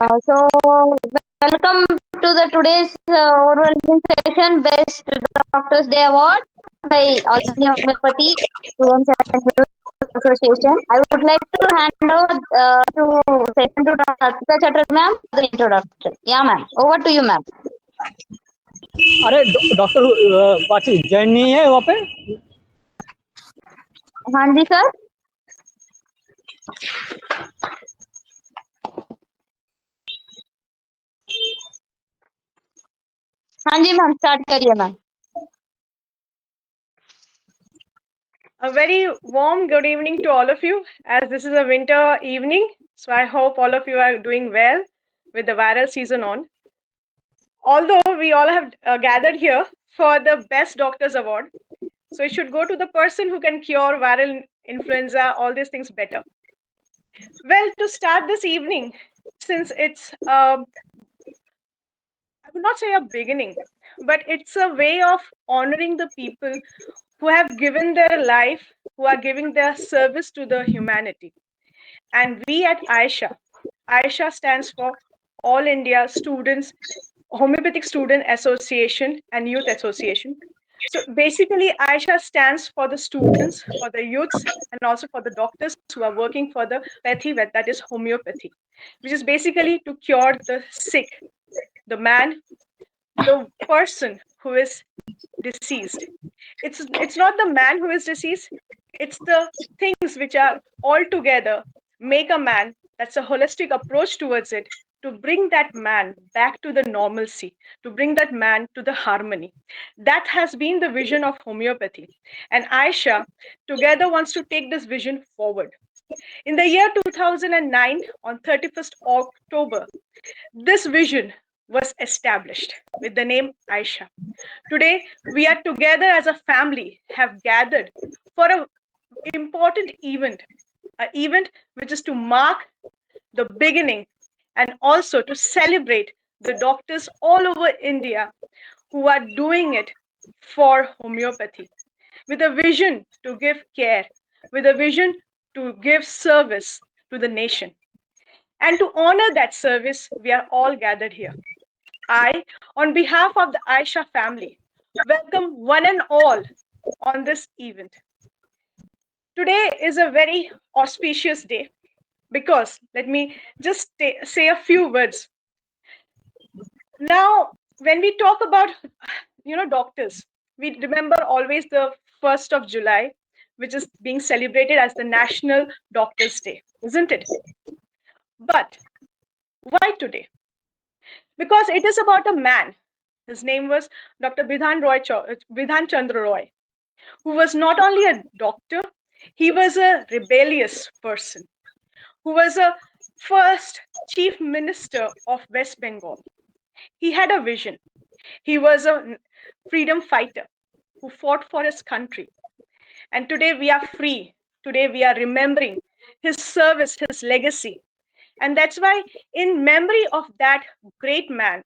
So welcome to the today's oral session Best Doctors Day Award by All India Homeopathy Students and Youth Association. I would like to hand over to session to Dr. Chatterjee ma'am for the introduction. Yeah, ma'am. Over to you, ma'am. अरे doctor पाची जैन नहीं है वहाँ पे। हाँ जी sir. हाँ जी मैम, स्टार्ट करिए ma'am. A very warm good evening to all of you, as this is a winter evening. So I hope all of you are doing well with the viral season on. Although we all have gathered here for the Best Doctors Award, so it should go to the person who can cure viral influenza, all these things better. Well, to start this evening, since it's, I would not say a beginning, but it's a way of honoring the people who have given their life, who are giving their service to the humanity. And we at Aisha stands for All India Students, Homeopathic Student Association and Youth Association. So basically, Aisha stands for the students, for the youths, and also for the doctors who are working for the pathy, that is homeopathy, which is basically to cure the sick, the man, the person who is deceased. It's not the man who is deceased, it's the things which are all together make a man. That's a holistic approach towards it, to bring that man back to the normalcy, to bring that man to the harmony. That has been the vision of homeopathy, and Aisha together wants to take this vision forward. In the year 2009, on 31st October, this vision was established with the name Aisha. Today, we are together as a family, have gathered for an important event, an event which is to mark the beginning and also to celebrate the doctors all over India who are doing it for homeopathy with a vision to give care, with a vision to give service to the nation. And to honor that service, we are all gathered here. I, on behalf of the Aisha family, welcome one and all on this event. Today is a very auspicious day because let me just say a few words. Now, when we talk about doctors, we remember always the 1st of July, which is being celebrated as the National Doctors Day, isn't it? But why today? Because it is about a man. His name was Dr. Bidhan Chandra Roy, who was not only a doctor, he was a rebellious person, who was a first chief minister of West Bengal. He had a vision. He was a freedom fighter who fought for his country. And today we are free. Today we are remembering his service, his legacy. And that's why, in memory of that great man,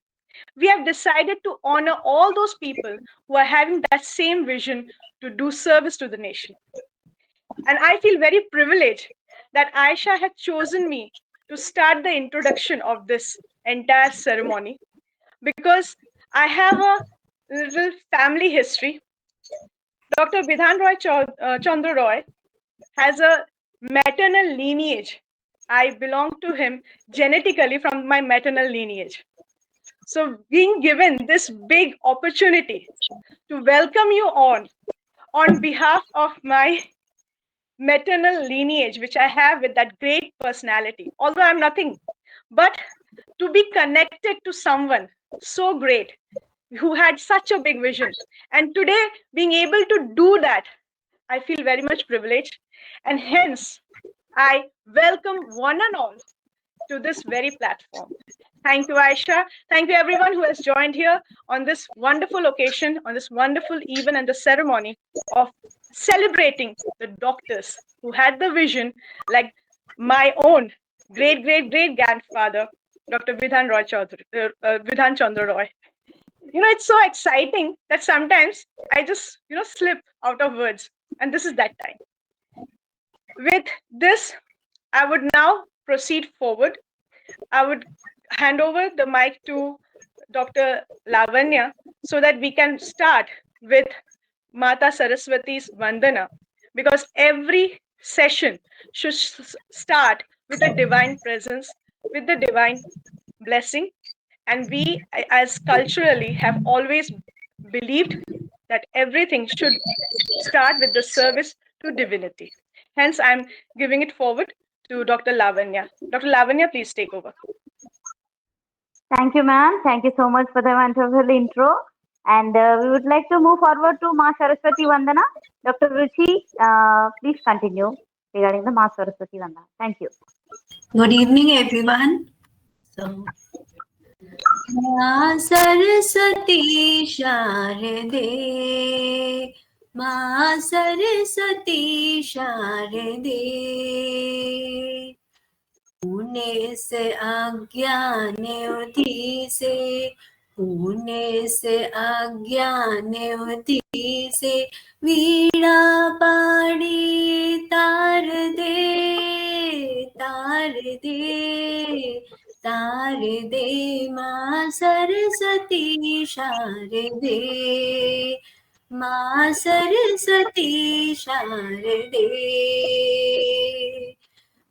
we have decided to honor all those people who are having that same vision to do service to the nation. And I feel very privileged that Aisha had chosen me to start the introduction of this entire ceremony because I have a little family history. Dr. Bidhan Chandra Roy has a maternal lineage. I belong to him genetically from my maternal lineage. So being given this big opportunity to welcome you on behalf of my maternal lineage, which I have with that great personality, although I'm nothing, but to be connected to someone so great who had such a big vision. And today, being able to do that, I feel very much privileged. And hence, I welcome one and all to this very platform. Thank you, Aisha. Thank you, everyone who has joined here on this wonderful occasion, on this wonderful event and the ceremony of celebrating the doctors who had the vision, like my own great grandfather, Dr. Vidhan Chandra Roy. It's so exciting that sometimes I just, slip out of words, and this is that time. With this, I would now proceed forward. I would hand over the mic to Dr. Lavanya so that we can start with Mata Saraswati's Vandana, because every session should start with a divine presence, with the divine blessing. And we, as culturally, have always believed that everything should start with the service to divinity. Hence, I'm giving it forward to Dr. Lavanya. Dr. Lavanya, please take over. Thank you, ma'am. Thank you so much for the wonderful intro. And we would like to move forward to Ma Saraswati Vandana. Dr. Ruchi, please continue regarding the Ma Saraswati Vandana. Thank you. Good evening, everyone. So, Ma Saraswati Sharade, Ma Saraswati Sharade, पुण्य से अज्ञान उठी से, पुण्य से अज्ञान उठी से, वीणा पाणी तार दे, तार दे, तार दे, माँ सरस्वती शारदे, माँ सरस्वती शारदे।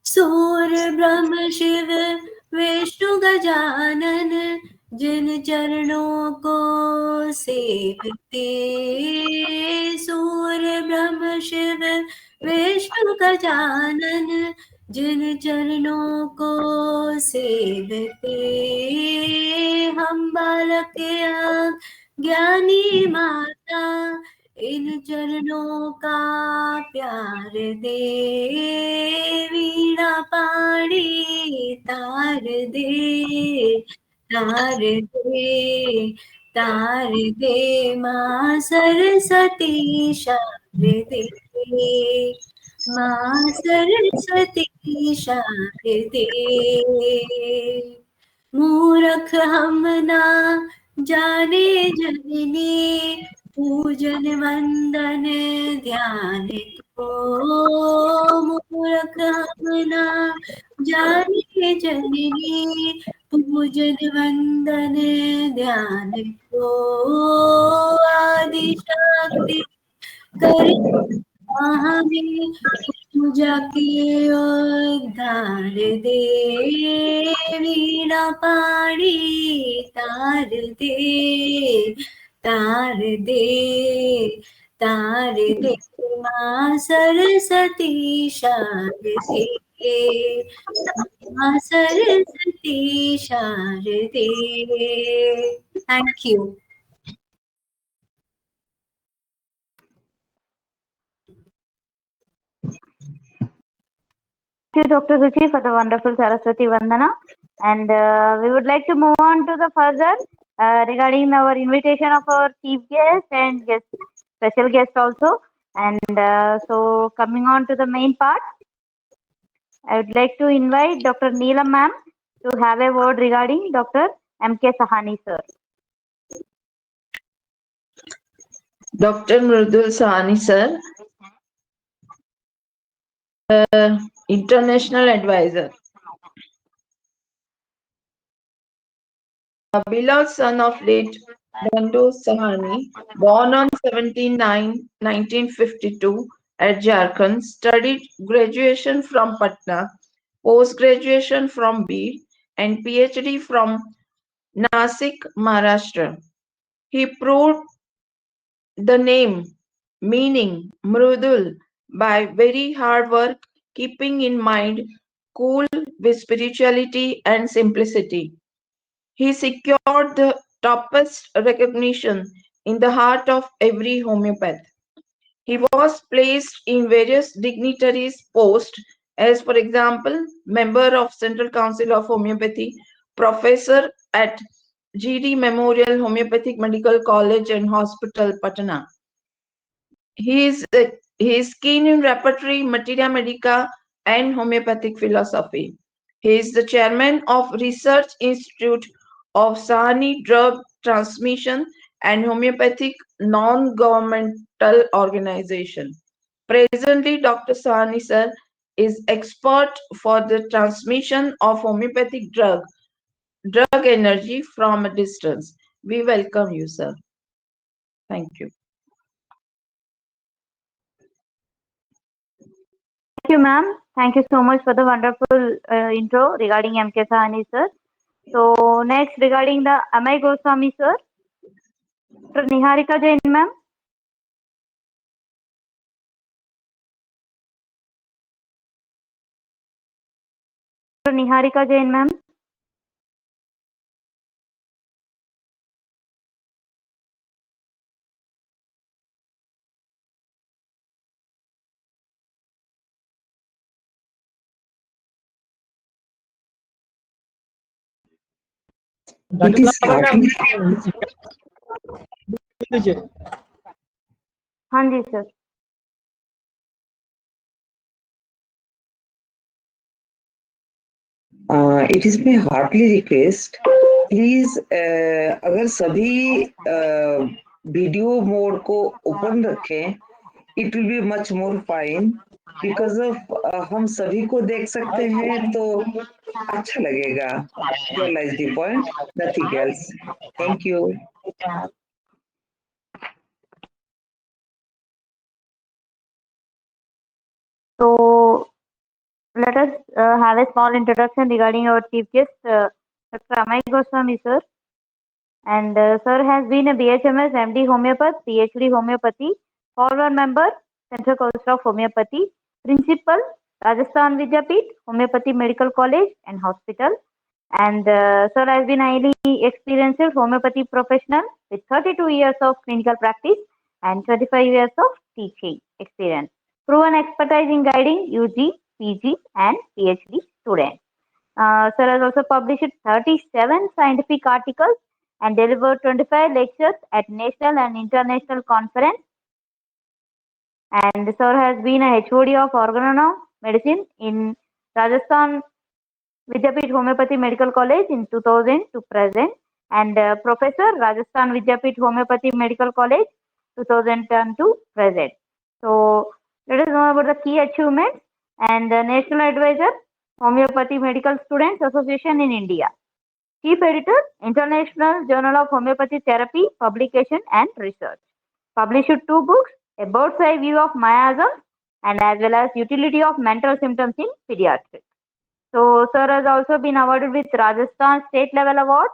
सूर्य ब्रह्म शिव विष्णु गजानन, जिन चरणों को सेवते, सूर्य ब्रह्म शिव विष्णु गजानन, जिन चरणों को सेवते, हम बालक ज्ञानी माता, इन चरणों का प्यार दे, वीणा पाणी तार दे, तार दे, तार दे, माँ सरस्वती शारदे, माँ सरस्वती शारदे। मूर्ख हम ना जाने जननी, पूजन वंदन ध्यान को, मूर्ख हम ना जाने जननी, पूजन वंदन ध्यान को, आदि शक्ति कर हमें पूजा के उद्धार दे, वीणा पाणी तार दे, तार दे, तार दे, माँ सरस्वती शारदे, माँ Saraswati Sharade. Thank you. Thank you, Dr. Ruchi, for the wonderful Saraswati Vandana. And we would like to move on to the further regarding our invitation of our chief guest and guest, special guest also. And so coming on to the main part, I would like to invite Dr. Neelam ma'am to have a word regarding Dr. M.K. Sahani sir. Dr. Mridul Sahani sir, international advisor. A beloved son of late Bandu Sahani, born on 17/9/1952 at Jharkhand, studied graduation from Patna, post-graduation from Bid, and PhD from Nasik, Maharashtra. He proved the name, meaning Mrudul, by very hard work, keeping in mind cool with spirituality and simplicity. He secured the topmost recognition in the heart of every homeopath. He was placed in various dignitaries' posts, as for example, member of Central Council of Homeopathy, professor at GD Memorial Homeopathic Medical College and Hospital, Patna. He is keen in repertory, materia medica, and homeopathic philosophy. He is the chairman of Research Institute of Sahani Drug Transmission and Homeopathic Non-Governmental Organization. Presently, Dr. Sahani sir is expert for the transmission of homeopathic drug drug energy from a distance. We welcome you, sir. Thank you. Thank you, ma'am. Thank you so much for the wonderful intro regarding M.K. Sahani, sir. So next regarding the Amay Goswami, sir. Dr. Niharika Jain, ma'am. Dr. Niharika Jain, ma'am. Doctor It is साहब अगर hardly लीजिए। हाँ जी sir. it is my heartly request, please अगर सभी video mode को open रखें, it will be much more fine because of हम सभी को देख सकते हैं तो अच्छा लगेगा. Realize the point, nothing else. Thank you. So let us have a small introduction regarding our chief guest, Dr. Amay Goswami, sir. And sir has been a BHMS, MD Homeopath, PhD Homeopathy, former member, Central Council of Homeopathy, Principal, Rajasthan Vidyapeeth, Homeopathy Medical College and Hospital. And sir has been highly experienced homeopathy professional with 32 years of clinical practice and 25 years of teaching experience. Proven expertise in guiding UG, PG, and PhD students. Sir has also published 37 scientific articles and delivered 25 lectures at national and international conference. And sir has been a HOD of organon medicine in Rajasthan Vidyapeeth Homeopathy Medical College in 2000 to present, and Professor Rajasthan Vidyapeeth Homeopathy Medical College 2010 to present. So let us know about the key achievements and the National Advisor Homeopathy Medical Students Association in India. Chief Editor, International Journal of Homeopathy Therapy, Publication and Research. Published 2 books, A Bird's Eye View of Miasms and as well as Utility of Mental Symptoms in Pediatrics. So, sir has also been awarded with Rajasthan State Level Award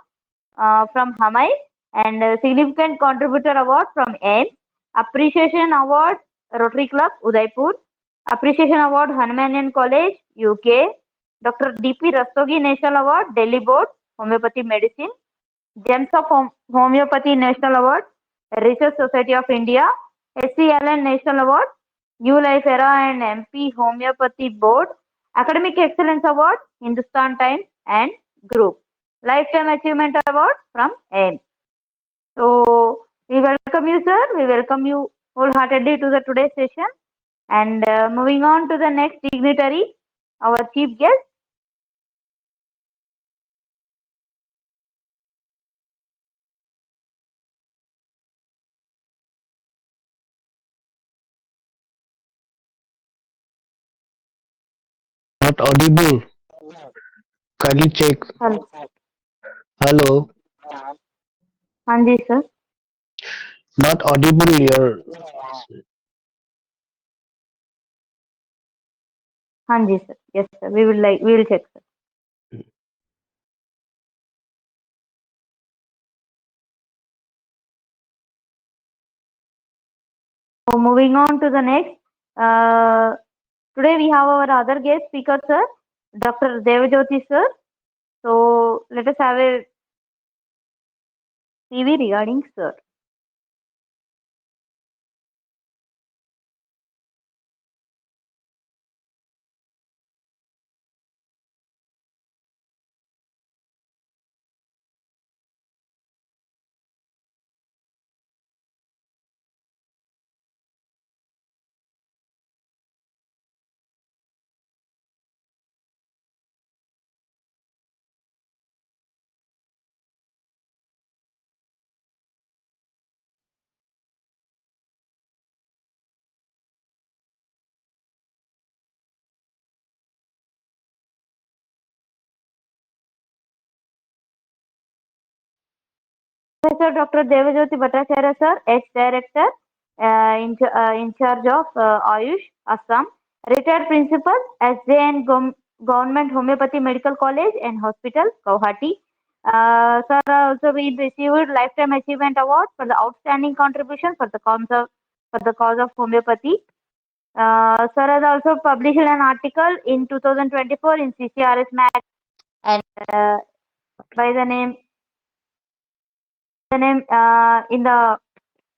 from Hamai and Significant Contributor Award from AIMS, Appreciation Award Rotary Club Udaipur, Appreciation Award Hanumanian College, UK, Dr. D.P. Rastogi National Award, Delhi Board, Homeopathy Medicine, Gems of Homeopathy National Award, Research Society of India, S.C. Allen National Award, New Life Era and MP Homeopathy Board, Academic Excellence Award, Hindustan Times and Group, Lifetime Achievement Award from AIMS. So we welcome you, sir. We welcome you wholeheartedly to the today's session. And moving on to the next dignitary, our chief guest. Not audible. Kindly check. Hello. Hello. हाँ जी sir. Not audible here. हाँ जी sir. Yes sir. We will check sir. So moving on to the next. Today we have our other guest speaker, sir, Dr. Devajyoti, sir. So let us have a CV regarding sir. Professor Dr. Devajyoti Bhattacharya sir, ex-director, in charge of Ayush, Assam. Retired principal, SJN Government Homeopathy Medical College and Hospital, Guwahati. Sir also we received Lifetime Achievement Award for the outstanding contribution for the cause of homeopathy. Sir has also published an article in 2024 in CCRS Mag and by the name in the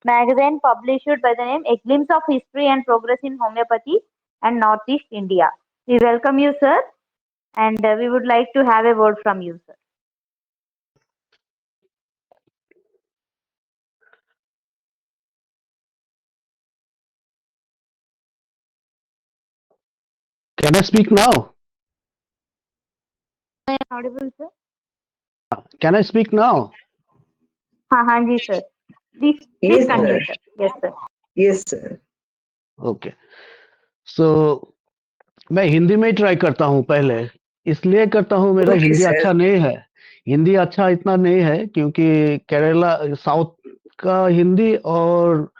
magazine published by the name A Glimpse of History and Progress in Homeopathy and Northeast India. We welcome you, sir, and we would like to have a word from you, sir. Can I speak now? Am I audible, sir? Can I speak now? हाँ जी sir. Please Yes, continue, sir. sir. Yes, sir. Yes, sir. Okay so मैं हिंदी में try करता हूँ पहले, इसलिए करता हूँ मेरा Okay, हिंदी sir. अच्छा नहीं है। हिंदी अच्छा इतना नहीं है क्योंकि केरला साउथ का हिंदी और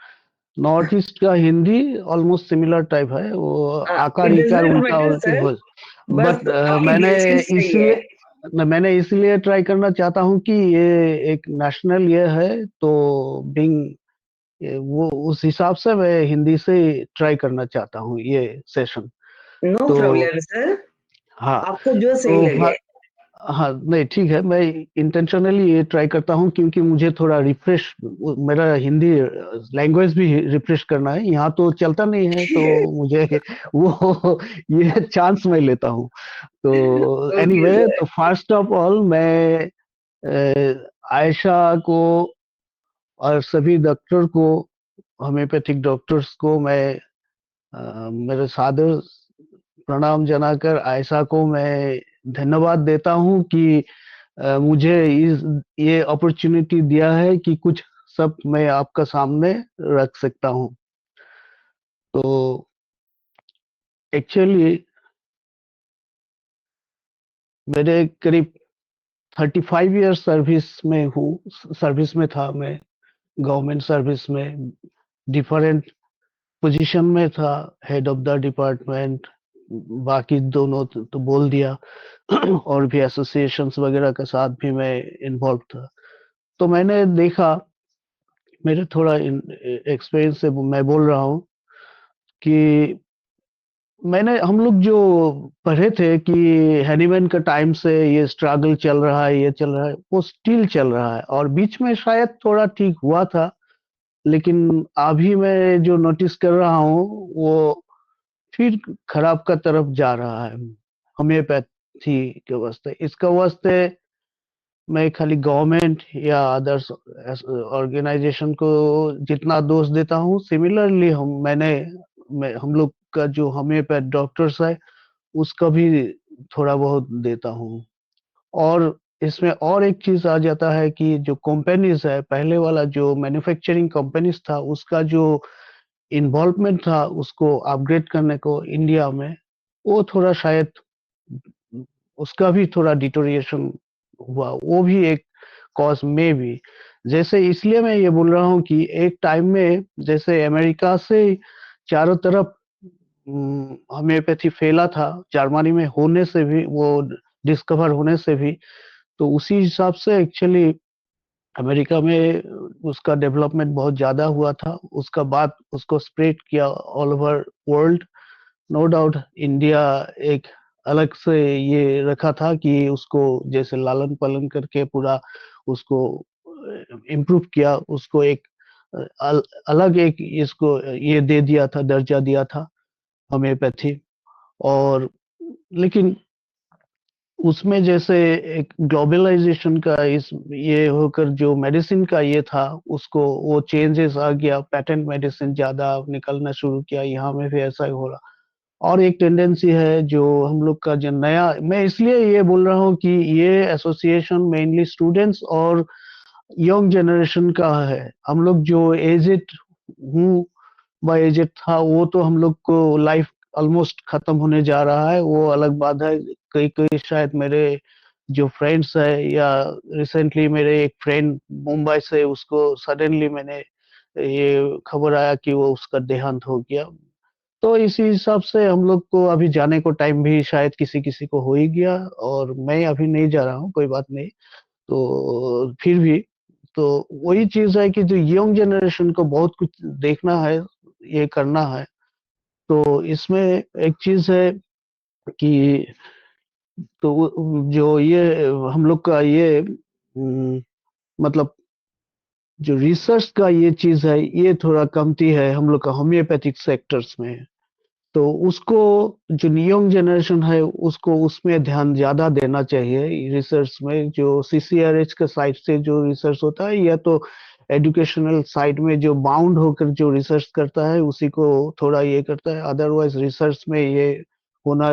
नॉर्थ ईस्ट का हिंदी ऑलमोस्ट सिमिलर टाइप है, वो आकार It does इकार not उल्टा matter, उल्टी sir. हो। बस बट आपकी ग्लेसिंग सही है। मैंने इसलिए ट्राई करना चाहता हूँ कि ये एक नेशनल ये है, तो बिंग वो उस हिसाब से मैं हिंदी से ट्राई करना चाहता हूँ ये सेशन। नो तो प्रॉब्लम सर, हाँ, आपको जो सही तो लगे। हाँ नहीं ठीक है, मैं इंटेंशनली ये ट्राई करता हूँ क्योंकि मुझे थोड़ा रिफ्रेश, मेरा हिंदी लैंग्वेज भी रिफ्रेश करना है। यहाँ तो चलता नहीं है, तो मुझे वो ये चांस मैं लेता हूँ। तो ओके एनीवे, सर। तो फर्स्ट ऑफ ऑल मैं आयशा को और सभी डॉक्टर को, होम्योपैथिक डॉक्टर्स को मैं मेरे सादर प्रणाम जनाकर आयशा को मैं धन्यवाद देता हूँ कि मुझे ये अपॉर्चुनिटी दिया है कि कुछ सब मैं आपका सामने रख सकता हूँ। तो एक्चुअली मेरे करीब 35 ईयर सर्विस में था मैं, गवर्नमेंट सर्विस में डिफरेंट पोजीशन में था, हेड ऑफ द डिपार्टमेंट, बाकी दोनों तो बोल दिया और भी एसोसिएशंस वगैरह के साथ भी मैं इन्वॉल्व था। तो मैंने देखा, मेरे थोड़ा एक्सपीरियंस से मैं बोल रहा हूँ कि हम लोग जो पढ़े थे कि हैनीमैन का टाइम से ये स्ट्रगल चल रहा है, ये चल रहा है, वो स्टिल चल रहा है और बीच में शायद थोड़ा ठीक हुआ था, लेकिन अभी मैं जो नोटिस कर रहा हूँ वो फिर खराब का तरफ जा रहा है होम्योपैथी के वास्ते। इसका वास्ते मैं खाली गवर्नमेंट या अदर्स ऑर्गेनाइजेशन को जितना दोष देता हूँ, सिमिलरली हम लोग का जो होम्योपैथ डॉक्टर्स है उसका भी थोड़ा बहुत देता हूँ। और इसमें और एक चीज आ जाता है कि जो कंपनीज है, पहले वाला जो मैन्युफैक्चरिंग कंपनीज था उसका जो इन्वॉल्वमेंट था उसको अपग्रेड करने को इंडिया में, वो थोड़ा शायद उसका भी थोड़ा डिटोरिएशन हुआ, वो भी एक कॉज में भी। जैसे इसलिए मैं ये बोल रहा हूँ कि एक टाइम में जैसे अमेरिका से चारों तरफ होम्योपैथी फैला था, जर्मनी में होने से भी, वो डिस्कवर होने से भी, तो उसी हिसाब से एक्चुअली अमेरिका में उसका डेवलपमेंट बहुत ज्यादा हुआ था। उसका बाद उसको स्प्रेड किया all over world. No doubt India एक अलग से ये रखा था कि उसको जैसे लालन पालन करके पूरा उसको इम्प्रूव किया, उसको एक अलग एक इसको ये दे दिया था, दर्जा दिया था होम्योपैथी। और लेकिन उसमें जैसे एक ग्लोबलाइजेशन का इस ये होकर जो मेडिसिन का ये था, उसको वो चेंजेस आ गया, पैटेंट मेडिसिन ज्यादा निकलना शुरू किया, यहाँ में भी ऐसा ही हो रहा। और एक टेंडेंसी है जो हम लोग का जो नया, मैं इसलिए ये बोल रहा हूँ कि ये एसोसिएशन मेनली स्टूडेंट्स और यंग जनरेशन का है। हम लोग जो एजेड हूँ व एजेड था, वो तो हम लोग को लाइफ ऑलमोस्ट खत्म होने जा रहा है, वो अलग बात है। कई कई शायद मेरे जो फ्रेंड्स है, या रिसेंटली मेरे एक फ्रेंड मुंबई से, उसको सडनली मैंने ये खबर आया कि वो उसका देहांत हो गया। तो इसी हिसाब से हम लोग को अभी जाने को टाइम भी शायद किसी किसी को हो ही गया, और मैं अभी नहीं जा रहा हूँ, कोई बात नहीं। तो फिर भी तो वही चीज है कि जो यंग जनरेशन को बहुत कुछ देखना है, ये करना है। तो इसमें एक चीज है कि तो जो ये हम लोग का ये मतलब जो रिसर्च का ये चीज है, ये थोड़ा कमती है हम लोग का होम्योपैथिक सेक्टर्स में। तो उसको जो यंग जनरेशन है उसको उसमें ध्यान ज्यादा देना चाहिए रिसर्च में। जो सीसीआरएच के साइड से जो रिसर्च होता है, या तो एजुकेशनल साइड में जो बाउंड होकर जो रिसर्च करता है उसी को थोड़ा ये करता है। अदरवाइज रिसर्च में ये होना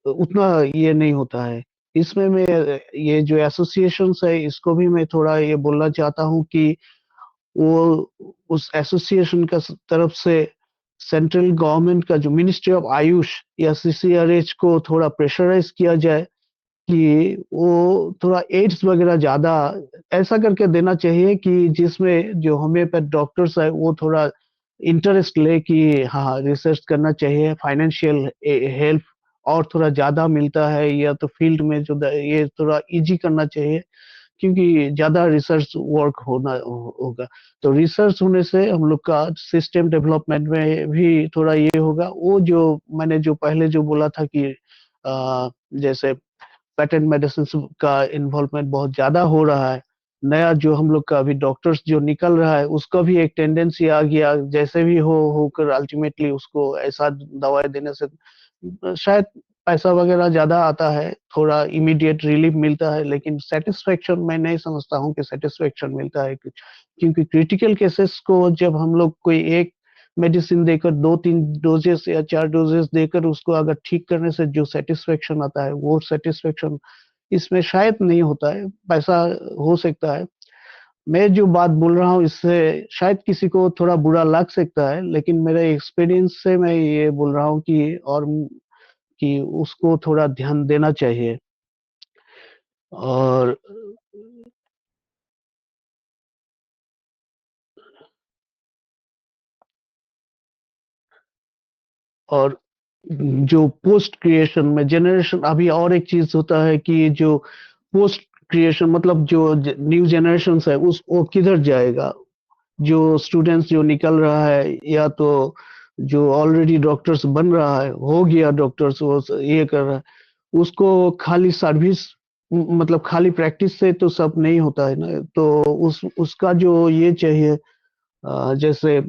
उतना ये नहीं होता है। इसमें मैं ये जो एसोसिएशंस है इसको भी मैं थोड़ा ये बोलना चाहता हूँ कि वो उस एसोसिएशन का तरफ से सेंट्रल गवर्नमेंट का जो मिनिस्ट्री ऑफ आयुष या सीसीआरएच को थोड़ा प्रेशराइज किया जाए कि वो थोड़ा एड्स वगैरह ज्यादा ऐसा करके देना चाहिए कि जिसमें जो होम्योपैथ डॉक्टर्स है वो थोड़ा इंटरेस्ट ले कि हाँ रिसर्च करना चाहिए, फाइनेंशियल हेल्प और थोड़ा ज्यादा मिलता है, या तो फील्ड में जो ये थोड़ा इजी करना चाहिए, क्योंकि ज्यादा रिसर्च वर्क होगा। तो रिसर्च होने से हम लोग का सिस्टम डेवलपमेंट में भी थोड़ा ये होगा। वो जो मैंने जो पहले जो बोला था कि जैसे पैटर्न मेडिसिन का इन्वॉल्वमेंट बहुत ज्यादा हो रहा है, नया जो हम लोग का अभी डॉक्टर्स जो निकल रहा है उसका भी एक टेंडेंसी आ गया, जैसे भी हो होकर अल्टीमेटली उसको ऐसा दवाई देने से शायद पैसा वगैरह ज्यादा आता है, थोड़ा इमीडिएट रिलीफ मिलता है, लेकिन सेटिस्फेक्शन मैं नहीं समझता हूँ कि सेटिस्फेक्शन मिलता है। क्योंकि क्रिटिकल केसेस को जब हम लोग कोई एक मेडिसिन देकर 2-3 डोजेस या 4 डोजेस देकर उसको अगर ठीक करने से जो सेटिस्फेक्शन आता है, वो सेटिस्फेक्शन इसमें शायद नहीं होता है। पैसा हो सकता है। मैं जो बात बोल रहा हूँ इससे शायद किसी को थोड़ा बुरा लग सकता है, लेकिन मेरे एक्सपीरियंस से मैं ये बोल रहा हूँ कि और कि उसको थोड़ा ध्यान देना चाहिए। और और जो पोस्ट क्रिएशन में जनरेशन अभी और एक चीज होता है कि जो पोस्ट क्रिएशन मतलब जो न्यू जनरेशन है उस वो किधर जाएगा। जो स्टूडेंट्स जो निकल रहा है, या तो जो ऑलरेडी डॉक्टर्स बन रहा है, हो गया डॉक्टर्स, वो ये कर रहा है, उसको खाली सर्विस मतलब खाली प्रैक्टिस से तो सब नहीं होता है ना। तो उसका जो ये चाहिए जैसे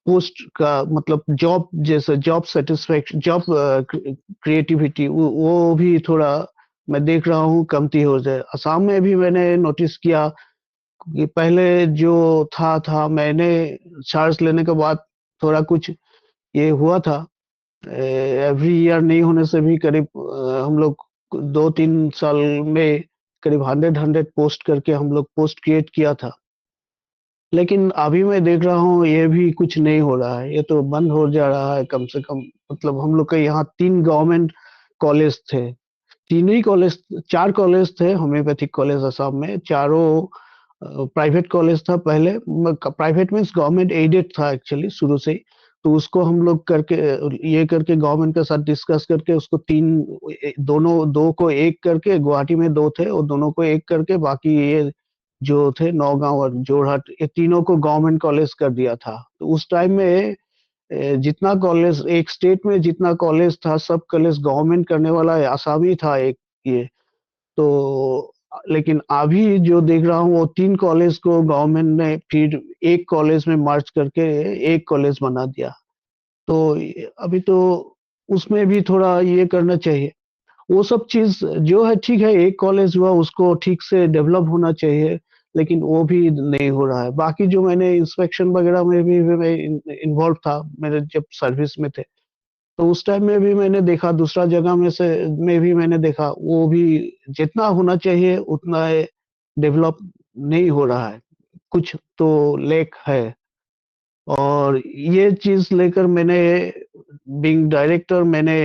पोस्ट का मतलब जॉब, जैसे जॉब सेटिस्फेक्शन, जॉब क्रिएटिविटी, वो भी थोड़ा मैं देख रहा हूँ कमती हो जाए। असम में भी मैंने नोटिस किया कि पहले जो था मैंने चार्ज लेने के बाद थोड़ा कुछ ये हुआ था। एवरी ईयर नहीं होने से भी करीब हम लोग 2-3 साल में करीब 100 पोस्ट करके हम लोग पोस्ट क्रिएट किया था। लेकिन अभी मैं देख रहा हूँ ये भी कुछ नहीं हो रहा है, ये तो बंद हो जा रहा है कम से कम। मतलब हम लोग के यहाँ 3 गवर्नमेंट कॉलेज थे, तीन ही कॉलेज, 4 कॉलेज थे होम्योपैथिक कॉलेज असम में, चारों प्राइवेट कॉलेज था पहले। प्राइवेट मीन्स गवर्नमेंट एडेड था एक्चुअली शुरू से ही। तो उसको हम लोग करके ये करके गवर्नमेंट के साथ डिस्कस करके उसको 3 दोनों 2 को एक करके, गुवाहाटी में 2 थे और दोनों को एक करके बाकी ये जो थे नौगांव और जोरहाट, ये तीनों को गवर्नमेंट कॉलेज कर दिया था। तो उस टाइम में जितना कॉलेज एक स्टेट में जितना कॉलेज था सब कॉलेज गवर्नमेंट करने वाला आसामी था एक ये। तो लेकिन अभी जो देख रहा हूँ वो 3 कॉलेज को गवर्नमेंट ने फिर एक कॉलेज में मर्ज करके एक कॉलेज बना दिया। तो अभी तो उसमें भी थोड़ा ये करना चाहिए। वो सब चीज जो है ठीक है, एक कॉलेज हुआ उसको ठीक से डेवलप होना चाहिए, लेकिन वो भी नहीं हो रहा है। बाकी जो मैंने इंस्पेक्शन वगैरह में भी मैं इन्वॉल्व था मेरे जब सर्विस में थे, तो उस टाइम में भी मैंने देखा, दूसरा जगह में भी मैंने देखा, वो भी जितना होना चाहिए उतना डेवलप नहीं हो रहा है, कुछ तो लेक है। और ये चीज लेकर मैंने बीइंग डायरेक्टर मैंने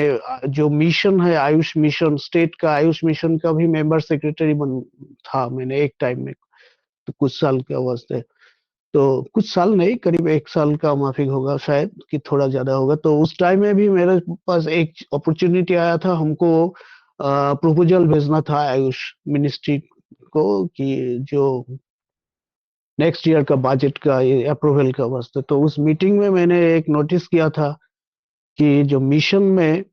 जो मिशन है आयुष मिशन, स्टेट का आयुष मिशन का भी मेंबर सेक्रेटरी बन था मैंने एक टाइम में, तो कुछ साल के वास्ते। तो कुछ साल नहीं, करीब 1 साल का माफिक होगा शायद, कि थोड़ा ज्यादा होगा। तो उस टाइम में भी मेरे पास एक अपॉर्चुनिटी आया था, हमको प्रपोजल भेजना था आयुष मिनिस्ट्री को कि जो नेक्स्ट ईयर का बजट का ये अप्रूवल का वास्ते। तो उस मीटिंग में मैंने एक नोटिस किया था कि जो मिशन में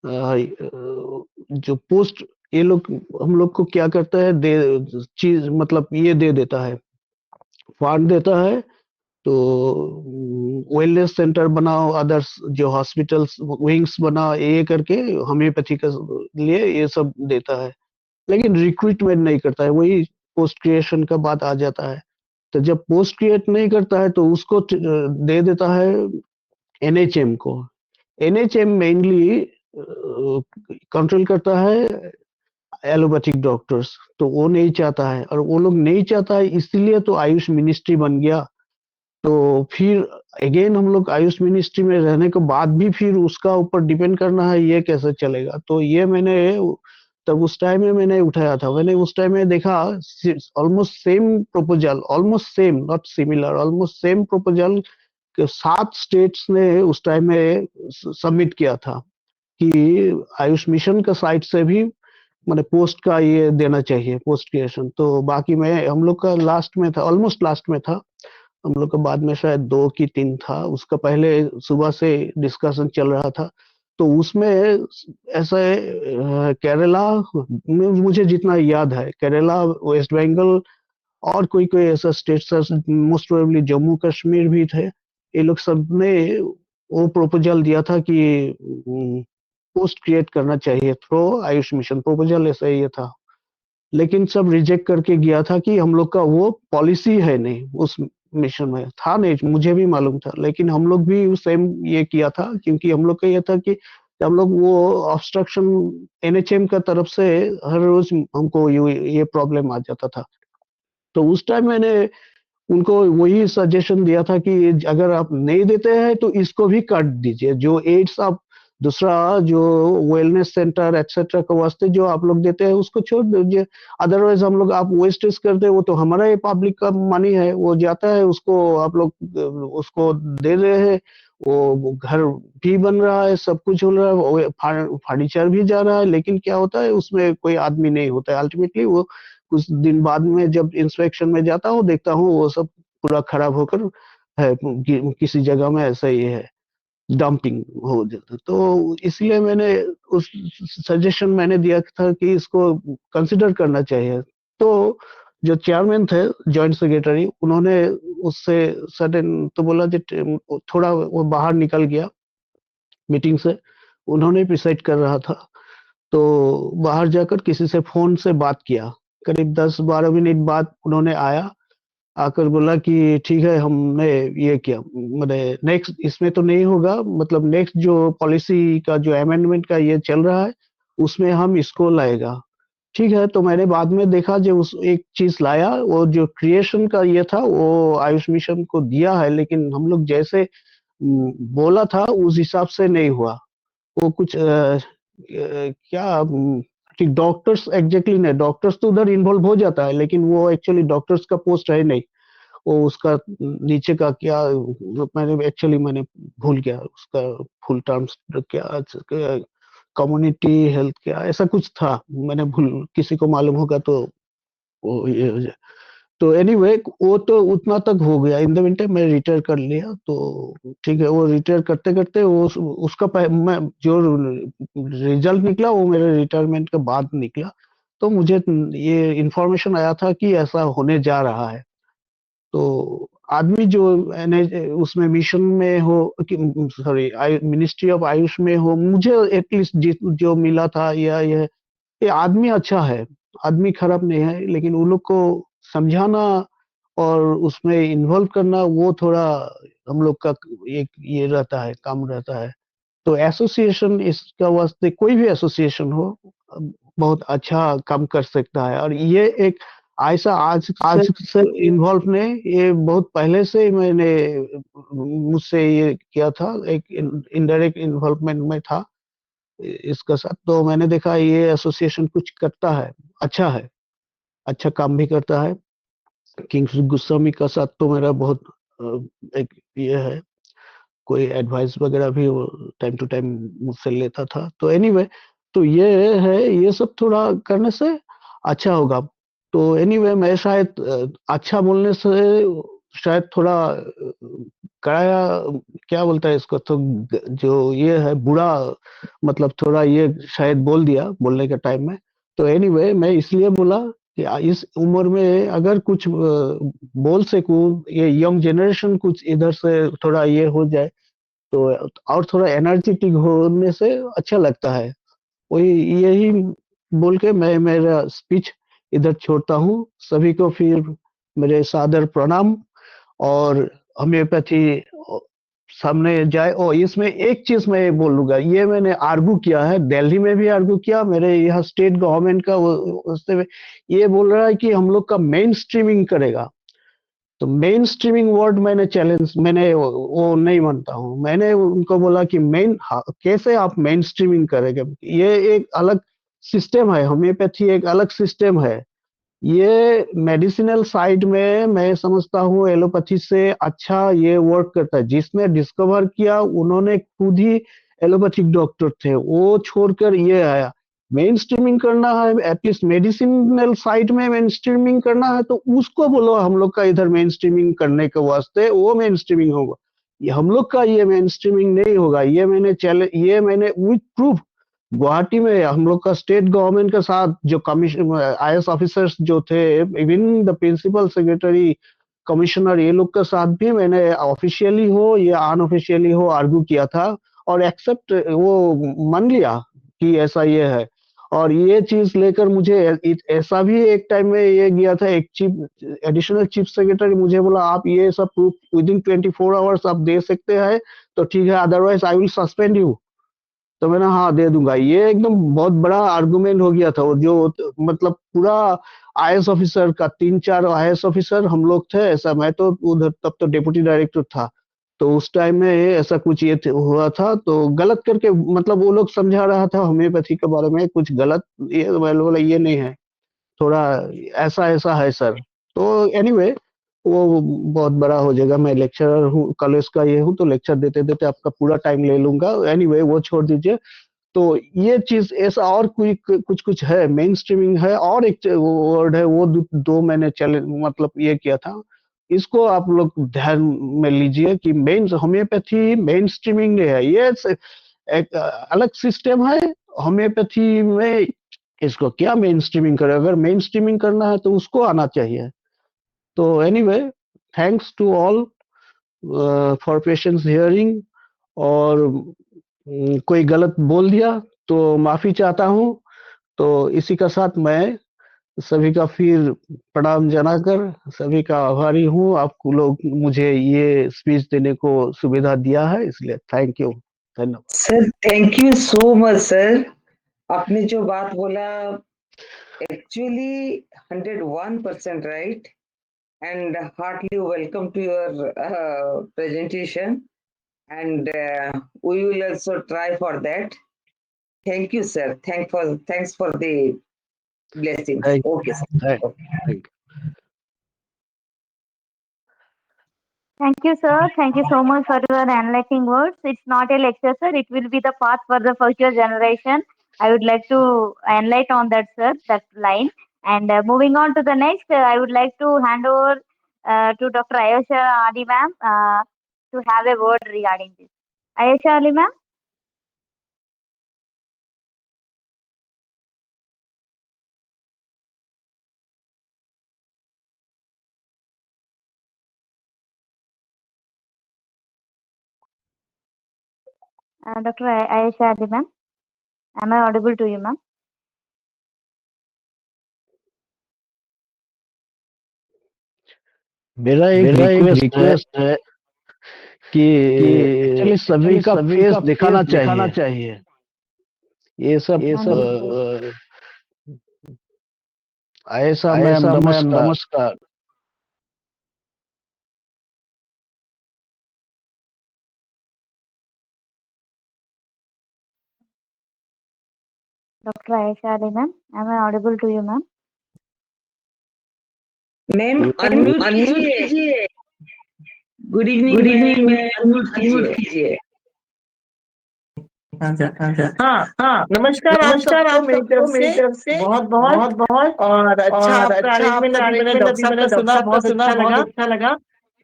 जो पोस्ट ये लोग हम लोग को क्या करता है, दे चीज मतलब ये दे देता है, फंड देता है। तो वेलनेस सेंटर बनाओ, अदर्स जो हॉस्पिटल्स विंग्स बनाओ, ये करके होम्योपैथी का लिए ये सब देता है, लेकिन रिक्रूटमेंट नहीं करता है। वही पोस्ट क्रिएशन का बात आ जाता है। तो जब पोस्ट क्रिएट नहीं करता है तो उसको दे देता है एनएचएम को। एनएचएम मेनली कंट्रोल करता है एलोपैथिक डॉक्टर्स, तो वो नहीं चाहता है, और वो लोग नहीं चाहता है, इसीलिए तो आयुष मिनिस्ट्री बन गया। तो फिर अगेन हम लोग आयुष मिनिस्ट्री में रहने के बाद भी फिर उसका ऊपर डिपेंड करना है, ये कैसे चलेगा। तो ये मैंने तब उस टाइम में मैंने उठाया था। मैंने उस टाइम में देखा almost same proposal, almost same, not similar, almost same proposal 7 states ने उस टाइम में सबमिट किया था कि आयुष मिशन का साइड से भी मैंने पोस्ट का ये देना चाहिए, पोस्ट क्रिएशन। तो बाकी मैं हम लोग का लास्ट में था, ऑलमोस्ट लास्ट में था। हम लोग का बाद में शायद 2 की 3 था, उसका पहले सुबह से डिस्कशन चल रहा था। तो उसमें ऐसा है, केरला में मुझे जितना याद है, केरला, वेस्ट बंगाल और कोई कोई ऐसा state, most probably Jammu Kashmir भी थे, ये लोग सब ने वो प्रपोजल दिया था कि पोस्ट क्रिएट करना चाहिए थ्रू आयुष मिशन। प्रपोजल ऐसा ही था, लेकिन सब रिजेक्ट करके गया था कि हम लोग का वो पॉलिसी है नहीं, उस मिशन में था नहीं, मुझे भी मालूम था। लेकिन हम लोग भी सेम ये किया था, क्योंकि हम लोग का ये था कि हम लोग वो ऑब्स्ट्रक्शन एनएचएम का तरफ से हर रोज हमको ये प्रॉब्लम आ जाता था। तो उस टाइम मैंने उनको वही सजेशन दिया था कि अगर आप नहीं देते हैं तो इसको भी काट दीजिए, जो एड्स आप दूसरा जो वेलनेस सेंटर एक्सेट्रा के वास्ते जो आप लोग देते हैं उसको छोड़ दीजिए। अदरवाइज हम लोग आप वेस्टेज करते हैं, वो तो हमारा ही पब्लिक का मनी है, वो जाता है, उसको आप लोग उसको दे रहे हैं, वो घर भी बन रहा है, सब कुछ हो रहा है, फर्नीचर भी जा रहा है, लेकिन क्या होता है उसमें कोई आदमी नहीं होता है। अल्टीमेटली वो कुछ दिन बाद में जब इंस्पेक्शन में जाता हूँ, देखता हूँ वो सब पूरा खराब होकर है, किसी जगह में ऐसा ही है, डंपिंग हो जाता। तो इसलिए मैंने उस सजेशन मैंने दिया था कि इसको कंसिडर करना चाहिए। तो जो चेयरमैन थे, जॉइंट सेक्रेटरी, उन्होंने उससे सडन तो बोला कि थोड़ा वो बाहर निकल गया मीटिंग से, उन्होंने प्रिसाइड कर रहा था। तो बाहर जाकर किसी से फोन से बात किया, करीब 10-12 मिनट बाद उन्होंने आया, आकर बोला कि ठीक है हमने ये किया, मतलब नेक्स्ट इसमें तो नहीं होगा, मतलब नेक्स्ट जो पॉलिसी का जो अमेंडमेंट का ये चल रहा है उसमें हम इसको लाएगा। ठीक है, तो मैंने बाद में देखा जो उस एक चीज लाया, वो जो क्रिएशन का ये था वो आयुष मिशन को दिया है, लेकिन हम लोग जैसे बोला था उस हिसाब से नहीं हुआ। वो कुछ क्या कि डॉक्टर्स एग्जैक्टली नहीं, डॉक्टर्स तो उधर इन्वॉल्व हो जाता है, लेकिन वो एक्चुअली डॉक्टर्स का पोस्ट है नहीं, वो उसका नीचे का क्या, मैंने भूल गया उसका फुल टर्म्स क्या, कम्युनिटी हेल्थ क्या ऐसा कुछ था, मैंने भूल, किसी को मालूम होगा तो वो ये हो जाए। तो एनीवे वो तो उतना तक हो गया। इन द मीन टाइम मैं रिटायर कर लिया, तो ठीक है, वो रिटायर करते करते वो उसका मैं जो रिजल्ट निकला वो मेरे रिटायरमेंट के बाद निकला। तो मुझे ये इंफॉर्मेशन आया था कि ऐसा होने जा रहा है। तो आदमी जो उसमें मिशन में हो, सॉरी मिनिस्ट्री ऑफ आयुष में हो, मुझे एटलीस्ट जो मिला था या ये आदमी अच्छा है, आदमी खराब नहीं है, लेकिन उन लोग को समझाना और उसमें इन्वॉल्व करना वो थोड़ा हम लोग का एक ये रहता है, काम रहता है। तो एसोसिएशन इसका वास्ते कोई भी एसोसिएशन हो बहुत अच्छा काम कर सकता है, और ये एक ऐसा आज से इन्वॉल्व नहीं, ये बहुत पहले से ही मैंने मुझसे ये किया था, एक इनडायरेक्ट इन्वॉल्वमेंट में था इसका साथ। तो मैंने देखा ये एसोसिएशन कुछ करता है, अच्छा काम भी करता है। किंग्स गोस्वामी का साथ तो मेरा बहुत एक ये है, कोई एडवाइस वगैरह भी वो टाइम टू टाइम मुझसे लेता था। तो एनीवे तो ये है, ये सब थोड़ा करने से अच्छा होगा। तो एनीवे मैं शायद अच्छा बोलने से शायद थोड़ा कराया, क्या बोलता है इसको, तो जो ये है बुरा, मतलब थोड़ा ये शायद बोल दिया बोलने के टाइम में। तो एनीवे मैं इसलिए बोला कि इस उम्र में अगर कुछ बोल सकूं, ये यंग जनरेशन कुछ इधर से थोड़ा ये हो जाए तो और थोड़ा एनर्जेटिक होने से अच्छा लगता है। वही यही बोल के मैं मेरा स्पीच इधर छोड़ता हूँ। सभी को फिर मेरे सादर प्रणाम। और होम्योपैथी सामने जाए। और इसमें एक चीज मैं बोलूंगा, ये मैंने आर्गू किया है, दिल्ली में भी आर्गू किया, मेरे यहाँ स्टेट गवर्नमेंट का उससे में ये बोल रहा है कि हम लोग का मेन स्ट्रीमिंग करेगा। तो मेन स्ट्रीमिंग वर्ड मैंने चैलेंज, मैंने वो नहीं मानता हूँ। मैंने उनको बोला कि कैसे आप मेन स्ट्रीमिंग करेंगे, ये एक अलग सिस्टम है, होम्योपैथी एक अलग सिस्टम है। ये मेडिसिनल साइड में मैं समझता हूँ एलोपैथी से अच्छा ये वर्क करता है। जिसने डिस्कवर किया उन्होंने खुद ही एलोपैथिक डॉक्टर थे, वो छोड़कर ये आया। मेन स्ट्रीमिंग करना है, एटलीस्ट मेडिसिनल साइड में मेन स्ट्रीमिंग करना है, तो उसको बोलो हम लोग का इधर मेन स्ट्रीमिंग करने के वास्ते वो मेन स्ट्रीमिंग होगा। ये हम लोग का ये मेन स्ट्रीमिंग नहीं होगा। ये मैंने विथ प्रूफ गुवाहाटी में हम लोग का स्टेट गवर्नमेंट के साथ जो कमिश्न आईएएस ऑफिसर्स जो थे, even the principal secretary, commissioner, ये लोग के साथ भी मैंने ऑफिशियली हो या अनऑफिशियली हो आर्गू किया था। और एक्सेप्ट वो मान लिया कि ऐसा ये है। और ये चीज लेकर मुझे ऐसा भी एक टाइम में ये गया था, एक एडिशनल चीफ सेक्रेटरी मुझे बोला आप ये सब प्रूफ विद इन 24 आवर्स आप दे सकते हैं तो ठीक है, otherwise I will suspend you. तो मैंने हाँ दे दूंगा। ये एकदम बहुत बड़ा आर्गुमेंट हो गया था। और जो मतलब पूरा आईएएस ऑफिसर का 3-4 आईएएस ऑफिसर हम लोग थे ऐसा। मैं तो उधर तब तो डिप्टी डायरेक्टर था। तो उस टाइम में ऐसा कुछ ये हुआ था तो गलत करके, मतलब वो लोग समझा रहा था होम्योपैथी के बारे में कुछ गलत। ये मैं बोला ये नहीं है, थोड़ा ऐसा ऐसा है सर। तो एनीवे वो बहुत बड़ा हो जाएगा। मैं लेक्चरर हूँ, कॉलेज का ये हूँ, तो लेक्चर देते देते आपका पूरा टाइम ले लूंगा। एनीवे वो छोड़ दीजिए। तो ये चीज ऐसा और कोई कुछ कुछ है, मेन स्ट्रीमिंग है। और एक वर्ड है वो दो मैंने चैलेंज मतलब ये किया था, इसको आप लोग ध्यान में लीजिए कि मेन होम्योपैथी मेन स्ट्रीमिंग नहीं है, ये एक अलग सिस्टम है। होम्योपैथी में इसको क्या मेन स्ट्रीमिंग करे, अगर मेन स्ट्रीमिंग करना है तो उसको आना चाहिए। तो anyway thanks to all for patience hearing. और कोई गलत बोल दिया तो माफी चाहता हूँ। तो इसी का साथ मैं सभी का फिर प्रणाम जनाकर सभी का आभारी हूँ। आपको लोग मुझे ये स्पीच देने को सुविधा दिया है, इसलिए थैंक यू, धन्यवाद। Sir thank you so much sir. आपने जो बात बोला actually 101% right and heartily welcome to your presentation, and we will also try for that. Thank you sir, thanks for the blessings. Thank Okay sir. thank- Okay. thank you. Thank you, sir. Thank you so much for your enlightening words. It's not a lecture, sir. It will be the path for the future generation. I would like to enlighten on that, sir, that line. And moving on to the next, I would like to hand over to Dr. Ayesha Ali ma'am to have a word regarding this. Ayesha Ali ma'am. Dr. Ayesha Ali ma'am. Am I audible to you, ma'am? मेरा एक request है कि actually सभी का face दिखाना चाहिए। ये सब आयशा मैम नमस्कार। Dr. Ayesha Ali ma'am, am I audible to you ma'am? Ma'am unmute कीजिए। गुड इवनिंग मैम, अनम्यूट कीजिए। हाँ, नमस्कार आप सबको मेरी तरफ से बहुत बहुत और अच्छा आपका अरेंजमेंट अभी मैंने डॉक्टर साहब का सुना, बहुत अच्छा लगा।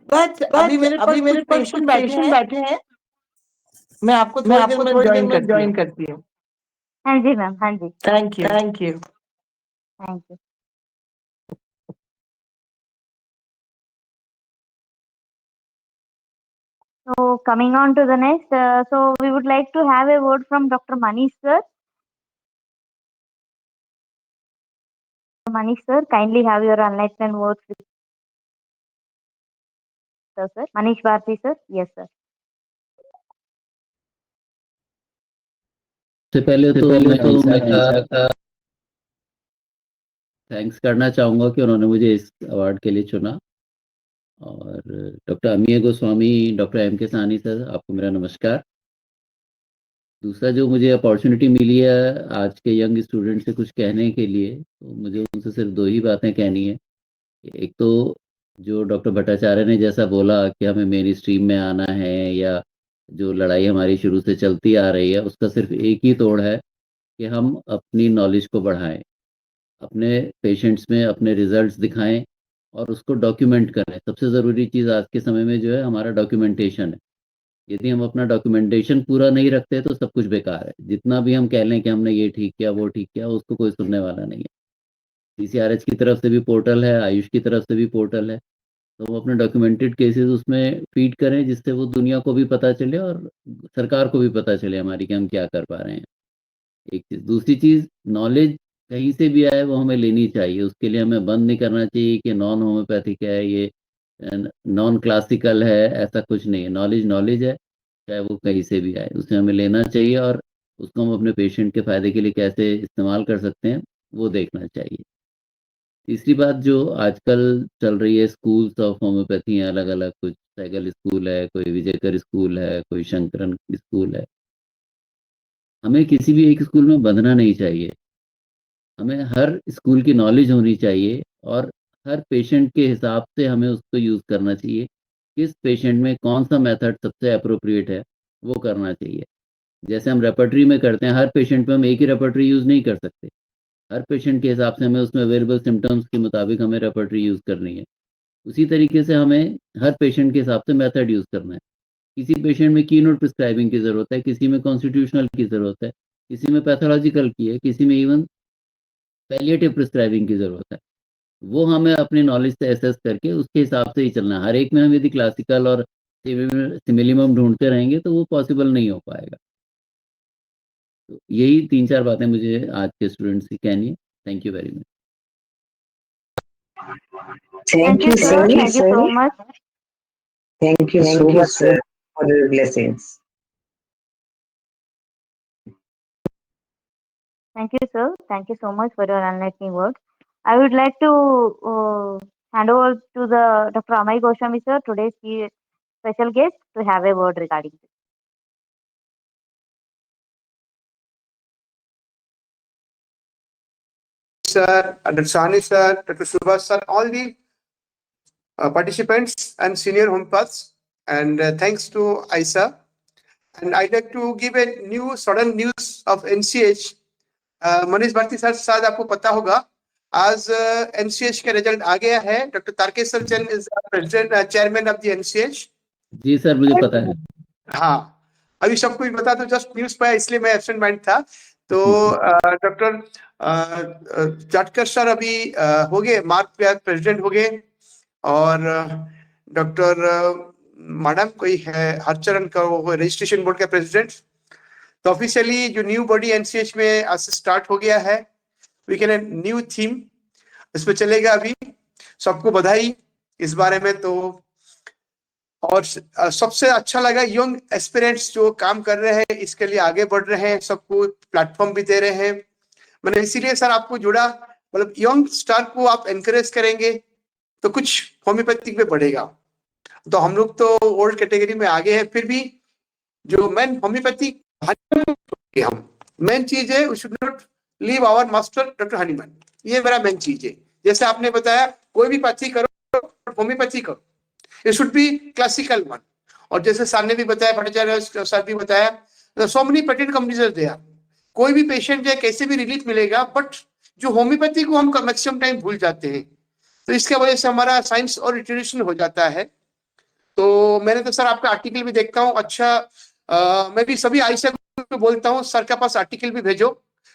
बट अभी मेरे पास कुछ पेशेंट बैठे हैं, मैं आपको थोड़ी देर में ज्वाइन करती हूँ। हाँ जी मैम, हाँ जी, thank you. Thank you. So coming on to the next, so we would like to have a word from Dr. Manish sir. Manish sir, kindly have your enlightenment words with us, sir. Manish Bharti sir, yes sir. सबसे पहले तो मैं ईसा का thanks करना चाहूँगा कि उन्होंने मुझे इस अवार्ड के लिए चुना। और डॉक्टर अमीय गोस्वामी, डॉक्टर एम के सानी सर, आपको मेरा नमस्कार। दूसरा, जो मुझे अपॉर्चुनिटी मिली है आज के यंग स्टूडेंट से कुछ कहने के लिए, तो मुझे उनसे सिर्फ दो ही बातें कहनी है। एक तो जो डॉक्टर भट्टाचार्य ने जैसा बोला कि हमें मेन स्ट्रीम में आना है, या जो लड़ाई हमारी शुरू से चलती आ रही है, उसका सिर्फ एक ही तोड़ है कि हम अपनी नॉलेज को बढ़ाएं, अपने पेशेंट्स में अपने रिजल्ट्स दिखाएं और उसको डॉक्यूमेंट करें। सबसे ज़रूरी चीज़ आज के समय में जो है हमारा डॉक्यूमेंटेशन है। यदि हम अपना डॉक्यूमेंटेशन पूरा नहीं रखते तो सब कुछ बेकार है। जितना भी हम कह लें कि हमने ये ठीक किया वो ठीक किया, उसको कोई सुनने वाला नहीं है। पीसीआरएच की तरफ से भी पोर्टल है, आयुष की तरफ से भी पोर्टल है, तो हम अपने डॉक्यूमेंटेड केसेस उसमें फीड करें, जिससे वो दुनिया को भी पता चले और सरकार को भी पता चले हमारी कि हम क्या कर पा रहे हैं। एक चीज़। दूसरी चीज़, नॉलेज कहीं से भी आए वो हमें लेनी चाहिए। उसके लिए हमें बंद नहीं करना चाहिए कि नॉन होम्योपैथिक है, ये नॉन क्लासिकल है, ऐसा कुछ नहीं है। नॉलेज है, चाहे वो कहीं से भी आए, उसे हमें लेना चाहिए और उसको हम अपने पेशेंट के फायदे के लिए कैसे इस्तेमाल कर सकते हैं वो देखना चाहिए। तीसरी बात, जो आजकल चल रही है, स्कूल्स ऑफ होम्योपैथी हैं अलग अलग, कुछ सैगल स्कूल है, कोई विजयकर स्कूल है, कोई शंकरन स्कूल है। हमें किसी भी एक स्कूल में बंधना नहीं चाहिए। हमें हर स्कूल की नॉलेज होनी चाहिए और हर पेशेंट के हिसाब से हमें उसको यूज़ करना चाहिए। किस पेशेंट में कौन सा मेथड सबसे अप्रोप्रिएट है वो करना चाहिए। जैसे हम रेपर्टरी में करते हैं, हर पेशेंट पे हम एक ही रेपर्टरी यूज़ नहीं कर सकते। हर पेशेंट के हिसाब से हमें उसमें अवेलेबल सिम्टम्स के मुताबिक हमें रेपर्टरी यूज़ करनी है। उसी तरीके से हमें हर पेशेंट के हिसाब से मेथड यूज़ करना है। किसी पेशेंट में कीनोट प्रिस्क्राइबिंग की ज़रूरत है, किसी में कॉन्स्टिट्यूशनल की ज़रूरत है, किसी में पैथोलॉजिकल की है, किसी में इवन पैलिएटिव प्रिस्क्राइबिंग की ज़रूरत है। वो हमें अपनी नॉलेज से एसेस करके उसके हिसाब से ही चलना है। हर एक में हम यदि क्लासिकल और सिमिलिमम ढूंढते रहेंगे तो वो पॉसिबल नहीं हो पाएगा। तो यही 3-4 बातें मुझे आज के स्टूडेंट्स की कहनी है। Thank you very much. Thank you, sir. Thank you so much. Thank you so much, sir, for your blessings. Thank you, sir. Thank you so much for your enlightening words. I would like to hand over to the Dr. Amay Goswami, sir, today's special guest, to have a word regarding this. Sir, Dr. Sani sir, Dr. Subhash sir, all the participants and senior homeopaths, and thanks to Aisa. And I'd like to give a new sudden news of NCH. Manish Bharti sir, शायद आपको पता होगा, आज NCH का result आ गया है। Doctor Tarkeshwar Chand is president chairman of the NCH। जी सर, मुझे पता है। हाँ, अभी सबको बता दो, जस्ट न्यूज पाया इसलिए मैं एब्सेंट माइंड था। तो डॉक्टर जाटकर सर अभी हो गए, मार्क प्रेसिडेंट हो गए, और डॉक्टर मैडम कोई है हरचरण का, वो रजिस्ट्रेशन बोर्ड का प्रेसिडेंट। तो ऑफिशियली जो न्यू बॉडी NCH में आज से स्टार्ट हो गया है, वी कैन न्यू थीम इस पे चलेगा अभी। सबको बधाई इस बारे में। तो और सबसे अच्छा लगा, यंग एस्पिरेंट्स जो काम कर रहे हैं इसके लिए आगे बढ़ रहे हैं, सबको प्लेटफॉर्म भी दे रहे हैं। मैंने इसीलिए सर आपको जुड़ा, मतलब यंग स्टार को आप एनकरेज करेंगे तो कुछ होम्योपैथिक में बढ़ेगा। तो हम लोग तो ओल्ड कैटेगरी में आगे हैं, फिर भी जो मेन होम्योपैथिक हम मेन चीज है, we should not leave our master doctor Hahnemann, ये मेरा मेन चीज है। जैसे आपने बताया कोई भी पैथी करो, होम्योपैथी करो, it should be classical one. और जैसे सर ने भी बताया, भट्टाचार्य सर भी बताया, so many patent companies are there, कोई भी पेशेंट है कैसे भी रिलीफ मिलेगा, बट जो होम्योपैथी को हम मैक्सिमम टाइम भूल जाते हैं, तो इसके वजह से हमारा साइंस और लिटरेशन हो जाता है। तो मैंने तो सर आपका आर्टिकल भी देखता हूँ, अच्छा मैं भी सभी आईसा को बोलता हूँ सर के पास आर्टिकल भी भेजो,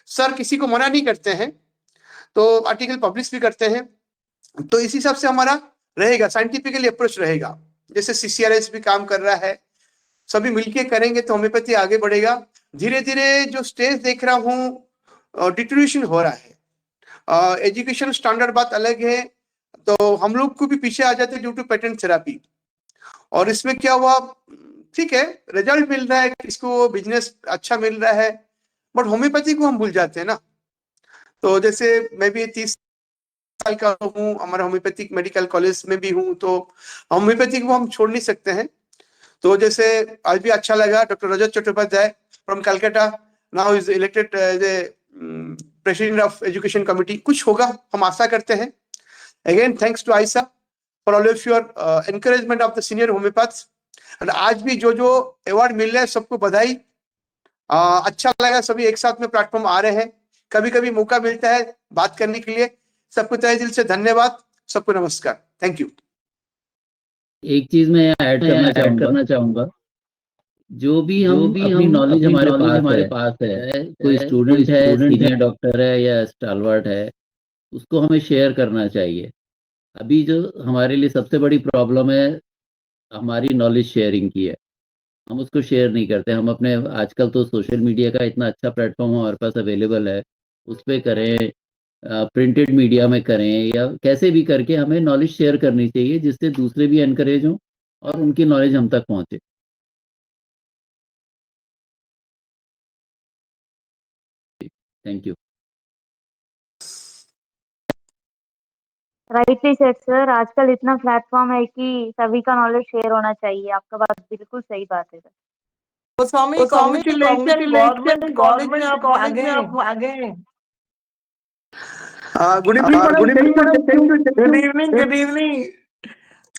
सर किसी को मना नहीं करते हैं, तो आर्टिकल पब्लिश भी करते हैं। तो इस हिसाब से हमारा रहेगा, साइंटिफिकली अप्रोच रहेगा। जैसे सीसीआरएस भी काम कर रहा है, सभी मिलके करेंगे तो होम्योपैथी आगे बढ़ेगा। धीरे धीरे जो स्टेज देख रहा हूँ डिटोरेशन हो रहा है, एजुकेशन स्टैंडर्ड बात अलग है, तो हम लोग को भी पीछे आ जाते ड्यू टू पेटेंट थेरापी। और इसमें क्या हुआ, ठीक है रिजल्ट मिल रहा है, किसको बिजनेस अच्छा मिल रहा है, बट होम्योपैथी को हम भूल जाते हैं ना। तो जैसे मैं भी 30 साल का हूँ, हमारा होम्योपैथिक मेडिकल कॉलेज में भी हूँ, तो होम्योपैथी को हम छोड़ नहीं सकते हैं। तो जैसे आज भी अच्छा लगा, doctor Rajat Chattopadhyay from Calcutta now is elected as a president of education committee, कुछ होगा हम आशा करते हैं। Again thanks to Ayesha for all of your encouragement of the senior homeopaths. And आज भी जो जो अवार्ड मिल रहा है सबको बधाई। अच्छा लगा सभी एक साथ में प्लेटफॉर्म आ रहे हैं, कभी कभी मौका मिलता है बात करने के लिए। सबको तहे दिल से धन्यवाद, सबको नमस्कार, थैंक यू। एक चीज मैं ऐड करना चाहूंगा, जो भी हम अपनी नॉलेज हमारे पास है, कोई स्टूडेंट है, सीनियर डॉक्टर है या स्टालवर्ट है, उसको हमें शेयर करना चाहिए। अभी जो हमारे लिए सबसे बड़ी प्रॉब्लम है हमारी नॉलेज शेयरिंग की है, हम उसको शेयर नहीं करते। हम अपने आजकल तो सोशल मीडिया का इतना अच्छा प्लेटफॉर्म हमारे पास अवेलेबल है, उस पर करें, प्रिंटेड मीडिया में करें, या कैसे भी करके हमें नॉलेज शेयर करनी चाहिए, जिससे दूसरे भी एनकरेज हों और उनकी नॉलेज हम तक पहुंचे। Thank you. Rightly said sir, आजकल इतना प्लेटफॉर्म है कि सभी का नॉलेज शेयर होना चाहिए। आपका बात बिल्कुल सही बात है sir. Goswami congratulation, government college में आप आ गए। Good evening madam, thank you. Good evening, good evening.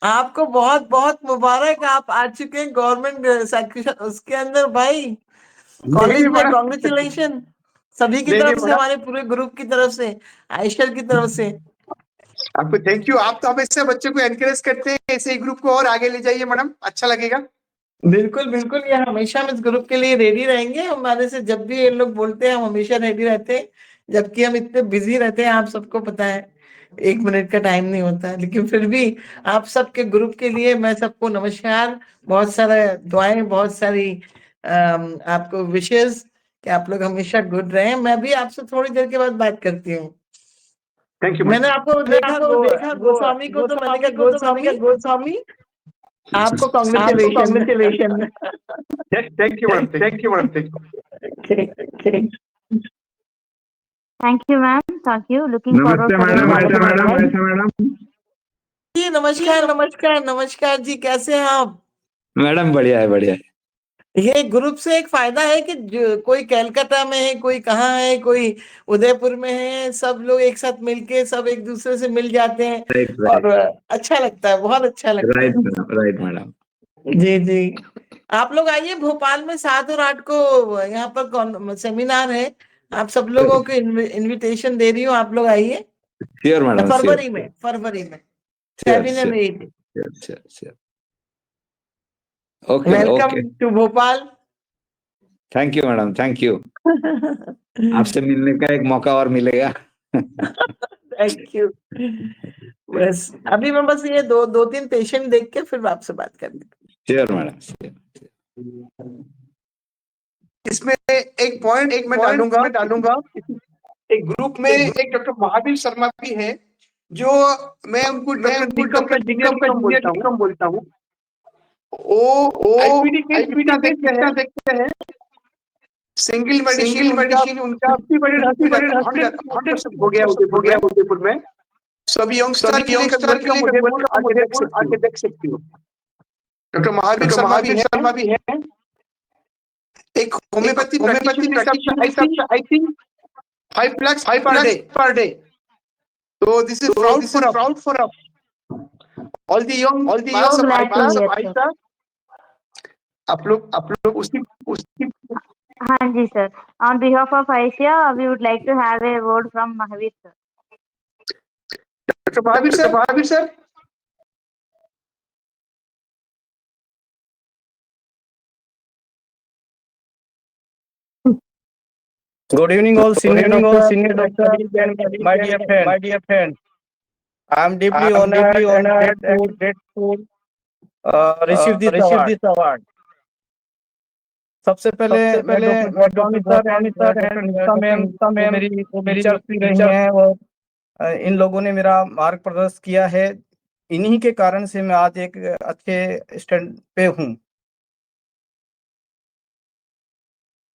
आपको बहुत बहुत मुबारक, आप आ चुके हैं गवर्नमेंट सेक्शन उसके अंदर भाई, कॉलेज में। कांग्रेचुलेशन सभी की तरफ से, हमारे पूरे ग्रुप की तरफ से, आयशा की तरफ से आपको थैंक यू। आप तो हमेशा बच्चों को एनकरेज करते हैं, ऐसे ही ग्रुप को और आगे ले जाइए मैडम, अच्छा लगेगा। बिल्कुल बिल्कुल, ये हमेशा हम इस ग्रुप के लिए रेडी रहेंगे। हमारे से जब भी ये लोग बोलते हैं हम हमेशा रेडी रहते हैं, जबकि हम इतने बिजी रहते हैं, आप सबको पता है 1 मिनट का टाइम नहीं होता है, लेकिन फिर भी आप सबके ग्रुप के लिए मैं सबको नमस्कार, बहुत सारा दुआएं, बहुत सारी आपको विशेष कि आप लोग हमेशा गुड रहे। मैं भी आपसे थोड़ी देर के बाद बात करती हूँ। Thank you. मैंने आपको देखा गोस्वामी को, तो मैंने कहा गोस्वामी आपको congratulation. Thank you madam, thank you madam, thank you ma'am, thank you. Looking forward madam. जी नमस्कार, नमस्कार, नमस्कार जी, कैसे हैं आप? मैडम बढ़िया है, बढ़िया है। ये ग्रुप से एक फायदा है कि कोई कलकत्ता में है, कोई कहाँ है, कोई उदयपुर में है, सब लोग एक साथ मिलके सब एक दूसरे से मिल जाते हैं और अच्छा लगता है, बहुत अच्छा लगता है। Right madam. जी जी, आप लोग आइए, भोपाल में 7 और 8 को यहाँ पर सेमिनार है, आप सब लोगों को इनविटेशन दे रही हूँ, आप लोग आइए। श्योर मैडम, फरवरी में 7 and 8। Okay, welcome to Bhopal. Thank you madam, thank you. आपसे मिलने का एक मौका और मिलेगा। Thank you. बस अभी मैं बस ये दो तीन पेशेंट देख के फिर आपसे बात करनी। Sure madam. इसमें एक पॉइंट मैं डालूंगा। एक ग्रुप में एक डॉक्टर महावीर शर्मा भी है, जो मैं उनको डॉक्टर निकम बोलता हूँ। वो आईपीडी केस कितना देखते हैं, सिंगल मेडिसिन उनका 100% हो गया उदयपुर में। सभी यंगस्टर के लिए एक वेलकम उदयपुर, आके देख सकती हो। डॉक्टर महावीर शर्मा भी है। एक homeopathy practitioner I think 5 lakhs per day. So this is proud for all the young minds of glad to hear, Aisa. आप लोग उसी हाँ जी sir, on behalf of Aisha, we would like to have a word from Mahavir sir. Doctor Mahavir sir Good evening, all senior doctor, colleagues and my dear friends. I am deeply honored and grateful receive this award. सबसे पहले मैं doctor Goswami sir and doctor Neeta ma'am जो मेरी teachers भी रही हैं और इन लोगों ने मेरा मार्गदर्शन किया है। इन्हीं के कारण से मैं आज एक अच्छे स्टैंड पे हूँ।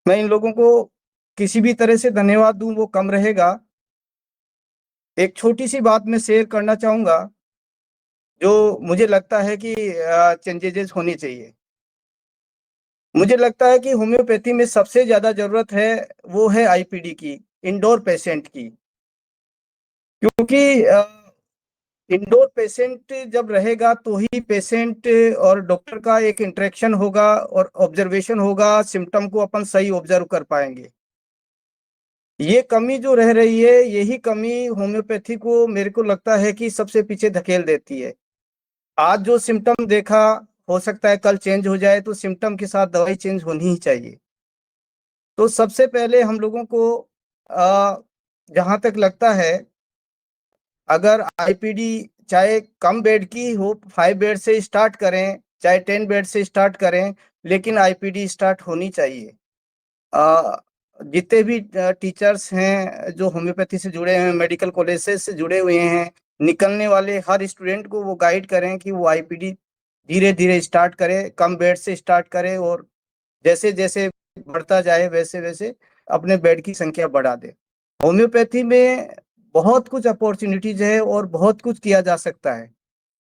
मैं इन लोगों को किसी भी तरह से धन्यवाद दूं वो कम रहेगा। एक छोटी सी बात मैं शेयर करना चाहूंगा जो मुझे लगता है कि चेंजेस होनी चाहिए। मुझे लगता है कि होम्योपैथी में सबसे ज्यादा जरूरत है वो है आईपीडी की, इंडोर पेशेंट की, क्योंकि इंडोर पेशेंट जब रहेगा तो ही पेशेंट और डॉक्टर का एक इंटरेक्शन होगा और ऑब्जर्वेशन होगा, सिम्टम को अपन सही ऑब्जर्व कर पाएंगे। ये कमी जो रह रही है, यही कमी होम्योपैथी को मेरे को लगता है कि सबसे पीछे धकेल देती है। आज जो सिम्टम देखा, हो सकता है कल चेंज हो जाए, तो सिम्टम के साथ दवाई चेंज होनी ही चाहिए। तो सबसे पहले हम लोगों को जहां तक लगता है, अगर आईपीडी चाहे कम बेड की हो, 5 बेड से स्टार्ट करें, चाहे 10 बेड से स्टार्ट करें, लेकिन आईपीडी स्टार्ट होनी चाहिए। जितने भी टीचर्स हैं जो होम्योपैथी से जुड़े हैं, मेडिकल कॉलेज से जुड़े हुए हैं, निकलने वाले हर स्टूडेंट को वो गाइड करें कि वो आईपीडी धीरे धीरे स्टार्ट करे, कम बेड से स्टार्ट करे और जैसे जैसे बढ़ता जाए वैसे वैसे अपने बेड की संख्या बढ़ा दे। होम्योपैथी में बहुत कुछ अपॉर्चुनिटीज है और बहुत कुछ किया जा सकता है।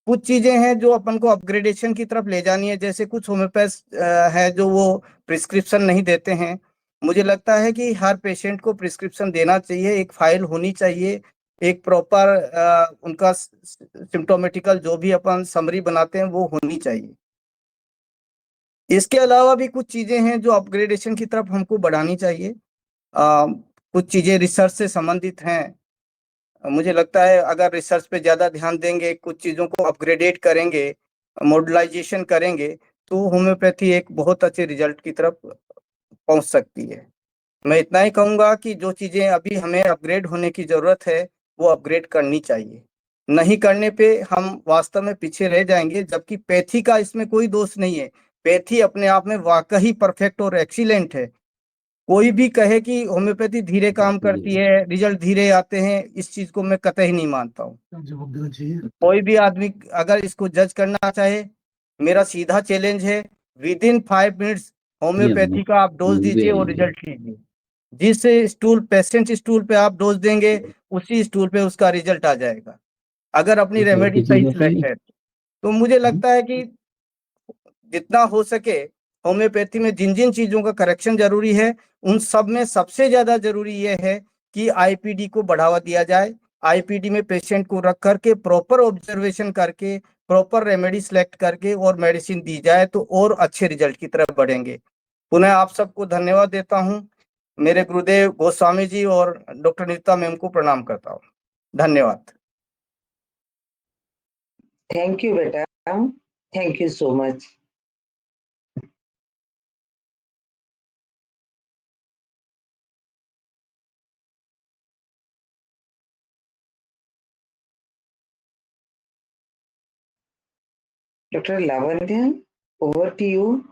कुछ चीजें हैं जो अपन को अपग्रेडेशन की तरफ ले जानी है, जैसे कुछ होम्योपैथ है जो वो प्रिस्क्रिप्शन नहीं देते हैं। मुझे लगता है कि हर पेशेंट को प्रिस्क्रिप्शन देना चाहिए, एक फाइल होनी चाहिए, एक प्रॉपर उनका सिम्टोमेटिकल जो भी अपन समरी बनाते हैं वो होनी चाहिए। इसके अलावा भी कुछ चीजें हैं जो अपग्रेडेशन की तरफ हमको बढ़ानी चाहिए। कुछ चीजें रिसर्च से संबंधित हैं। मुझे लगता है अगर रिसर्च पे ज्यादा ध्यान देंगे, कुछ चीजों को अपग्रेडेट करेंगे, मॉडर्नाइजेशन करेंगे, तो होम्योपैथी एक बहुत अच्छे रिजल्ट की तरफ पहुंच सकती है। मैं इतना ही कहूंगा कि जो चीजें अभी हमें अपग्रेड होने की जरूरत है वो अपग्रेड करनी चाहिए। नहीं करने पे हम वास्तव में पीछे रह जाएंगे, जबकि पैथी का इसमें कोई दोष नहीं है। पैथी अपने आप में वाकई परफेक्ट और एक्सीलेंट है। कोई भी कहे कि होम्योपैथी धीरे काम करती है, रिजल्ट धीरे आते हैं, इस चीज को मैं कतई नहीं मानता हूँ। कोई भी आदमी अगर इसको जज करना चाहे, मेरा सीधा चैलेंज है, विद इन 5 मिनट्स होम्योपैथी का आप डोज दीजिए और रिजल्ट लीजिए। जिस स्टूल पेशेंट स्टूल पे आप डोज देंगे, उसी स्टूल पे उसका रिजल्ट आ जाएगा, अगर अपनी रेमेडी सही सिलेक्ट है। तो मुझे लगता है कि जितना हो सके होम्योपैथी में जिन जिन चीजों का करेक्शन जरूरी है, उन सब में सबसे ज्यादा जरूरी यह है कि आईपीडी को बढ़ावा दिया जाए। आईपीडी में पेशेंट को रख करके प्रॉपर ऑब्जर्वेशन करके प्रॉपर रेमेडी सिलेक्ट करके और मेडिसिन दी जाए तो और अच्छे रिजल्ट की तरफ बढ़ेंगे। पुनः आप सबको धन्यवाद देता हूं। मेरे गुरुदेव गोस्वामी जी और डॉक्टर नीता मैम को प्रणाम करता हूं। धन्यवाद। थैंक यू बेटा, thank you so much. Dr. Lavanya, over to you.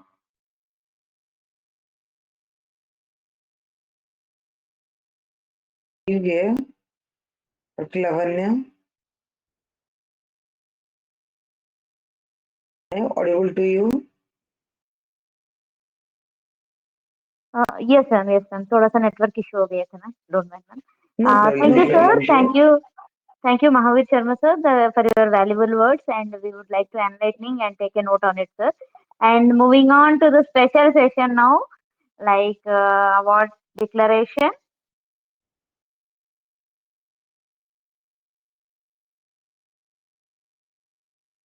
You here, Dr. Lavanya? Am I audible to you? Yes, ma'am. Yes, ma'am. थोड़ा सा network issue हो गया था ना. Don't mind, ma'am. No Thank you, problem. sir. Thank you, Mahavir Sharma, sir, for your valuable words, and we would like to enlightening and take a note on it, sir. And moving on to the special session now, like award declaration.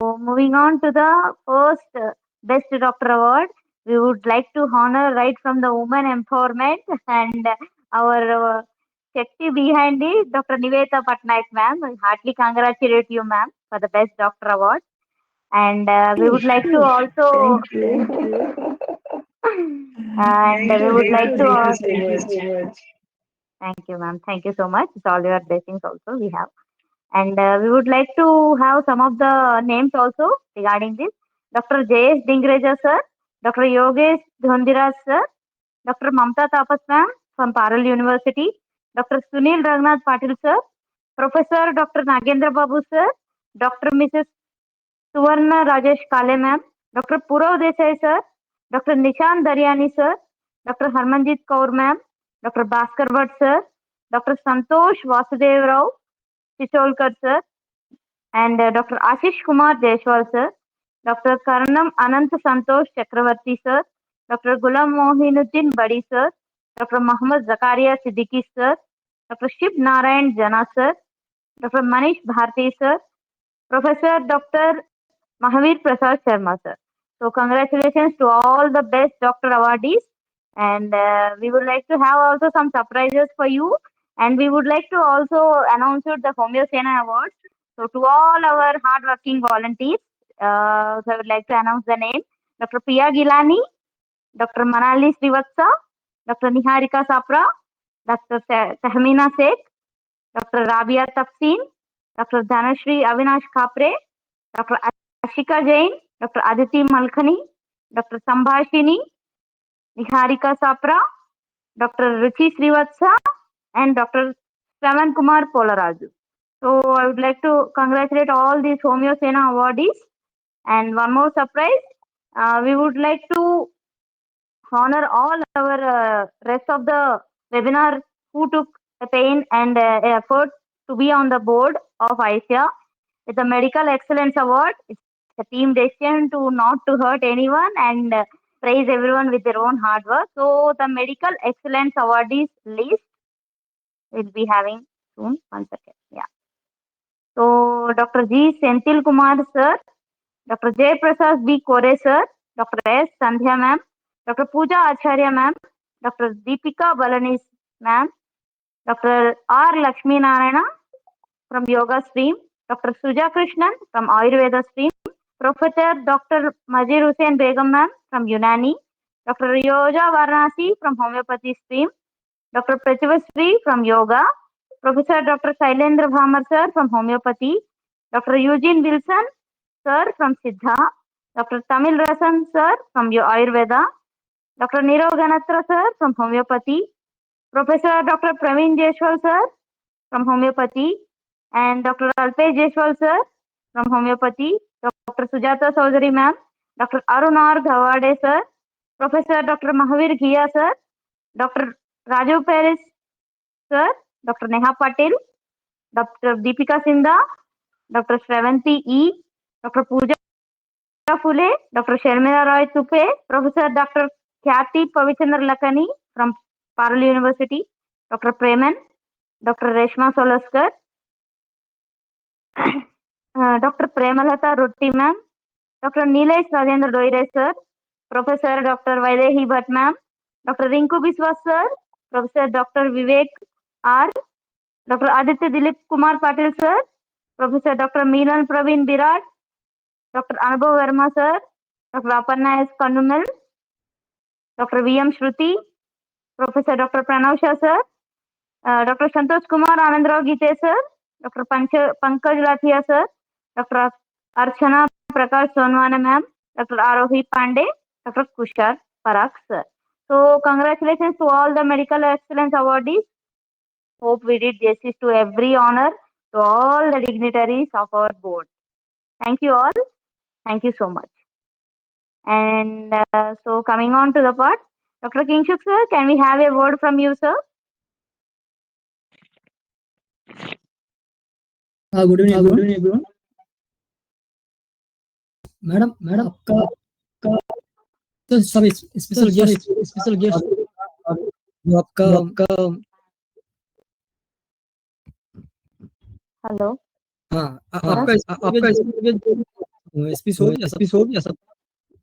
So moving on to the first Best Doctor Award, we would like to honor right from the woman empowerment and our Shakti behind it, Dr. Niveta Patnaik, ma'am. We heartily congratulate you, ma'am, for the Best Doctor Award. And we would like to also, Thank you. and we would like to, Thank you so much. thank you, ma'am. Thank you so much. It's all your blessings also we have. And we would like to have some of the names also regarding this. Dr. J.S. Dingreja, sir. Dr. Yogesh Dhondiraj, sir. Dr. Mamta Tapas, ma'am, from Parallel University. Dr. Sunil Raghunath Patil, sir. Professor Dr. Nagendra Babu, sir. Dr. Mrs. Suvarna Rajesh Kale, ma'am. Dr. Purav Desai, sir. Dr. Nishan Daryani, sir. Dr. Harmanjit Kaur, ma'am. Dr. Bhaskar Bhatt, sir. Dr. Santosh Vasudev Rao Chicholkar, sir. And Dr. Ashish Kumar Jaiswal, sir. Dr. Karnam Anant Santosh Chakravarti, sir. Dr. Gulam Mohinuddin Badi, sir. Dr. Muhammad Zakaria Siddiqui, sir. Dr. Shiv Narayan Jana, sir. Dr. Manish Bharti, sir. Professor Dr. Mahavir Prasad Sharma, sir. So congratulations to all the best doctor awardees. And we would like to have also some surprises for you. And we would like to also announce you the Homeo Sena Awards. So to all our hardworking volunteers, so I would like to announce the name. Dr. Priya Gilani, Dr. Manali Srivatsa, Dr. Niharika Sapra, Dr. Tahmina Sheikh, Dr. Rabia Tafseen, Dr. Dhanashri Avinash Kapre, Dr. Ashika Jain, Dr. Aditi Malkhani, Dr. Sambhashini, Niharika Sapra, Dr. Ruchi Srivatsa, and Dr. Shravan Kumar Polaraju. So I would like to congratulate all these Homeo Sena awardees. And one more surprise, we would like to honor all our rest of the webinar who took the pain and effort to be on the board of ICIA. It's a Medical Excellence Award. It's a team decision to not to hurt anyone and praise everyone with their own hard work. So the Medical Excellence Awardees list we'll be having soon. 1 second. Yeah. So Dr. G. Senthil Kumar, sir. Dr. J. Prasad B. Kore, sir. Dr. S. Sandhya, ma'am. Dr. Pooja Acharya, ma'am. Dr. Deepika Balanis, ma'am. Dr. R. Lakshmi Narayana from Yoga stream. Dr. Suja Krishnan from Ayurveda stream. Professor Dr. Majid Hussain Begum, ma'am, from Unani. Dr. Yoja Varanasi from Homeopathy stream. Dr. Prativasri from Yoga. Professor Dr. Sailendra Bhamar, sir, from Homeopathy. Dr. Eugene Wilson, sir, from Siddha. Dr. Tamil Rasan, sir, from Ayurveda. Dr. Nirav Ganatra, sir, from Homeopathy. Professor Dr. Praveen Jaiswal, sir, from Homeopathy. And Dr. Alpesh Jaiswal, sir, from Homeopathy. Dr. Sujata Chaudhary, ma'am. Dr. Arun R. Gawade, sir. Professor Dr. Mahavir Ghia, sir. Dr. Raju Paris, sir. Dr. Neha Patil. Dr. Deepika Sindha. Dr. Shravanti E. Dr. Pooja Phule. Dr. Sharmila Roy Tupe. Professor Dr. Khyati Pavichandra Lakani from Parallel University. Dr. Preman. Dr. Reshma Solaskar. Dr. Premalata Rotti, ma'am. Dr. Nilesh Rajendra Doire, sir. Professor Dr. Vaidehi Bhatt, ma'am. Dr. Rinku Biswas, sir. Professor Dr. Vivek R. Dr. Aditya Dilip Kumar Patil, sir. Professor Dr. Meenal Praveen Birat. Dr. Anubhav Verma, sir. Dr. Aparna S. Kanumal. Dr. V.M. Shruti. Professor Dr. Pranav Shah, sir. Dr. Santosh Kumar Anandrao Gite, sir. Dr. Pankaj Lathia, sir. Dr. Archana Prakash Sonwana, ma'am. Dr. Arohi Pandey. Dr. Kushar Parak, sir. So congratulations to all the Medical Excellence awardees. Hope we did justice to every honor to all the dignitaries of our board. Thank you all. Thank you so much. And so coming on to the part, Dr. Kingshuk sir, can we have a word from you, sir? Good evening everyone. Madam आपका sorry special guest जो आपका Hello. हाँ आपका episode या सब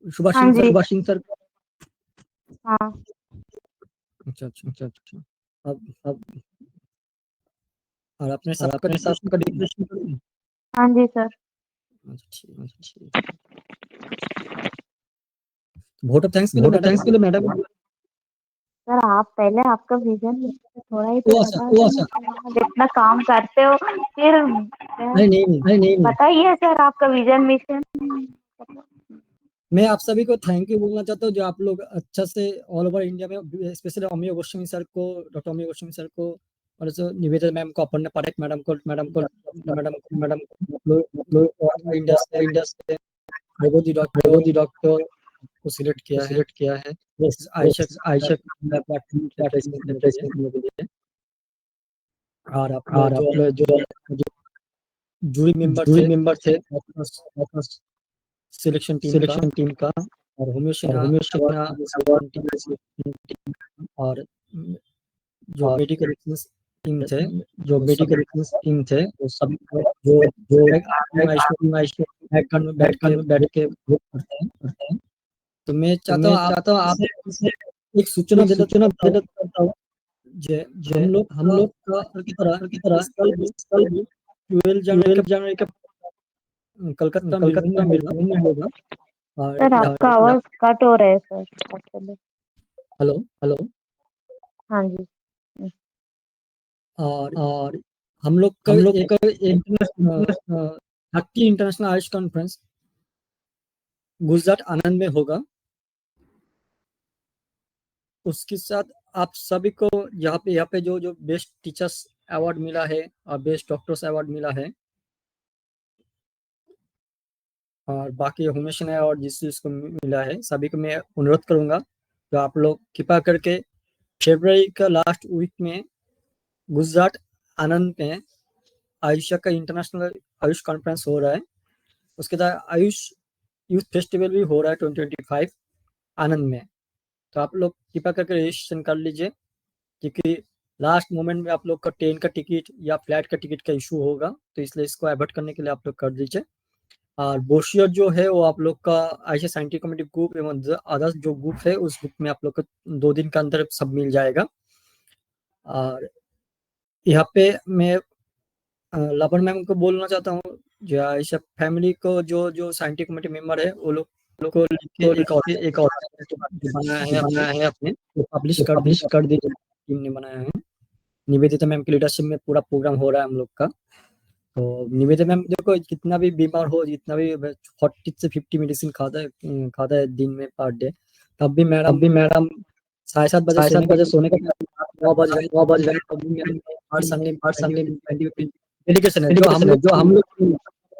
सुभाष हाँ जी। Subhash Singh sir. हाँ। अच्छा अब और अपने साथ का डिस्कशन। हाँ जी सर। अच्छा वोट ऑफ थैंक्स के लिए मैडम। सर आप पहले आपका विजन थोड़ा ही तो ओ बता अच्छा दो, जितना काम करते हो फिर नहीं बताइए सर आपका विजन मिशन। मैं आप सभी को थैंक यू बोलना चाहता हूँ जो आप लोग अच्छा से ऑल ओवर इंडिया में स्पेशली अमिय गोस्वामी सर को, डॉक्टर अमिय गोस्वामी सर को और जो निवेदिता मैम को, अपर्णा पारेख मैडम को इंडिया से रघुजी डॉक्टर को सिलेक्ट किया है आयशा करने के लिए। और आप लोग जो jury member the selection team का और हमेशा और जो मेडिकल टीम थे वो सभी जो बैठ के work करते हैं। तो मैं चाहता हूँ आप एक सूचना देना चाहता हूँ जो हम लोग की तरह कल भी 12 जनवरी का कलकत्ता में होगा। और सर आपका आवाज कट हो रहा है सर एक्चुअली। हेलो हाँ जी। और हम लोग का एक इंटरनेशनल आयुष कॉन्फ्रेंस गुजरात आनंद में होगा। उसके साथ आप सभी को यहाँ पे जो बेस्ट टीचर्स अवार्ड मिला है और बेस्ट डॉक्टर्स अवार्ड मिला है और बाकी हुमेशन अवार्ड जिस जिसको मिला है सभी को मैं अनुरोध करूंगा तो आप लोग कृपा करके फरवरी का लास्ट वीक में गुजरात आनंद में आयुष का इंटरनेशनल आयुष कॉन्फ्रेंस हो रहा है। उसके बाद आयुष यूथ फेस्टिवल भी हो रहा है 2025 आनंद में। तो आप लोग कृपा करके रजिस्ट्रेशन कर लीजिए क्योंकि लास्ट मोमेंट में आप लोग का ट्रेन का टिकट या फ्लाइट का टिकट का इशू होगा तो इसलिए इसको अवॉइड करने के लिए आप लोग कर दीजिए। और ब्रोशर जो है वो आप लोग का आयुष साइंटिफिक कमेटी ग्रुप एवं अदर्स जो ग्रुप है उस ग्रुप में आप लोग को 2 दिन के अंदर सब मिल जाएगा। और यहाँ पे मैं लवन मैम को बोलना चाहता हूँ जो आयुष फैमिली को जो साइंटिफिक कमेटी मेंबर है वो लोग को एक बनाया है अपने पब्लिश कर दीजिए। टीम ने बनाया है। निवेदिता मैम की लीडरशिप में पूरा प्रोग्राम हो रहा है हम लोग का। तो निवेदिता मैम देखो कितना भी बीमार हो, जितना भी 40 से 50 मेडिसिन खाता है दिन में पर डे, तब भी मैडम 7:30 बजे सोने का 9 बज रहे तब भी हर संडे डेडिकेशन है जो हम लोग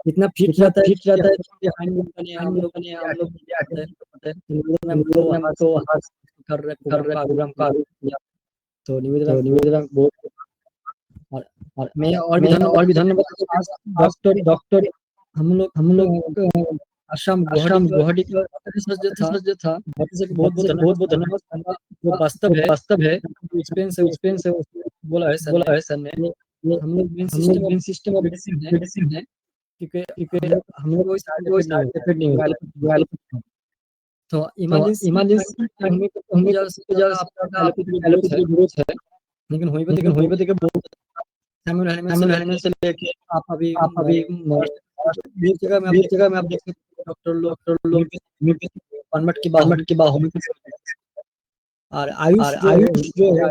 इतना फिट रहता है हम लोग मैम तो हर कर रहे प्रोग्राम का तो निवेदिता बहुत और मैं और भी धन्यवाद डॉक्टर हम लोग आसाम गुवाहाटी का जो था बहुत धन्यवाद जो वास्तव है एक्सपीरियंस है बोला है सर ने हम लोग मेन सिस्टम ऑफ मेडिसिन है क्योंकि हम लोग कोई साइड इफेक्ट नहीं होता। तो इमरजेंसी हमें ज्यादा आपका एलोपैथी ग्रोथ है लेकिन होम्योपैथी के बहुत रहने से लेके आप अभी एक जगह में आप देख सकते हैं डॉक्टर लोग कन्वर्ट के बाद और आयुष जो है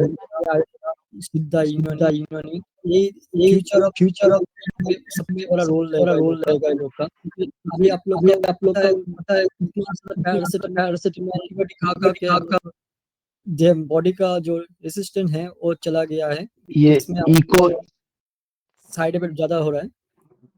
सिद्धा यूनानी ये फ्यूचर ऑफ सबसे बड़ा रोल रहेगा इन लोग का। अभी आप लोग का पता है एंटीबायोटिक खा जो बॉडी का जो रेसिस्टेंट है वो चला गया है। ये इसमें इको साइड इफेक्ट ज्यादा हो रहा है।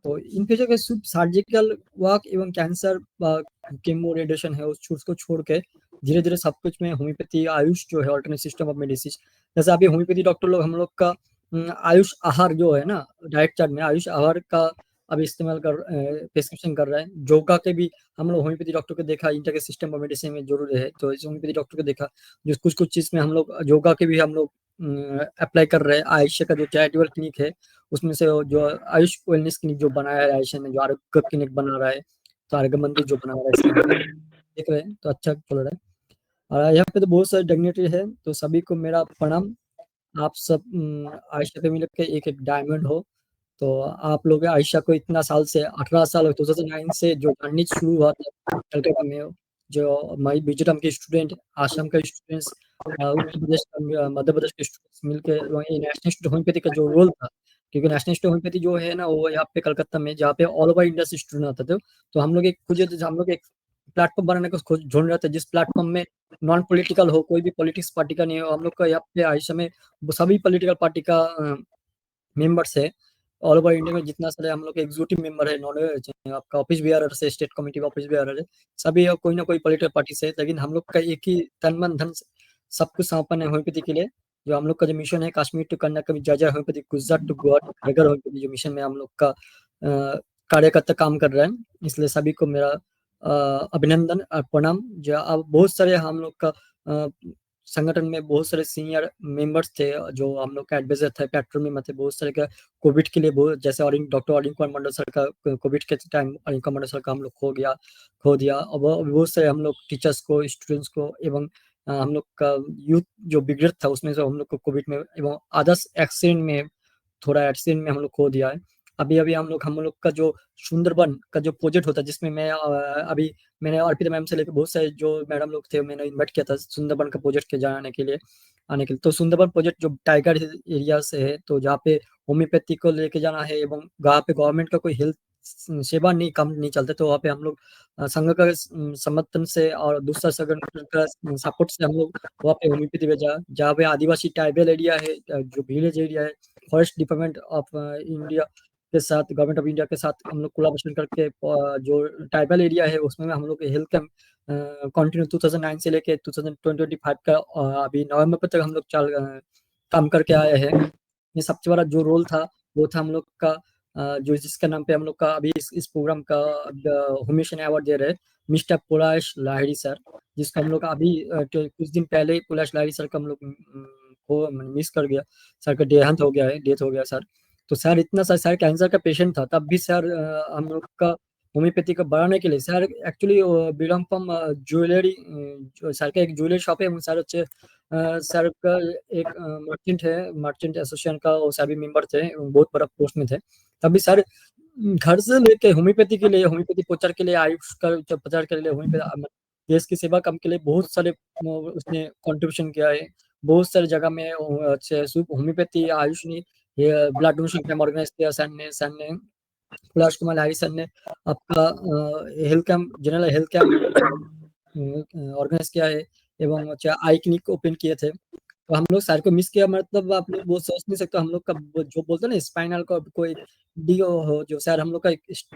तो इन फ्यूचर के सर्जिकल वर्क एवं कैंसर केमो रेडिएशन है उसको छोड़ के धीरे धीरे सब कुछ में होम्योपैथी आयुष जो है ऑल्टरनेट सिस्टम ऑफ मेडिसिन, जैसे अभी होम्योपैथी डॉक्टर लोग हम लोग का आयुष आहार जो है ना डाइट चार्ट में आयुष आहार का अभी इस्तेमाल कर प्रिस्क्रिप्शन कर रहे हैं। योगा के भी हम लोग होम्योपैथी डॉक्टर को देखा, इंटर के सिस्टम ऑफ मेडिसिन में जरूर है तो इस होम्योपैथी डॉक्टर को देखा जो कुछ कुछ चीज में हम लोग योगा के भी हम लोग अप्लाई कर रहे हैं। आयुष का जो चैरिटेबल क्लिनिक है उसमें से जो आयुष वेलनेस क्लिनिक जो बनाया है आयुष ने, जो आरोग्य क्लिनिक बना रहा है, तो आरोग्य मंदिर जो बना रहा है इसमें हम लोग देख रहे हैं तो अच्छा चल रहा है। और यहाँ पे तो बहुत सारे डिग्निटरी है, तो सभी को मेरा प्रणाम। आप सब आयशा पे मिलकर एक एक डायमंड हो। तो आप लोग आयशा को इतना साल से 18 साल 2009 से जो जर्नी शुरू हुआ था कलकत्ता में, जो मई बीजेटम के स्टूडेंट, आसाम का स्टूडेंट्स, उत्तर प्रदेश का, मध्य प्रदेश के स्टूडेंट्स मिलकर वही नेशनल इंस्टीट्यूट होम्योपैथी का जो रोल था, क्योंकि नेशनल इंस्टीट्यूट होम्योपैथी जो है ना वो यहाँ पे कलकत्ता में जहाँ पे ऑल ओवर इंडिया से स्टूडेंट आते थे, तो हम लोग एक प्लेटफॉर्म बनाने को ढूंढ रहे थे जिस प्लेटफॉर्म में नॉन पॉलिटिकल हो, कोई भी पॉलिटिक्स पार्टी का नहीं हो। हम लोग का यहाँ पे आयशा में सभी पॉलिटिकल पार्टी का मेंबर्स है। ऑल ओवर इंडिया में जितना सारे हम लोग एग्जीक्यूटिव मेंबर है, नॉन आपका ऑफिस बिहार से, स्टेट कमेटी ऑफिस बिहार है, सभी कोई ना कोई पॉलिटिकल पार्टी से, लेकिन हम लोग का एक ही तन मन धन सब कुछ समर्पण है होम्योपैथी के लिए। जो हम लोग का जो मिशन है कश्मीर टू कन्याकुमारी जय जय होम्योपैथी, गुजरात टू गोवा घर घर होम्योपैथी, जो मिशन में हम लोग का कार्यकर्ता काम कर रहे हैं, इसलिए सभी को मेरा अभिनंदन और प्रणाम। जो अब बहुत सारे हम लोग का संगठन में बहुत सारे सीनियर मेंबर्स थे जो हम लोग का एडवाइजर थे, पेट्रोल में थे बहुत सारे का कोविड के लिए, बहुत जैसे डॉक्टर अरविंद कुमार मंडल सर का कोविड के टाइम अरविंद कुमार मंडल सर का हम लोग खो दिया। और बहुत सारे हम लोग टीचर्स को, स्टूडेंट्स को, एवं हम लोग का यूथ जो बिगड़ था उसमें से हम लोग को कोविड में एवं आदर्श एक्सीडेंट में, थोड़ा एक्सीडेंट में हम लोग खो दिया है। अभी अभी हम लोग का जो सुंदरबन का जो प्रोजेक्ट होता है जिसमें मैं अभी मैंने अर्पिता मैम से लेकर बहुत सारे जो मैडम लोग थे मैंने इन्वाइट किया था सुंदरबन का प्रोजेक्ट के जाने के लिए तो सुंदरबन प्रोजेक्ट जो टाइगर एरिया से है, तो जहाँ पे होम्योपैथी को लेके जाना है एवं वहाँ पे गवर्नमेंट का कोई हेल्थ सेवा नहीं काम नहीं चलता, तो वहाँ पे हम लोग संघ का समर्थन से और दूसरा संगठन का सपोर्ट से हम लोग वहाँ पे होम्योपैथी भेजा, जहाँ पे आदिवासी ट्राइबल एरिया है, जो विलेज एरिया है, फॉरेस्ट डिपार्टमेंट ऑफ इंडिया के साथ, गवर्नमेंट ऑफ इंडिया के साथ हम लोग कोलाबोरेशन करके जो ट्राइबल एरिया है उसमें हम लोग हेल्थ कैंप कंटिन्यू 2009 से लेके 2025 का अभी नवंबर तक हम लोग काम करके आए हैं। ये सबसे बड़ा जो रोल था वो था हम लोग का जो जिसका नाम पे हम लोग का अभी इस प्रोग्राम का होम्योशन अवार्ड दे रहे हैं मिस्टर पुलाश लाहिड़ी सर, जिसका हम लोग अभी कुछ दिन पहले ही पुलाश लाहिड़ी सर का हम लोग को मिस कर गया, सर का डेथ हो गया सर। तो सर इतना सर कैंसर का पेशेंट था, तब भी सर हम लोग का होम्योपैथी को बढ़ाने के लिए sir actually belong from jewellery, sir का एक ज्वेलरी शॉप है, सर अच्छे सर का एक मर्चेंट है, मर्चेंट एसोसिएशन का वो सभी मेंबर थे, बहुत बड़ा पोस्ट में थे। तभी सर घर से लेके होम्योपैथी के लिए, होम्योपैथी प्रचार के लिए, आयुष का प्रचार के लिए, होम्योपैथी देश की सेवा काम के लिए बहुत सारे उसने कंट्रीब्यूशन किया है। बहुत सारे जगह में होम्योपैथी आयुष ने ब्लड डोनेशन कैंप ऑर्गेनाइज किया सर ने पुलाश कुमार लाहिड़ी सर ने आपका health camp, general health camp organise किया है एवं आई क्लिनिक ओपन किए थे। तो हम लोग सर को मिस किया, मतलब आप लोग वो सोच नहीं सकते हम लोग का जो बोलते हैं ना स्पाइनल का कोई डीओ हो, जो सर हम लोग का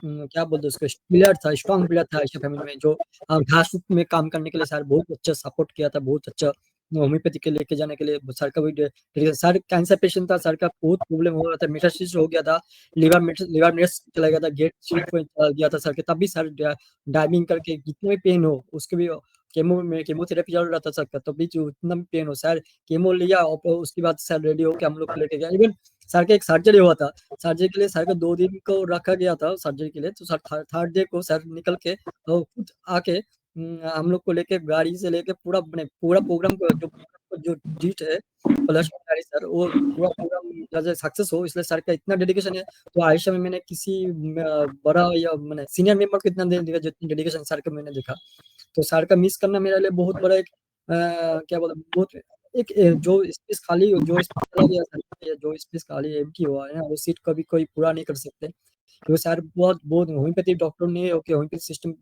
क्या बोलते हैं उसको पिलर था, स्ट्रॉन्ग पिलर था आयशा फैमिली में, जो घास में काम करने के लिए सर बहुत अच्छा सपोर्ट किया था, बहुत अच्छा होम्योपैथी के लेके जाने के लिए सर का भी सर कैंसर पेशेंट था, सर का बहुत प्रॉब्लम हो रहा था, मेटास्टेसिस हो गया था, लिवर मेट्स चला गया था, गेट शीट पे चला गया था सर के, तब भी सर डाइविंग करके जितने भी पेन हो उसके भी केमोथेरेपी चल रहा था सर का, तो भी उतना भी पेन हो सर केमो लिया और उसके बाद सर रेडी होकर हम लोग लेके गया। इवन सर का एक सर्जरी हुआ था, सर्जरी के लिए सर का 2 दिन को रखा गया था सर्जरी के लिए, तो सर थर्ड डे को सर निकल के और खुद आके हम लोग को लेके गाड़ी से लेके पूरा प्रोग्राम जो जीत है प्लस सर वो पूरा प्रोग्राम सक्सेस हो, इसलिए सर का इतना डेडिकेशन है। तो आयशा में मैंने किसी बड़ा या मैंने सीनियर मेंबर को इतना देखा जितनी डेडिकेशन सर का मैंने देखा, तो सर का मिस करना मेरे लिए बहुत बड़ा एक क्या बोलते बहुत एक जो स्पेस खाली जो स्पेस चला गया सर, जो स्पेस खाली एम्प्टी हुआ है ना, वो सीट कभी कोई पूरा नहीं कर सकते। कि वो सर बहुत होम्योपैथिक डॉक्टर नहीं है, ओके होम्योपैथिक सिस्टम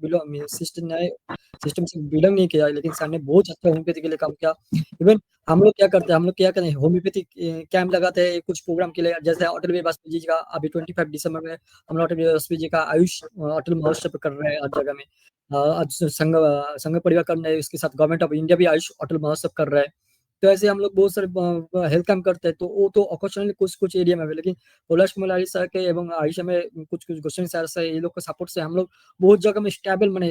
से बिलोंग नहीं किया, लेकिन सर ने बहुत अच्छा होम्योपैथी के लिए काम किया। इवन हम लोग क्या करते हैं, हम लोग क्या करें, होम्योपैथिक कैंप लगाते हैं कुछ प्रोग्राम के लिए, जैसे अटल बिहारी वाजपेयी जी का अभी 25 दिसंबर में हम लोग अटल बिहारी वाजपेयी जी का आयुष अटल महोत्सव कर रहे हैं हर जगह में। आज संघ परिवार कर रहे हैं, उसके साथ गवर्नमेंट ऑफ इंडिया भी आयुष अटल महोत्सव कर रहा है। तो ऐसे हम लोग बहुत सारे हेल्थ कैंप करते हैं, तो वो तो अपॉर्चुनिटी कुछ एरिया में है, लेकिन कैलाश कुमार सर के एवं आयुषा में कुछ गोस्वामी सर से ये लोग के सपोर्ट से हम लोग बहुत जगह में स्टेबल बने,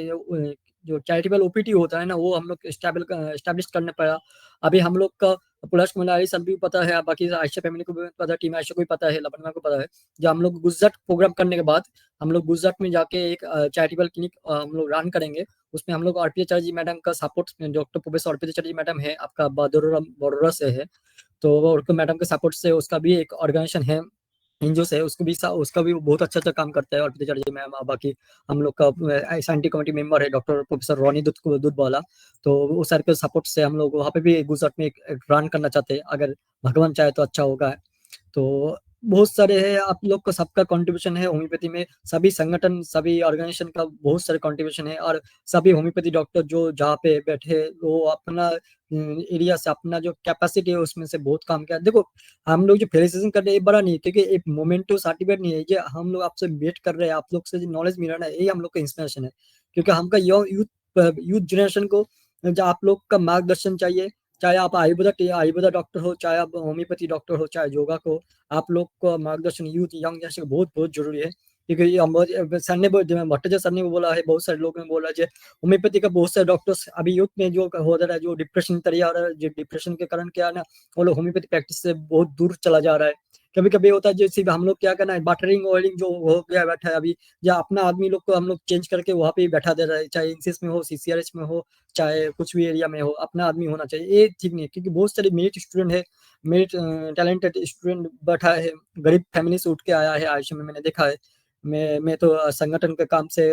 जो चैरिटेबल ओपीटी होता है ना, वो हम लोग स्टैब्लिश करने पाया। अभी हम लोग का कैलाश कुमार सर भी पता है, बाकी आयशा फैमिली को भी पता है, टीम आयशा को भी पता है, लबनमा को पता है। जो हम लोग गुजरात प्रोग्राम करने के बाद हम लोग गुजरात में जाके एक चैरिटेबल क्लिनिक हम लोग रन करेंगे। उसमें हम लोग आरपी आचार्य जी मैडम का सपोर्ट, डॉक्टर प्रोफेसर आरपी आचार्य जी मैडम है, आपका बड़ोरा से है, तो वो मैडम के सपोर्ट से उसका भी एक ऑर्गेनाइजेशन है एनजीओ से, उसका भी बहुत अच्छा काम करता है और चटर्जी मैम। बाकी हम लोग का साइंटिफिक कमेटी मेंबर है डॉक्टर प्रोफेसर रोनी दूधवाला, तो वो सर के सपोर्ट से हम लोग वहाँ पे भी गुजरात में एक रन करना चाहते हैं, अगर भगवान चाहे तो अच्छा होगा। तो बहुत सारे है, आप लोग का सबका कंट्रीब्यूशन है होम्योपैथी में, सभी संगठन सभी ऑर्गेनाइजेशन का बहुत सारे कंट्रीब्यूशन है, और सभी होम्योपैथी डॉक्टर जो जहाँ पे बैठे वो अपना एरिया से अपना जो कैपेसिटी है उसमें से बहुत काम किया। देखो हम लोग जो फेलिसिटेशन कर रहे हैं ये बड़ा नहीं है, क्योंकि एक मोमेंटो सर्टिफिकेट नहीं है, ये हम लोग आपसे वेट कर रहे हैं, आप लोग से जो नॉलेज मिल रहा है ये हम लोग का इंस्पिरेशन है, क्योंकि हमका यूथ जनरेशन को जो आप लोग का मार्गदर्शन चाहिए, चाहे आप आयुर्वेदा डॉक्टर हो, चाहे आप होम्योपैथी डॉक्टर हो, चाहे योगा को, आप लोग को मार्गदर्शन यूथ यंग जनरेशन को बहुत बहुत जरूरी है। क्योंकि सर ने भट्टाचार्य सर ने भी बोला है, बहुत सारे लोग ने बोला है, होम्योपैथी का बहुत सारे डॉक्टर्स अभी यूथ में जो हो रहा है, जो डिप्रेशन तैयार आ रहा है, जो डिप्रेशन के कारण क्या है ना, वो लोग होम्योपैथी प्रैक्टिस से बहुत दूर चला जा रहा है। कभी कभी होता है जैसे हम लोग क्या करना है, बटरिंग ऑयलिंग जो हो गया बैठा है अभी, या अपना आदमी लोग को हम लोग चेंज करके वहाँ पे बैठा दे रहा है, चाहे इंसिस में हो, सीसीआरएच में हो, चाहे कुछ भी एरिया में हो, अपना आदमी होना चाहिए, ये ठीक नहीं है। क्योंकि बहुत सारे मेरिट स्टूडेंट है, मेरिट टैलेंटेड स्टूडेंट बैठा है, गरीब फैमिली से उठ के आया है आयुष में, मैंने देखा है। मैं तो संगठन के काम से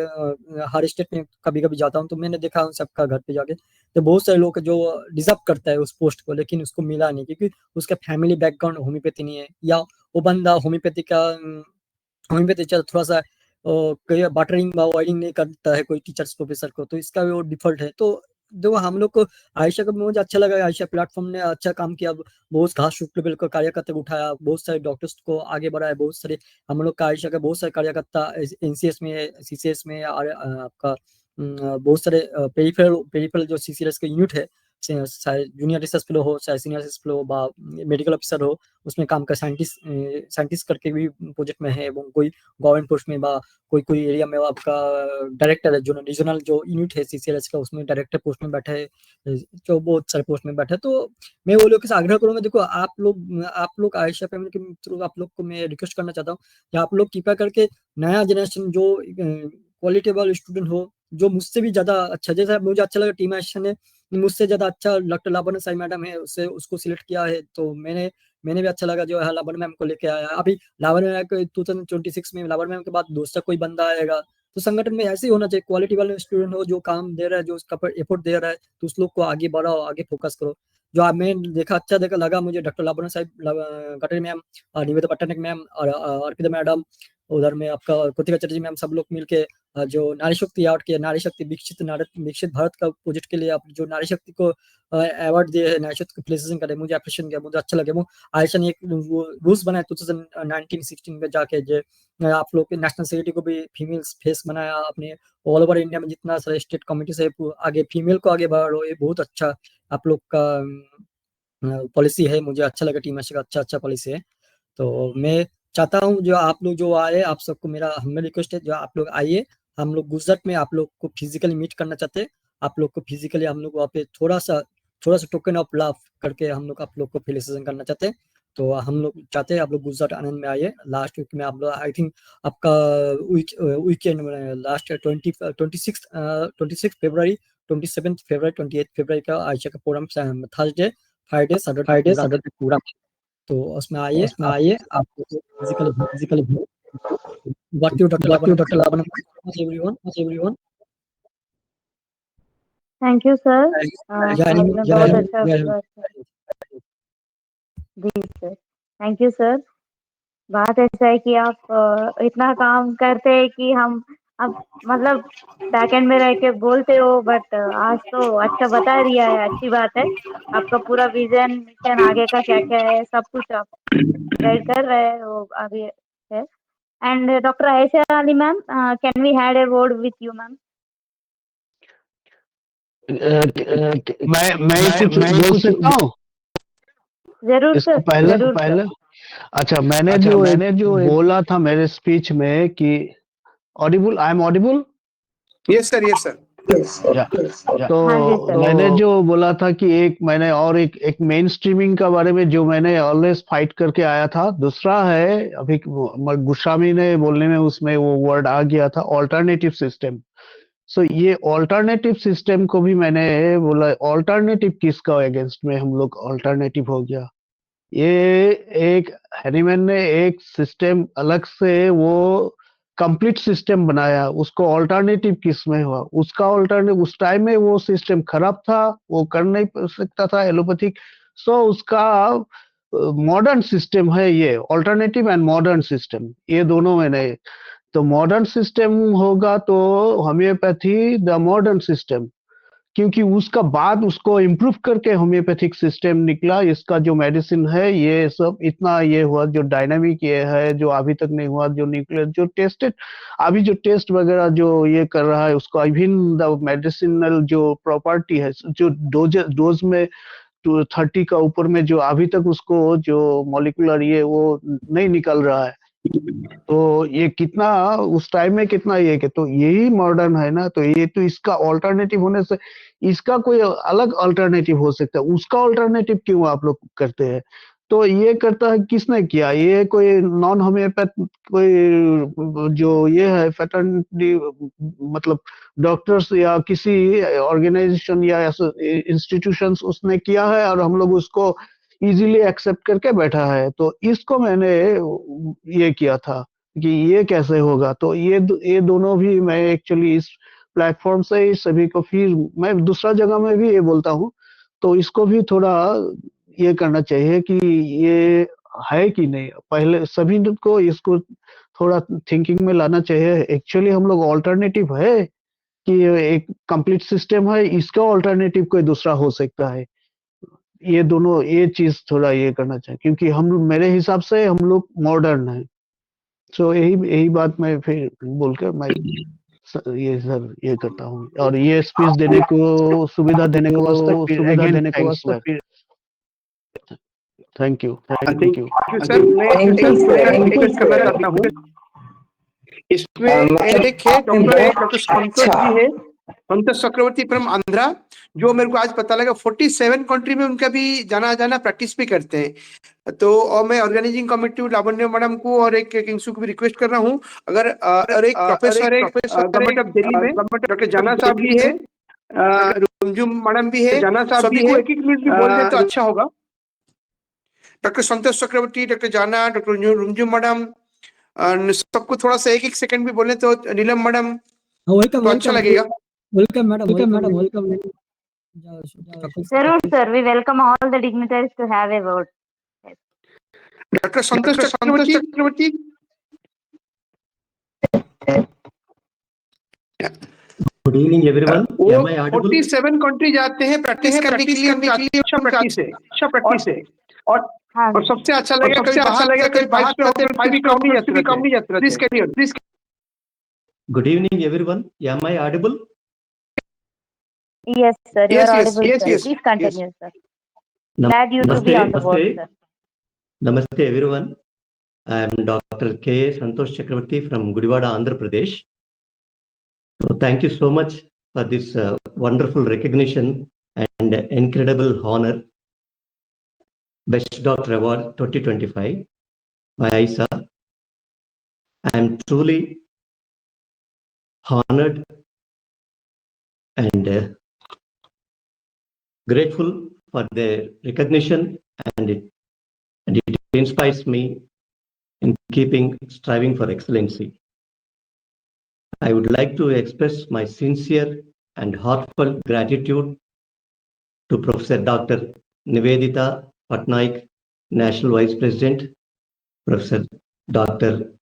हर स्टेट में कभी कभी जाता हूँ, तो मैंने देखा उन सबका घर पे जाके, तो बहुत सारे लोग जो डिजर्व करता है उस पोस्ट को, लेकिन उसको मिला नहीं, क्योंकि उसका फैमिली बैकग्राउंड होम्योपैथी नहीं है, या वो बंदा होम्योपैथी थोड़ा सा बटरिंग ऑयलिंग नहीं करता है कोई टीचर्स प्रोफेसर को, तो इसका भी वो डिफॉल्ट है। तो देखो हम लोग को आयशा को मुझे अच्छा लगा, आयशा प्लेटफॉर्म ने अच्छा काम किया, बहुत घास शुक्ल बिल को कार्यकर्ता को उठाया, बहुत सारे डॉक्टर्स को आगे बढ़ाया, बहुत सारे हम लोग का आयशा का बहुत सारे कार्यकर्ता एनसीएस में, सीसीएस में, और आपका बहुत सारे पेरिफेरल जो सीसीएस के यूनिट है, चाहे जूनियर रिसर्च फेलो हो, चाहे सीनियर रिसर्च फेलो हो, मेडिकल ऑफिसर हो, उसमें काम कर साइंटिस्ट करके भी प्रोजेक्ट में है, এবং कोई गवर्नमेंट पोस्ट में, कोई एरिया में आपका डायरेक्टर है, जो रीजनल जो यूनिट है सीसीएलएच का, उसमें डायरेक्टर पोस्ट में बैठा है, जो बहुत सारे पोस्ट में बैठा है। तो मैं वो लोग से आग्रह करूंगा, देखो आप लोग आयशा फैमिली के थ्रू आप लोग को मैं रिक्वेस्ट करना चाहता हूँ कि आप लोग कृपया करके नया जनरेशन जो क्वालिटेबल स्टूडेंट हो, जो मुझसे भी ज्यादा अच्छा, जैसा मुझे अच्छा लगा टीम आयशा ने मुझसे ज्यादा अच्छा डॉक्टर लाबन साई मैडम है, उसको सिलेक्ट किया है, तो मैंने भी अच्छा लगा जो है लाबन मैम को लेके आया। अभी लाबन मैम 2026 में लाबन मैम के बाद दूसरा कोई बंदा आएगा, तो संगठन में ऐसे ही होना चाहिए, क्वालिटी वाले स्टूडेंट हो, जो काम दे रहा है, जो उसका एफर्ट दे रहा है, तो उस लोग को आगे बढ़ाओ, आगे फोकस करो। जो मैं देखा लगा मुझे डॉक्टर लाबन साहिब कटरी मैम, निवेदा पट्टनायक मैम, और अर्पिता मैडम, उधर में आपका कृतिका चटर्जी मैम, सब लोग मिलके जो नारी शक्ति अवार्ड किया, नारी शक्ति विकसित भारत का प्रोजेक्ट के लिए आप जो नारी शक्ति को अवार्ड दिए है, नारी शक्ति को प्लेसेशन करे, मुझे अप्रिशिएट किया, मुझे अच्छा लगे। वो आयशा ने एक रूल्स बनाया 2019-16 में जाके, जो आप लोग के नेशनल सेक्रेटरी को भी फीमेल फेस बनाया अपने, ऑल ओवर इंडिया में जितना सारे स्टेट कमिटी से आगे फीमेल को आगे बढ़ो, ये बहुत अच्छा आप लोग का पॉलिसी है, मुझे अच्छा लगा, टीम का अच्छा पॉलिसी है। तो मैं चाहता हूँ जो आप लोग जो आए, आप सबको मेरा हमें रिक्वेस्ट है, जो आप लोग आइए, हम लोग गुजरात में आप लोग को फिजिकली मीट करना चाहते हैं, आप लोग को फिजिकली हम लोग वहाँ पे थोड़ा सा टोकन ऑफ लव करके हम लोग आप लोग को फेलिसिटेशन करना चाहते हैं। तो हम लोग चाहते हैं आप लोग गुजरात आनंद में आइए, लास्ट वीक में आप लोग आई थिंक आपका वीकेंड में लास्ट 26 फरवरी, 27 फरवरी, 28 फरवरी का आयशा का प्रोग्राम, थर्सडे फ्राइडे सैटरडे पूरा, तो उसमें आइए आप फिजिकली बात यू डॉक्टर लाबन एवरीवन। थैंक यू सर, जय हिंद, आपने जय बहुत हिंद, अच्छा जय हिंद। जी सर, थैंक यू सर। बात ऐसा है कि आप इतना काम करते हैं कि हम अब मतलब बैक एंड में रह के बोलते हो, बट आज तो अच्छा बता दिया है, अच्छी बात है। आपका पूरा विजन मिशन आगे का क्या क्या है सब कुछ आप गाइड कर रहे हैं, वो आगे है। And doctor Ayesha Ali ma'am, can we had a word with you ma'am? मैं कुछ बोल सकता हूँ जरूर इसको सर, पहले जरूर सर। अच्छा, मैंने जो एक बोला था मेरे स्पीच में कि Audible, I am audible. Yes sir, yes sir. तो हाँ जी सर। मैंने जो बोला था कि मैंने और एक मेन स्ट्रीमिंग का बारे में जो मैंने ऑलवेज फाइट करके आया था। दूसरा है अभी गोस्वामी ने बोलने में उसमें वो वर्ड आ गया था, ऑल्टरनेटिव सिस्टम। सो ये ऑल्टरनेटिव सिस्टम को भी मैंने बोला, ऑल्टरनेटिव किसका अगेंस्ट में हम लोग ऑल्टरनेटिव हो गया। ये एक हैनीमैन ने एक सिस्टम अलग से वो कंप्लीट सिस्टम बनाया, उसको ऑल्टरनेटिव किस में हुआ, उसका ऑल्टरनेटिव उस टाइम में वो सिस्टम खराब था, वो कर नहीं सकता था एलोपैथिक। सो उसका मॉडर्न सिस्टम है ये, ऑल्टरनेटिव एंड मॉडर्न सिस्टम, ये दोनों में नहीं। तो मॉडर्न सिस्टम होगा तो होम्योपैथी द मॉडर्न सिस्टम, क्योंकि उसका बाद उसको इम्प्रूव करके होम्योपैथिक सिस्टम निकला। इसका जो मेडिसिन है ये सब इतना ये हुआ, जो डायनामिक ये है जो अभी तक नहीं हुआ, जो न्यूक्लियर जो टेस्टेड अभी जो टेस्ट वगैरह जो ये कर रहा है उसको इवन द मेडिसिनल जो प्रॉपर्टी है, जो डोज में 30 का ऊपर में जो अभी तक उसको जो मॉलिक्यूलर ये वो नहीं निकल रहा है। तो ये कितना उस टाइम में कितना ये कि तो यही मॉडर्न है ना। तो ये तो इसका ऑल्टरनेटिव होने से इसका कोई अलग ऑल्टरनेटिव हो सकता है, उसका ऑल्टरनेटिव क्यों आप लोग करते हैं। तो ये करता है किसने किया, ये कोई नॉन होम्योपैथ कोई जो ये है फैटर्निटी मतलब डॉक्टर्स या किसी ऑर्गेनाइजेशन या इंस्टीट्यूशंस उसने किया है और हम लोग उसको इजीली एक्सेप्ट करके बैठा है। तो इसको मैंने ये किया था कि ये कैसे होगा। तो ये दोनों भी मैं एक्चुअली इस प्लेटफॉर्म से ही सभी को, फिर मैं दूसरा जगह में भी ये बोलता हूँ, तो इसको भी थोड़ा ये करना चाहिए कि ये है कि नहीं, पहले सभी को इसको थोड़ा थिंकिंग में लाना चाहिए। एक्चुअली हम लोग ऑल्टरनेटिव है कि एक कंप्लीट सिस्टम है, इसका ऑल्टरनेटिव कोई दूसरा हो सकता है। ये दोनों ये चीज थोड़ा ये करना चाहिए, क्योंकि हम मेरे हिसाब से हम लोग मॉडर्न है। सो यही बात मैं फिर बोलकर मैं ये सर ये करता हूँ, और ये स्पीच देने को सुविधा देने के वास्ते फिर again thanks sir, thank you thank thank you. You sir. मैं Thank you, sir. रिक्वेस्ट करना चाहता हूँ, इसमें एक है डॉक्टर संतोष अच्छा। जी है, संतोष चक्रवर्ती फ्रॉम आंध्रा, जो मेरे को आज पता लगा 47 कंट्री में उनका भी जाना प्रैक्टिस भी करते हैं। तो और मैं ऑर्गेनाइजिंग कमेटी लावण्य मैडम को और एक किंग्सू को भी रिक्वेस्ट कर रहा हूँ, अगर और एक प्रोफेसर गवर्नमेंट ऑफ दिल्ली में डॉक्टर जाना साहब भी है, रुमझुम मैडम भी है, सभी को एक मिनट भी बोल दे तो अच्छा होगा। डॉक्टर संतोष चक्रवर्ती, डॉक्टर जाना, डॉक्टर रुमझुम मैडम, सबको थोड़ा सा एक सेकंड भी बोले तो नीलम मैडम तो अच्छा लगेगा। Welcome madam, welcome. जरूर sir, we welcome all the dignitaries to have a word. Doctor Santosh Chakraborty. Good evening everyone, वो 47 कंट्री जाते हैं प्रैक्टिस करने के लिए, अच्छा प्रैक्टिस है। और सबसे अच्छा लगेगा कभी बाहर पे होकर भी कम नहीं जाता। Please career. Good evening everyone, am I audible? Yes sir, you are audible sir. Yes. Please continue sir. Glad you to be on the board sir. Namaste everyone. I am Dr. K. Santosh Chakravarti from Gudivada, Andhra Pradesh. So thank you so much for this wonderful recognition and incredible honor. Best Doctor Award 2025 by ISA. I am truly honored and grateful for their recognition, and it inspires me in striving for excellency. I would like to express my sincere and heartfelt gratitude to Professor Dr. Nivedita Patnaik, National Vice President, Professor Dr.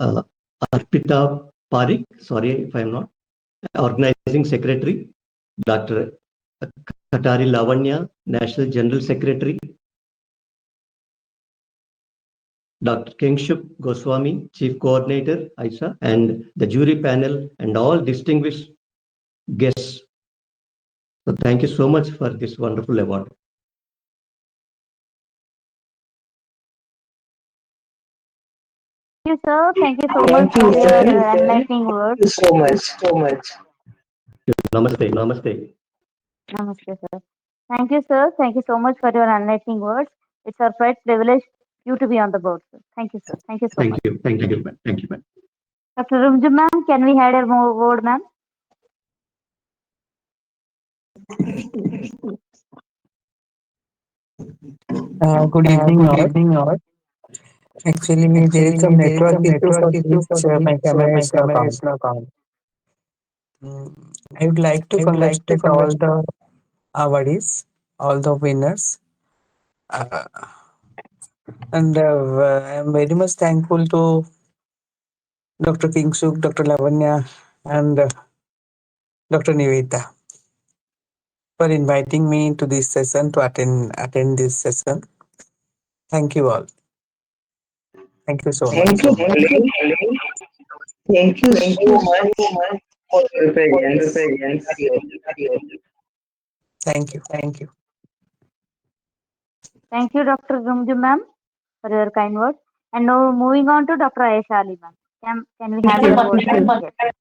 Arpita Parikh, sorry if I'm not, Organizing Secretary, Dr. Khatari Lavanya, National General Secretary, Dr. Kingshuk Goswami, Chief Coordinator, ISA, and the jury panel and all distinguished guests. So thank you so much for this wonderful award. Thank you, sir. Thank you so Thank much you, for sir. your enlightening Thank words. you so much, so much. Namaste, namaste. Namaste, sir. Thank you, sir. Thank you so much for your enlightening words. It's our great privilege you to be on the board, sir. Thank you, sir. Thank you so Thank much. you, thank you, ma'am. Thank you, ma'am. Dr. Rumju ma'am, can we have a more word, ma'am? Good evening, Good all. evening, all. Actually, there is some There is network some issue network for issue for which which my camera my is not camera on. is not on. I would like to I would like to congratulate all congratulate. the awardees, all the winners, uh, and I am very much thankful to Dr. Kingsuk, Dr. Lavanya, and Dr. Nivedita for inviting me to this session to attend this session. Thank you all. Thank you so much. Thank you, darling. Thank you Thank so you much so much for your for your presence. presence. Thank you. Thank you. Thank you, Dr. Rumju ma'am, for your kind words. And now moving on to Dr. Aisha Ali ma'am. Can we have your word, ma'am? Yes.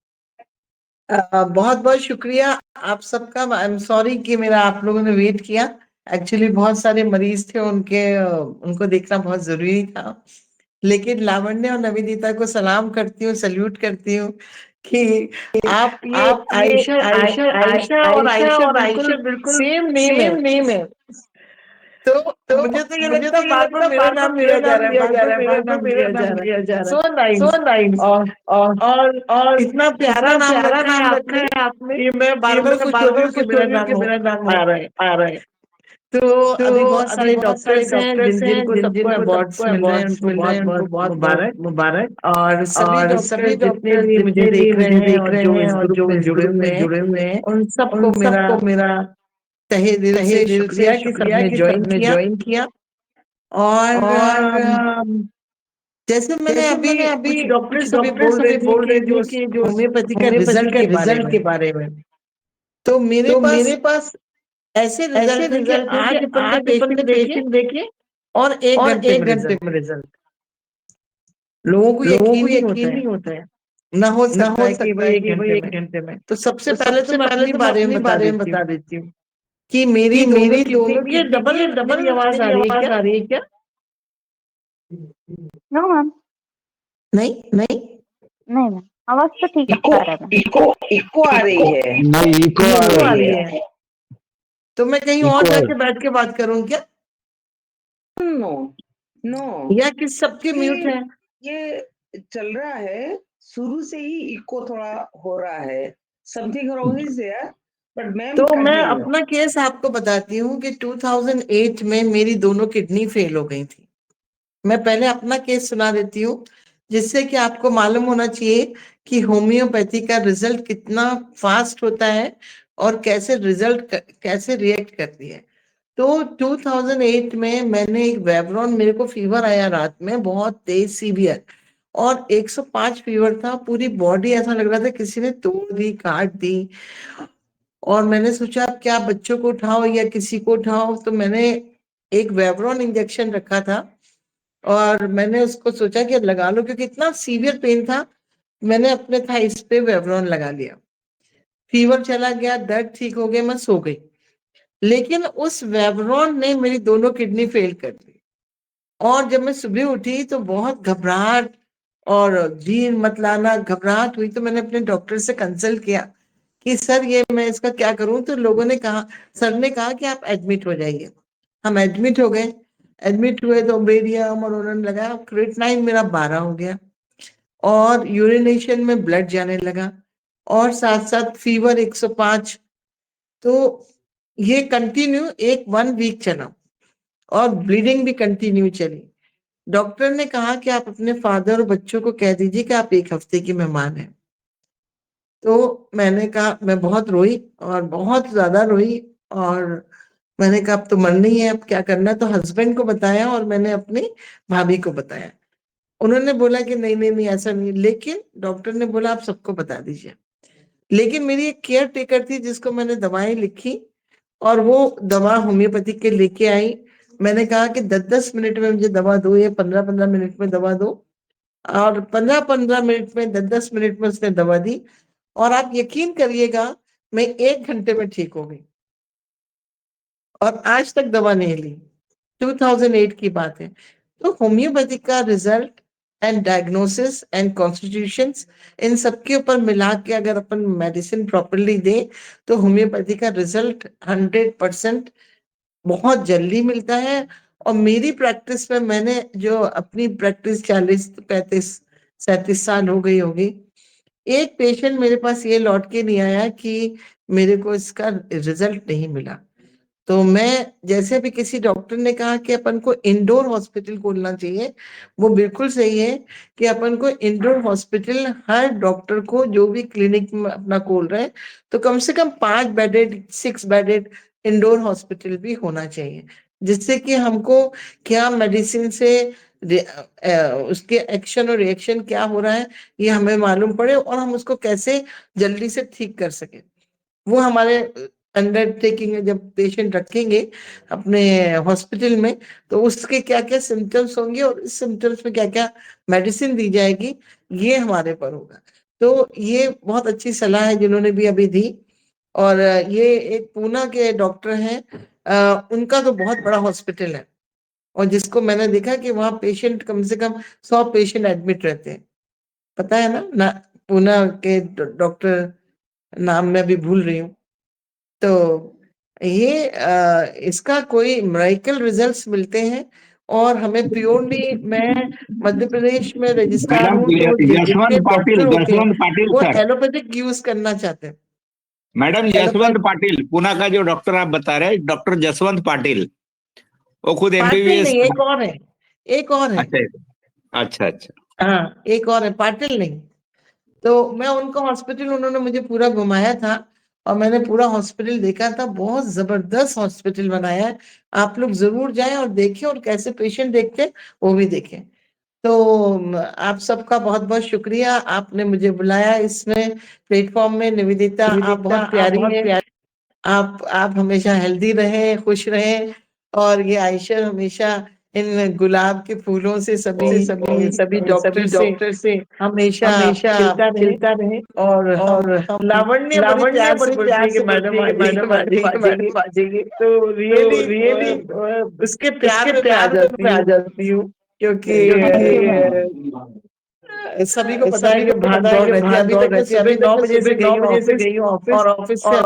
बहुत बहुत शुक्रिया आप सबका। I am sorry कि मेरा आप लोगों ने वेट किया। एक्चुअली बहुत सारे मरीज थे, उनको देखना बहुत जरूरी था। लेकिन लावण्य और नविदिता को सलाम करती हूँ, सल्यूट करती हूँ कि आप ये आयशा और आयशा बिल्कुल सेम नेम है। नेम है। तो मुझे तो ये लगता है बार बार मेरा नाम लिया जा रहा है, बार बार मेरा नाम लिया जा रहा है। So nice. और इतना प्यारा नाम रखा है आपने कि मैं बार बार खुश हो रही हूँ कि मेरा नाम आ रहा है। तो अभी बहुत सारे डॉक्टर्स हैं जिनको सबको अवार्ड्स मिल रहे हैं, उनको बहुत बहुत मुबारक। और सभी डॉक्टर्स जितने भी मुझे देख रहे हैं और जो इस ग्रुप में जुड़े हुए हैं, उन सबको मेरा तहे दिल से शुक्रिया कि सबने ज्वाइन किया। और जैसे मैंने अभी कुछ डॉक्टर्स अभी बोल रहे थे कि जो होम्योपैथी का रिजल्ट के बारे में, तो मेरे पास ऐसे रिजल्ट है कि आज अपन ने पेशेंट देखे और 1 घंटे में रिजल्ट। लोगों को यकीन नहीं होता है, ना हो सकता है कि भाई 1 घंटे में। तो सबसे पहले तो मैं अपनी बारे में बता देती हूँ कि मेरी दोनों किडनी, ये डबल मेरी आवाज आ रही है क्या? नो मैम, नहीं नहीं मैम, आवाज तो ठीक इको आ रहा है मैम। इको आ रही है। नहीं, इको आ रही है। तो मैं कहीं और जाके बैठ के बात करूं क्या? नो नो, या कि सबके म्यूट है? ये चल रहा है, शुरू से ही इको थोड़ा हो रहा है। Something wrong is there, but ma'am तो मैं कंटिन्यू। अपना केस आपको बताती हूँ कि 2008 में मेरी दोनों किडनी फेल हो गई थी। मैं पहले अपना केस सुना देती हूँ, जिससे कि आपको मालूम होना चाहिए कि होम्योपैथी का रिजल्ट कितना फास्ट होता है और कैसे रिजल्ट कैसे रिएक्ट करती है। तो 2008 में मैंने एक वेब्रॉन, मेरे को फीवर आया रात में बहुत तेज सीवियर, और 105 फीवर था। पूरी बॉडी ऐसा लग रहा था किसी ने तोड़ दी, काट दी। और मैंने सोचा अब क्या बच्चों को उठाओ या किसी को उठाओ, तो मैंने एक वेब्रॉन इंजेक्शन रखा था और मैंने उसको सोचा कि लगा लो, क्योंकि इतना सीवियर पेन था। मैंने अपने थाइस पे वेब्रॉन लगा लिया, फीवर चला गया, दर्द ठीक हो गया, मैं सो गई। लेकिन उस वेब्रॉन ने मेरी दोनों किडनी फेल कर दी। और जब मैं सुबह उठी तो बहुत घबराहट और जी मतलाना घबराहट हुई। तो मैंने अपने डॉक्टर से कंसल्ट किया कि सर ये मैं इसका क्या करूं। तो लोगों ने कहा, सर ने कहा कि आप एडमिट हो जाइए। हम एडमिट हो गए। एडमिट हुए तो बेरियम और उन्होंने लगाया, क्रिएटिनिन मेरा 12 हो गया और यूरिनेशन में ब्लड जाने लगा और साथ साथ फीवर 105। तो ये कंटिन्यू 1 वीक चला और ब्लीडिंग भी कंटिन्यू चली। डॉक्टर ने कहा कि आप अपने फादर और बच्चों को कह दीजिए कि आप 1 हफ्ते की मेहमान हैं। तो मैंने कहा, मैं बहुत रोई और बहुत ज्यादा रोई, और मैंने कहा अब तो मरना ही है, अब क्या करना है। तो हस्बैंड को बताया और मैंने अपनी भाभी को बताया। उन्होंने बोला कि नहीं नहीं नहीं ऐसा नहीं, लेकिन डॉक्टर ने बोला आप सबको बता दीजिए। लेकिन मेरी एक केयर टेकर थी जिसको मैंने दवाएं लिखी, और वो दवा होम्योपैथिक के लेके आई। मैंने कहा कि 10-10 मिनट में मुझे दवा दो, या 15-15 मिनट में दवा दो, और 15-15 मिनट में 10-10 मिनट में उसने दवा दी, और आप यकीन करिएगा मैं 1 घंटे में ठीक हो गई, और आज तक दवा नहीं ली। 2008 की बात है। तो होम्योपैथिक का result and diagnosis and constitutions, इन सबके ऊपर मिला के अगर अपन मेडिसिन प्रॉपरली दें तो होम्योपैथी का रिजल्ट 100% बहुत जल्दी मिलता है। और मेरी प्रैक्टिस में, मैंने जो अपनी प्रैक्टिस 40-35-37 साल हो गई होगी, एक पेशेंट मेरे पास ये लौट के नहीं आया कि मेरे को इसका रिजल्ट नहीं मिला। तो मैं, जैसे भी किसी डॉक्टर ने कहा कि अपन को इंडोर हॉस्पिटल खोलना चाहिए, वो बिल्कुल सही है कि अपन को इंडोर हॉस्पिटल, हर डॉक्टर को जो भी क्लिनिक में अपना खोल रहे हैं, तो कम से कम 5 बेडेड 6 बेडेड इंडोर हॉस्पिटल भी होना चाहिए, जिससे कि हमको क्या मेडिसिन से उसके एक्शन और रिएक्शन क्या हो रहा है ये हमें मालूम पड़े, और हम उसको कैसे जल्दी से ठीक कर सके। वो हमारे अंडरटेकिंग है। जब पेशेंट रखेंगे अपने हॉस्पिटल में, तो उसके क्या क्या सिम्टम्स होंगे और इस सिम्टम्स में क्या क्या मेडिसिन दी जाएगी, ये हमारे पर होगा। तो ये बहुत अच्छी सलाह है जिन्होंने भी अभी दी। और ये एक पूना के डॉक्टर हैं, उनका तो बहुत बड़ा हॉस्पिटल है, और जिसको मैंने देखा कि वहाँ पेशेंट कम से कम 100 पेशेंट एडमिट रहते हैं। पता है ना पूना के डॉक्टर, नाम मैं अभी भूल रही हूँ। तो ये इसका कोई मेडिकल रिजल्ट्स मिलते हैं, और हमें प्योरली, मैं मध्य प्रदेश में रजिस्ट्रार हूँ, तो जितने डॉक्टर होते हैं जसवंत पाटिल वो सर, एलोपैथिक यूज करना चाहते हैं। मैडम जसवंत पाटिल, पुणे का जो डॉक्टर आप बता रहे हैं, डॉक्टर जसवंत पाटिल, वो खुद पाटिल एमबीबीएस। नहीं, एक और है, एक और है। अच्छा अच्छा। हाँ, एक और है, पाटिल नहीं। तो मैं उनका हॉस्पिटल, उन्होंने मुझे पूरा घुमाया था, और मैंने पूरा हॉस्पिटल देखा था। बहुत जबरदस्त हॉस्पिटल बनाया है। आप लोग जरूर जाएं और देखें, और कैसे पेशेंट देखते हैं वो भी देखें। तो आप सबका बहुत बहुत शुक्रिया, आपने मुझे बुलाया इसमें प्लेटफॉर्म में। निवेदिता, आप बहुत प्यारी है। आप हमेशा हेल्दी रहे, खुश रहे, और ये आयशर हमेशा इन गुलाब के फूलों से सभी डॉक्टर से हमेशा खिलता रहे। और लावण्य बड़ी प्यार से बोलती है कि मैडम आ जाइए, मैडम आ जाइए। तो रियली उसके प्यार में मैं आ जाती हूँ, क्योंकि सभी को पता है कि भाग दौड़ रहती है। अभी तक मैं सुबह 9 बजे से गई हूँ ऑफिस, और ऑफिस से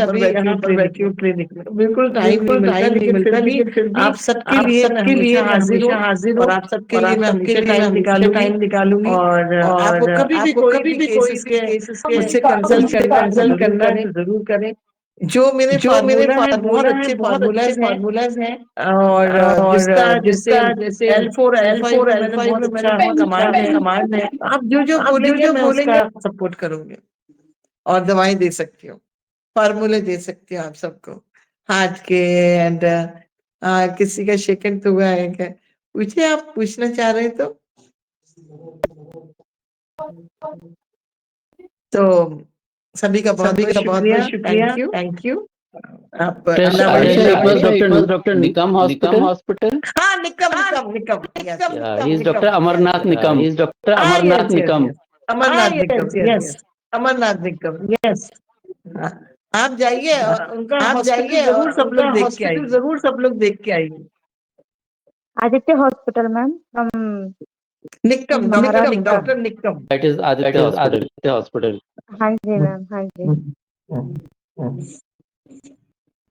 अभी यहाँ पर बैठी हूँ क्लिनिक में। तो बिल्कुल टाइम नहीं मिलता, लेकिन फिर भी आप सबके लिए मैं हमेशा हाजिर हूँ, और आप सबके लिए मैं हमेशा टाइम निकालूंगी। और आपको कभी भी कोई भी केसेस के मुझसे कंसल्ट करना है तो जरूर करें। जो मेरे फार्मूला है, बहुत अच्छे फार्मूलाज हैं, और जिसका जैसे L4 L5 में मैंने बहुत अच्छा कमांड है। आप जो बोलेंगे मैं उसका सपोर्ट करूंगी, और दवाएं दे सकती हूँ, फार्मूले दे सकती हूँ आप सबको, हार्ट के। एंड किसी का सेकंड तो हुआ है क्या, पूछे, आप पूछना चाह रहे हैं तो सभी का बहुत बहुत शुक्रिया। Thank you. आप डॉक्टर निकम हॉस्पिटल। हाँ, Nikam. He is Dr. Amarnath Nikam. He is Dr. Amarnath Nikam. Amarnath Nikam, yes, Amarnath Nikam, yes. आप जाइए, उनका हॉस्पिटल जरूर सब लोग देख के आइए। Aditya hospital ma'am, from Nikam, doctor Nikam. That is Aditya Hospital. हाँ जी मैम, हाँ जी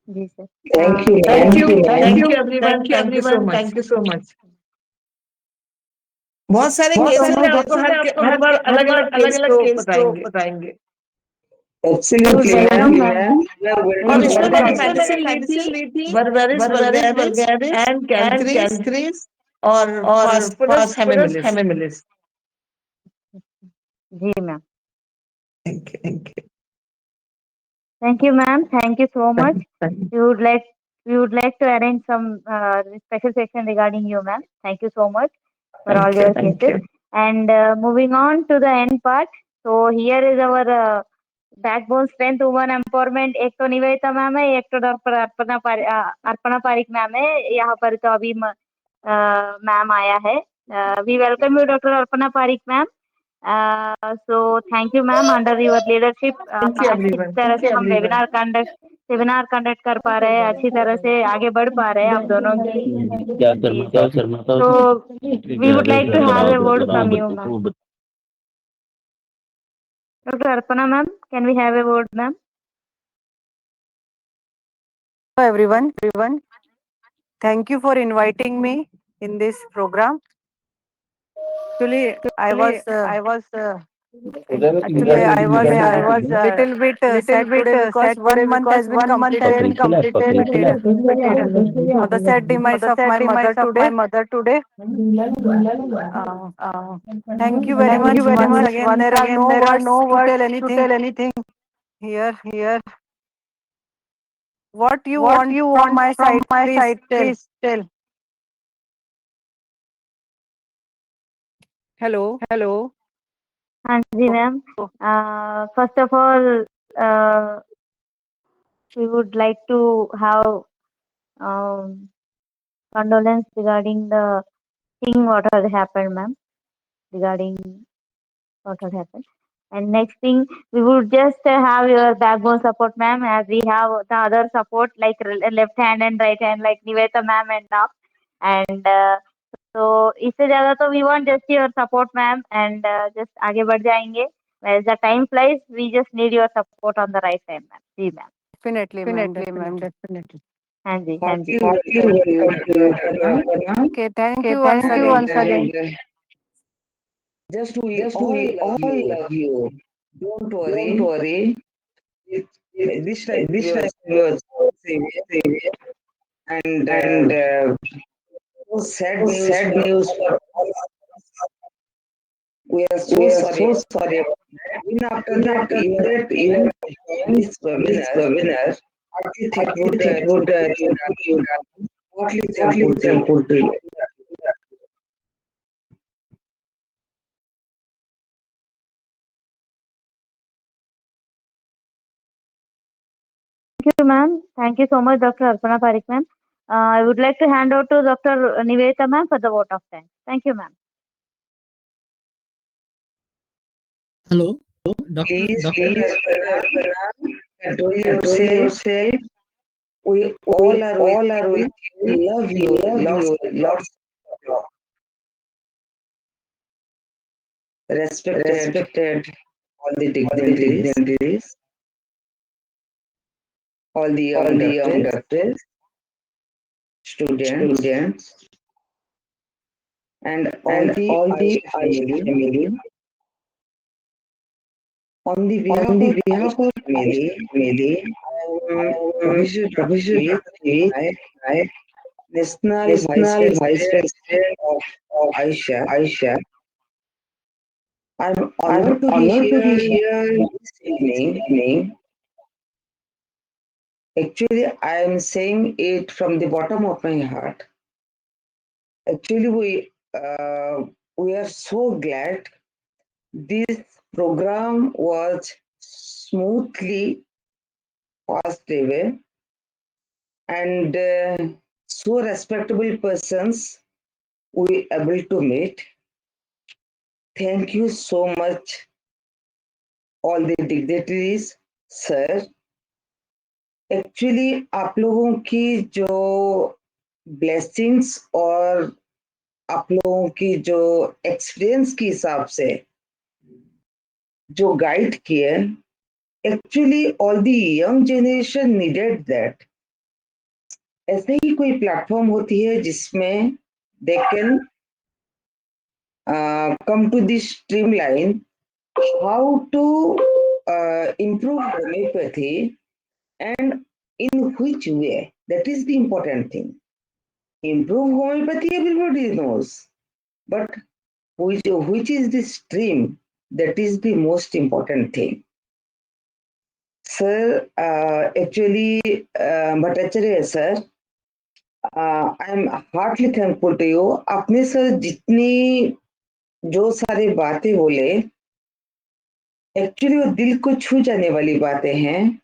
जी sir. Thank you everyone, thank you so much. बहुत सारे केसेस हैं, आपको हर बार अलग अलग केस को बताएंगे। और इसमें मैंने मेडिसिन ली थी, बर्बेरिस एंड कैंथ्रीज, और फास्फोरस हेमिमिलिस। जी ma'am. Thank you. Thank you, ma'am. Thank you so much. We would like to arrange some special section regarding you, ma'am. Thank you so much for all your cases. And moving on to the end part. So here is our backbone strength women empowerment. एक तो Nivedita ma'am है, एक तो doctor Arpana Pareek ma'am है। यहाँ पर तो अभी मैम आया है। We welcome you, Dr. Arpana Parikh, ma'am. So thank you, ma'am. Under your leadership, अच्छी तरह से हम सेमिनार कंडक्ट कर पा रहे हैं, अच्छी तरह से आगे बढ़ पा रहे हैं आप दोनों की। So we would like to have a word from you, ma'am. Dr. Arpana, ma'am, can we have a word, ma'am? Hello, everyone. Thank you for inviting me in this program. Actually, I was little bit sad today because 1 month has been completed for the sad demise of my mother today. Thank you very much once again. There are no words to tell anything here. What you want from my side, please tell. Hello. हाँ जी ma'am. First of all, we would like to have condolence regarding the thing what has happened, ma'am. Regarding what has happened. And next thing, we would just have your backbone support, ma'am, as we have the other support like left hand and right hand, like Nivedita ma'am and all. And so इससे ज़्यादा तो we want just your support, ma'am, and just आगे बढ़ जाएंगे. As the time flies, we just need your support on the right time, ma'am. Ji ma'am. Definitely, ma'am. Definitely. हाँ जी. Okay, thank you once again. Just we all love you. Don't worry. This time you are safe. And sad news for all. We are so sorry. Even after that, even this webinar, heartily thankful to you. Thank you, ma'am. Thank you so much, Dr. Arpana Parikh, ma'am. I would like to hand over to Dr. Nivedita, ma'am, for the vote of thanks. Thank you, ma'am. Hello, Please, control yourself. We all are with you. Love you. Lots of love. Respected all the dignitaries, all the young doctors, students, and all the family. On the behalf of family, Professor I, National Vice President of Aisha. I'm honored to be here this evening. Actually, I am saying it from the bottom of my heart. Actually, we are so glad this program was smoothly passed away, and so respectable persons we able to meet. Thank you so much, all the dignitaries, sir. Actually आप लोगों की जो blessings और आप लोगों की जो experience के हिसाब से जो गाइड किए, actually all the young generation needed that. ऐसे ही कोई प्लेटफॉर्म होती है जिसमें they can come to this streamline how to improve homeopathy and in which way. That is the important thing. improve homeopathy, everybody knows. But which is the stream? That is the most important thing. Sir, actually, Bhattacharya sir, I am heartily thankful to you. आपने sir जितनी जो सारी बातें बोले, actually वो दिल को छू जाने वाली बातें हैं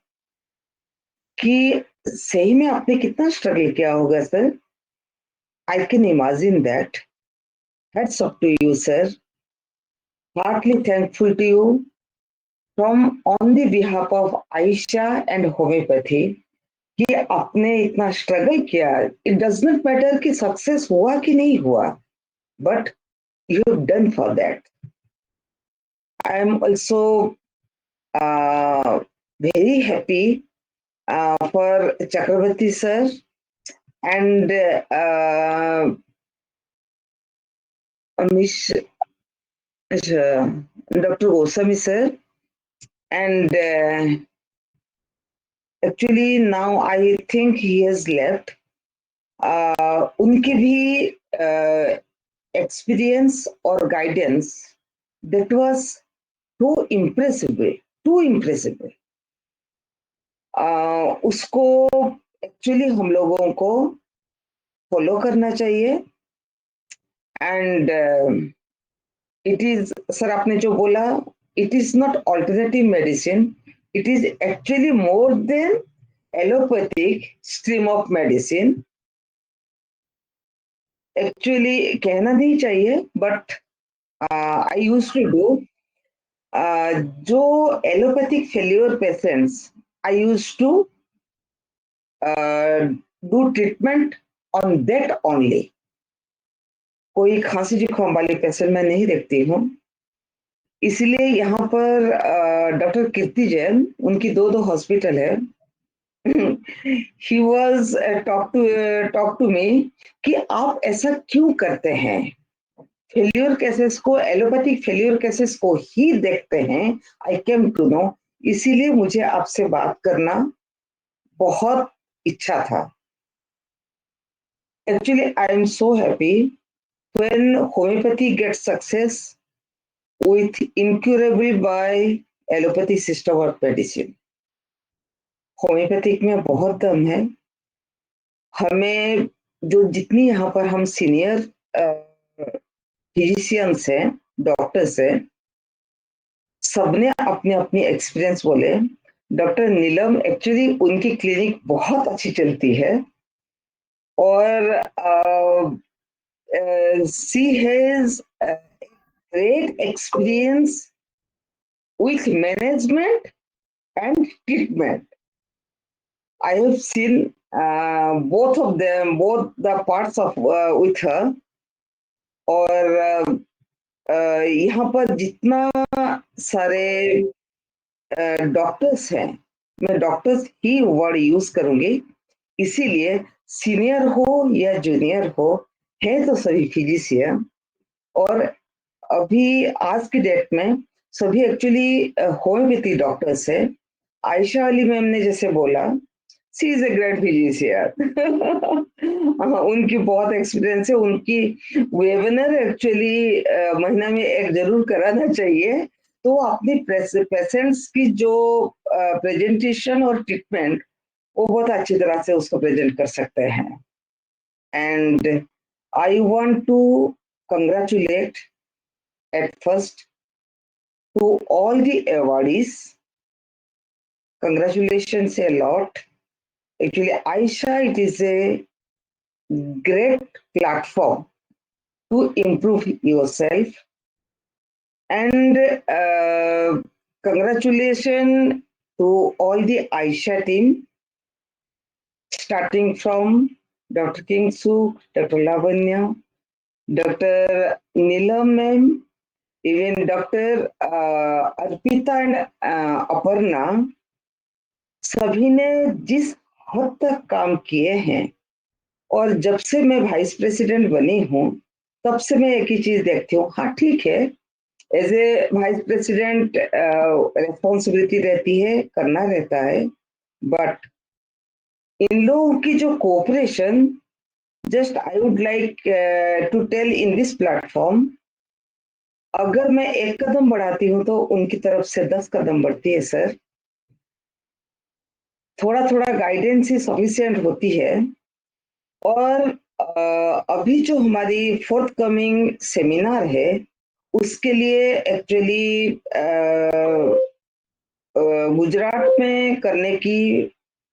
कि सही में आपने कितना स्ट्रगल किया होगा sir. I can imagine that. Hats off to you, sir. Heartily thankful to you from on the behalf of Aisha and homeopathy कि आपने इतना स्ट्रगल किया. It does not matter कि सक्सेस हुआ कि नहीं हुआ, but you have done for that. I am also very happy for Chakravarti sir and Miss Dr. Goswami sir, and actually now I think he has left. उनके भी experience or guidance that was too impressive, उसको actually हम लोगों को follow करना चाहिए. And it is sir आपने जो बोला, it is not alternative medicine, it is actually more than allopathic stream of medicine. Actually कहना नहीं चाहिए, but I used to do जो allopathic failure patients, I used to do treatment on that only. कोई खांसी जुकाम वाले patient मैं नहीं देखती हूँ. इसलिए यहाँ पर डॉक्टर कीर्ति जैन, उनकी दो हॉस्पिटल है. He was talk to me कि आप ऐसा क्यों करते हैं, फेल्यूर केसेस को, एलोपैथिक फेल्यूर केसेस को ही देखते हैं. आई केम टू नो, इसीलिए मुझे आपसे बात करना बहुत इच्छा था. Actually I am so happy when homeopathy get success with incurable by allopathy system of medicine. Homeopathic में बहुत दम है. हमें जो जितनी यहाँ पर हम सीनियर फिजिशियंस हैं, डॉक्टर्स हैं, सबने अपने अपनी एक्सपीरियंस बोले. डॉक्टर नीलम, एक्चुअली उनकी क्लिनिक बहुत अच्छी चलती है और she has great experience with management and treatment. I have seen both of them, both the parts of with her. और यहाँ पर जितना सारे डॉक्टर्स हैं, मैं डॉक्टर्स ही वर्ड यूज करूंगी, इसीलिए सीनियर हो या जूनियर हो, है तो सभी फिजिशियन. और अभी आज की डेट में सभी एक्चुअली होम्योपैथी डॉक्टर्स है. आयशा अली मैम ने जैसे बोला, she is a great physician. उनकी बहुत एक्सपीरियंस है. उनकी वेबिनार एक्चुअली महीना में एक जरूर कराना चाहिए, तो अपनी पेशेंट्स की जो प्रेजेंटेशन और ट्रीटमेंट वो बहुत अच्छी तरह से उसको प्रेजेंट कर सकते हैं. And I want to congratulate at first to all the awardees. Congratulations a lot. Actually, Aisha, it is a great platform to improve yourself. And congratulations to all the Aisha team, starting from Dr. Kingsuk, Dr. Lavanya, Dr. Neelam ma'am, even Dr. Arpita and Aparna, सभी ने जिस हद तक काम किए हैं. और जब से मैं वाइस प्रेसिडेंट बनी हूँ, तब से मैं एक ही चीज देखती हूँ, हाँ ठीक है, as a vice president responsibility रहती है, करना रहता है, बट इन लोगों की जो cooperation just I would like to tell in this platform, अगर मैं 1 कदम बढ़ाती हूँ तो उनकी तरफ से 10 कदम बढ़ती है सर। थोड़ा थोड़ा गाइडेंस ही सफिशिएंट होती है। और अभी जो हमारी फोर्थ कमिंग सेमिनार है उसके लिए एक्चुअली गुजरात में करने की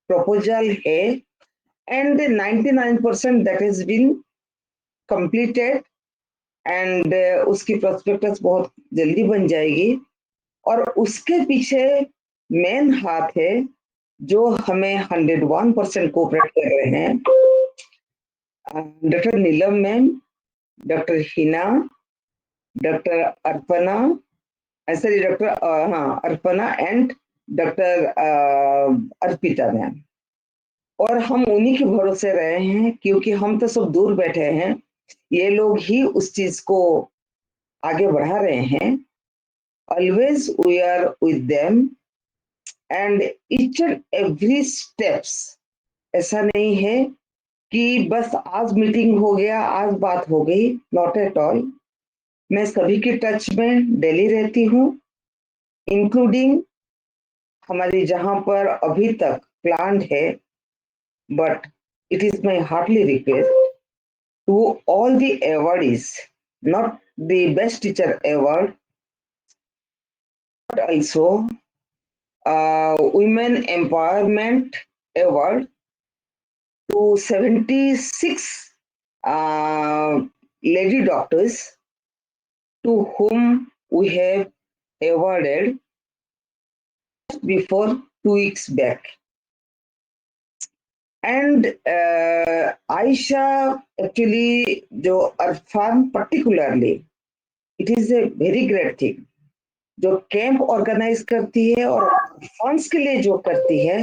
प्रपोजल है and 99% that has been completed and उसकी प्रोस्पेक्टस बहुत जल्दी बन जाएगी। और उसके पीछे मेन हाथ है जो हमें 101% कोऑपरेट कर रहे हैं, doctor Neelam ma'am, doctor Hina, doctor Arpana, sorry doctor Arpana and doctor Arpita ma'am. और हम उन्हीं के भरोसे रहे हैं क्योंकि हम तो सब दूर बैठे हैं, ये लोग ही उस चीज को आगे बढ़ा रहे हैं। Always we are with them and each and every steps. ऐसा नहीं है कि बस आज मीटिंग हो गया, आज बात हो गई, नॉट एट ऑल। मैं सभी के टच में डेली रहती हूँ, इंक्लूडिंग हमारी जहां पर अभी तक प्लान है, but it is my heartly request to all the awardees, not the best teacher award, but also women empowerment award to 76 lady doctors to whom we have awarded before 2 weeks back. And Aisha actually जो Arfan particularly, it is a very great thing जो camp organise करती है और funds के लिए जो करती है।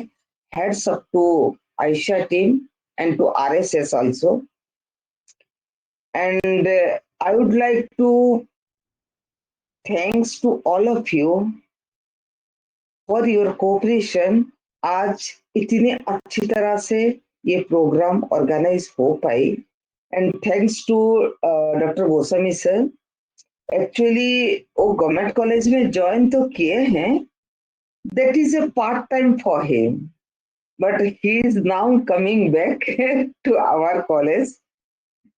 Heads up to Ayesha team and to RSS also. And I would like to thanks to all of you for your cooperation. आज इतनी अच्छी तरह से ये प्रोग्राम ऑर्गेनाइज हो पाई and thanks to doctor Goswami sir. Actually वो गवर्नमेंट कॉलेज में ज्वाइन तो किए हैं, that is a part time for him, but he is now coming back to our college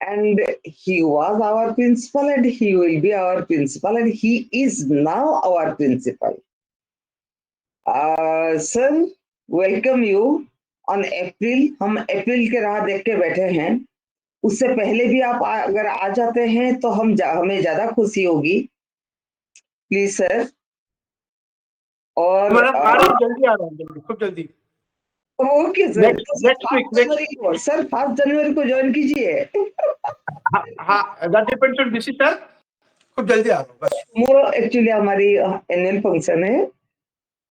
and he was our principal and he will be our principal and he is now our principal. Sir, welcome you on April. हम अप्रैल के राह देख के बैठे हैं। उससे पहले भी आप अगर आ जाते हैं तो हमें ज्यादा खुशी होगी, प्लीज सर। और जल्दी आ रहा हूँ, जल्दी, खूब जल्दी। Okay sir, next week sir 5 जनवरी को ज्वाइन कीजिए। हाँ, that depends on DC sir, खूब जल्दी आ रहा हूँ बस। वो एक्चुअली हमारी एनुअल फंक्शन है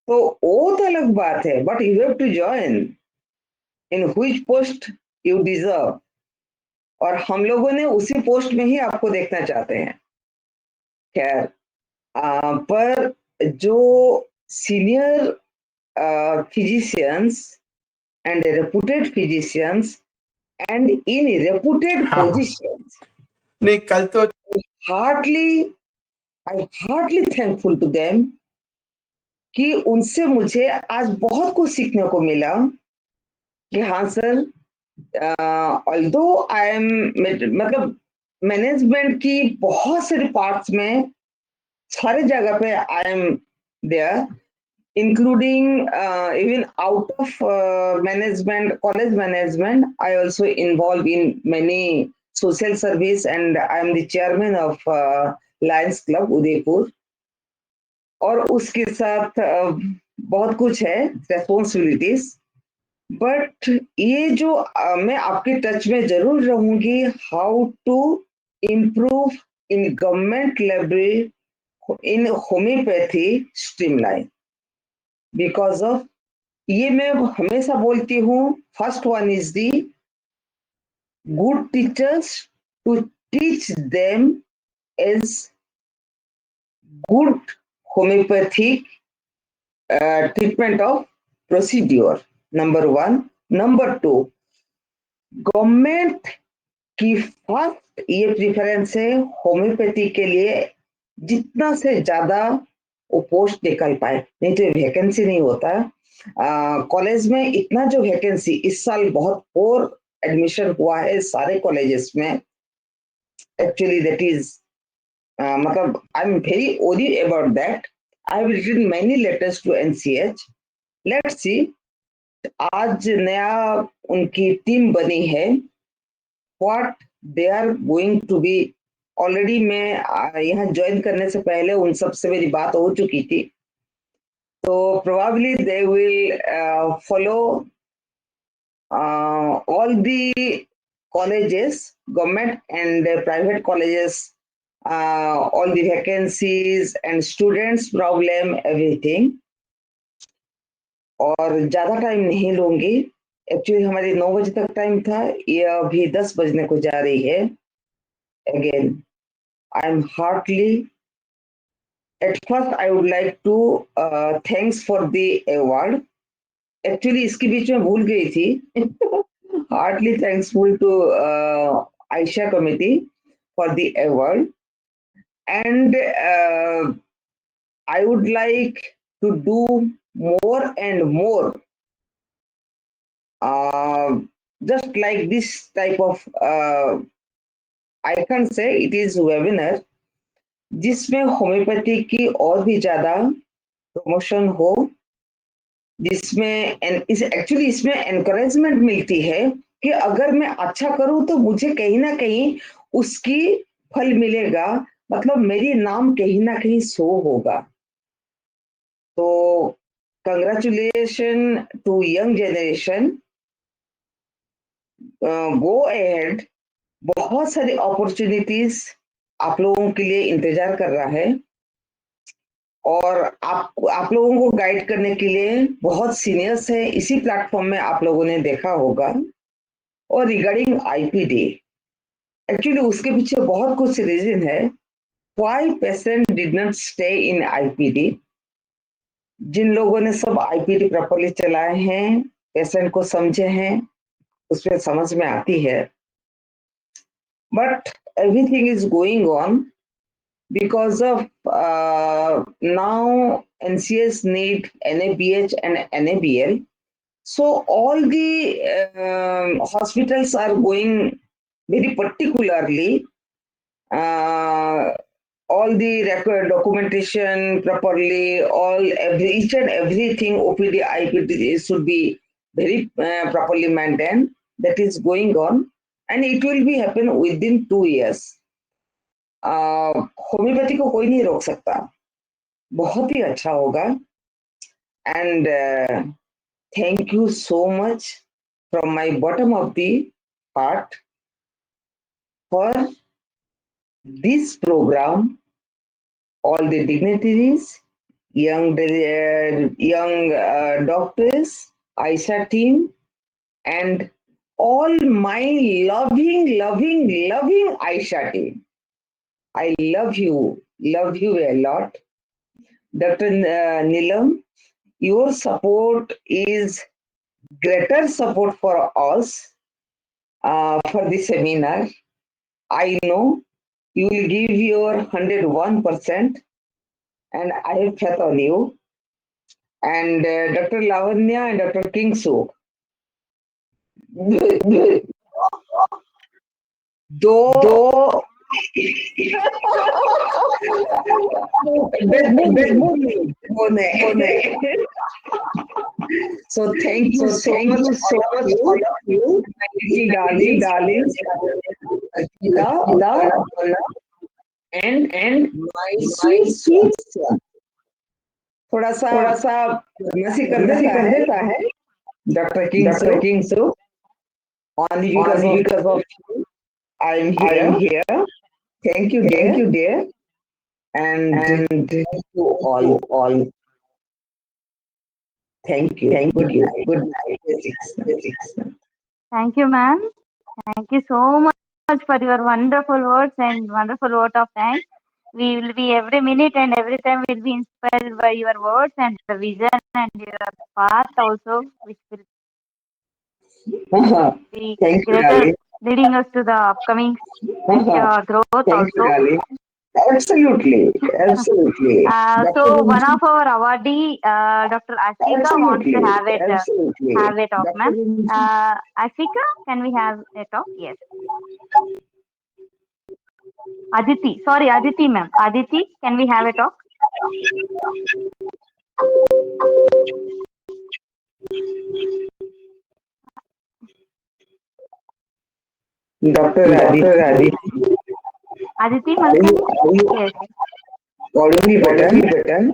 तो वो तो अलग बात है, but you have to join in which post you deserve, और हम लोगों ने उसी पोस्ट में ही आपको देखना चाहते हैं। खैर, पर जो senior physicians and reputed physicians and in reputed positions, नहीं कल तो आई हार्टली थैंकफुल टू देम कि उनसे मुझे आज बहुत कुछ सीखने को मिला कि हाँ सर, ऑल्दो आई एम, मतलब मैनेजमेंट की बहुत सारे पार्ट्स में सारे जगह पे I am there, including even out of management, college management, I also involve in many social service and I am the chairman of lions club Udaipur. और उसके साथ बहुत कुछ है रेस्पॉन्सिबिलिटीज, बट ये जो मैं आपके टच में जरूर रहूंगी, how to improve in government level in homeopathy streamline, because of ये मैं हमेशा बोलती हूँ, first one is the good teachers to teach them as good homeopathic treatment of procedure, number 1. Number 2, government कि फर्स्ट ये प्रिफरेंस है homeopathy के लिए जितना से ज्यादा वो पोस्ट निकल पाए, नहीं तो वैकेंसी नहीं होता। कॉलेज में इतना जो वैकेंसी इस साल बहुत और एडमिशन हुआ है सारे कॉलेजेस में, एक्चुअली दैट इज मतलब I am very worry about that. I have written many letters to NCH. Let's see, आज नया उनकी टीम बनी है, what they are going to be. Already मैं यहाँ ज्वाइन करने से पहले उन सब से मेरी बात हो चुकी थी, तो probably they will follow all the colleges, government and private colleges, all the vacancies and students problem, everything. और ज्यादा टाइम नहीं लूंगी, एक्चुअली हमारी 9 बजे तक टाइम था, ये अभी 10 बजने को जा रही है। Again I am heartily, at first I would like to thanks for the award. Actually इसके बीच में भूल गई थी heartily thankful to Aisha committee for the award, and I would like to do more and more just like this type of I can't say it is webinar जिसमें homeopathy की और भी ज्यादा प्रमोशन हो, जिसमें एक्चुअली इसमें encouragement मिलती है कि अगर मैं अच्छा करूं तो मुझे कहीं ना कहीं उसकी फल मिलेगा, मतलब मेरी नाम कहीं ना कहीं शो होगा। तो congratulation to young generation, go ahead. बहुत सारी अपॉर्चुनिटीज आप लोगों के लिए इंतजार कर रहा है, और आप लोगों को गाइड करने के लिए बहुत सीनियर्स है इसी प्लेटफॉर्म में, आप लोगों ने देखा होगा। और रिगार्डिंग आईपीडी, एक्चुअली उसके पीछे बहुत कुछ रीजन है why patient did not stay in IPD. जिन लोगों ने सब आईपीडी प्रॉपर्ली चलाए हैं, पेशेंट को समझे हैं, उसमें समझ में आती है। But everything is going on because of now NCS need NABH and NABL, so all the hospitals are going very particularly, all the record documentation properly, each and everything OPD IPD should be very properly maintained. That is going on, and it will be happen within 2 years. Homeopathy को कोई नहीं रोक सकता, बहुत ही अच्छा होगा। And thank you so much from my bottom of the heart for this programme, all the dignitaries, young doctors, Aisha team, and all my loving Aisha team. I love you a lot. Dr. Neelam, your support is greater support for us for this seminar. I know you will give your 101%, and I have faith on you. And Dr. Lavanya and Dr. Kingsu, though so thank you so much all of you, darling, and my sweet son. थोड़ा सा मसी कर देता है doctor किंग्सू, only because of you I am here. Thank you dear, and thank you all. Thank you. Good night. Thank you, ma'am. Thank you so much for your wonderful words and wonderful vote of thanks. We will be every minute and every time will be inspired by your words and the vision and your path also, which will be Thank you, greater darling. leading us to the upcoming growth Thank you, also. darling. Absolutely, absolutely. So one of our awardee, Dr. Asika, wants to Absolutely. have a talk, ma'am. Dr. Asika, can we have a talk? Yes. Aditi, ma'am. Aditi, can we have a talk? Dr. Aditi, Aditi, are you yes. audibly better?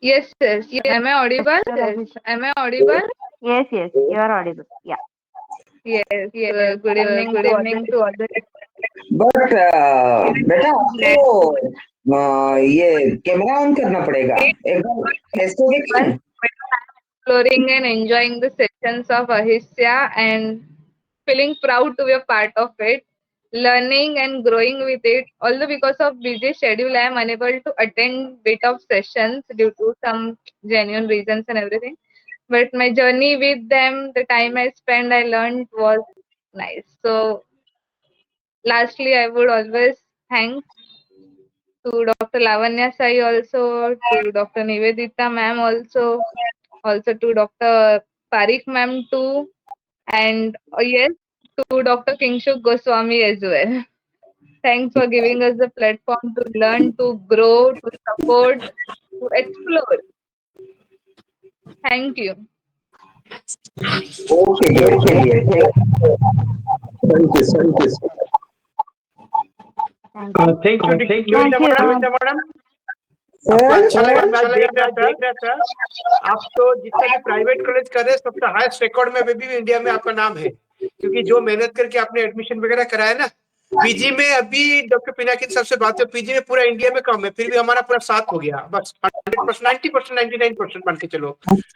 Yes, yes. Am I audible? Yes. Am I audible? Yes, you are audible. Yeah. Yes. Good evening Good to all evening the. to all the. But बेटा आपको ये camera on करना पड़ेगा एक बार कैसे देखें Exploring and enjoying the sessions of Ahisya and feeling proud to be a part of it, learning and growing with it. Although because of busy schedule, I am unable to attend bit of sessions due to some genuine reasons and everything. But my journey with them, the time I spent, I learned was nice. So lastly, I would always thank to Dr. Lavanya Sai also, to Dr. Nivedita ma'am also to Dr. Parikh ma'am too, and yes, to Dr. Kingshuk Goswami as well. Thanks for giving us the platform to learn, to grow, to support, to explore. Thank you. Okay dear thank you thank you Thank Nivedita you. Madam आपको अच्छा लगा मैं देख रहा था आप तो जितना भी प्राइवेट कॉलेज कर रहे हैं सबसे हाईएस्ट रिकॉर्ड में भी इंडिया में आपका नाम है क्योंकि जो मेहनत करके आपने एडमिशन वगैरह कराया ना पीजी में अभी डॉक्टर पिनाकिन सबसे बात है पीजी में पूरा इंडिया में कम है फिर भी हमारा पूरा 7 हो गया बस 100%, 90%, 99% मान के चलो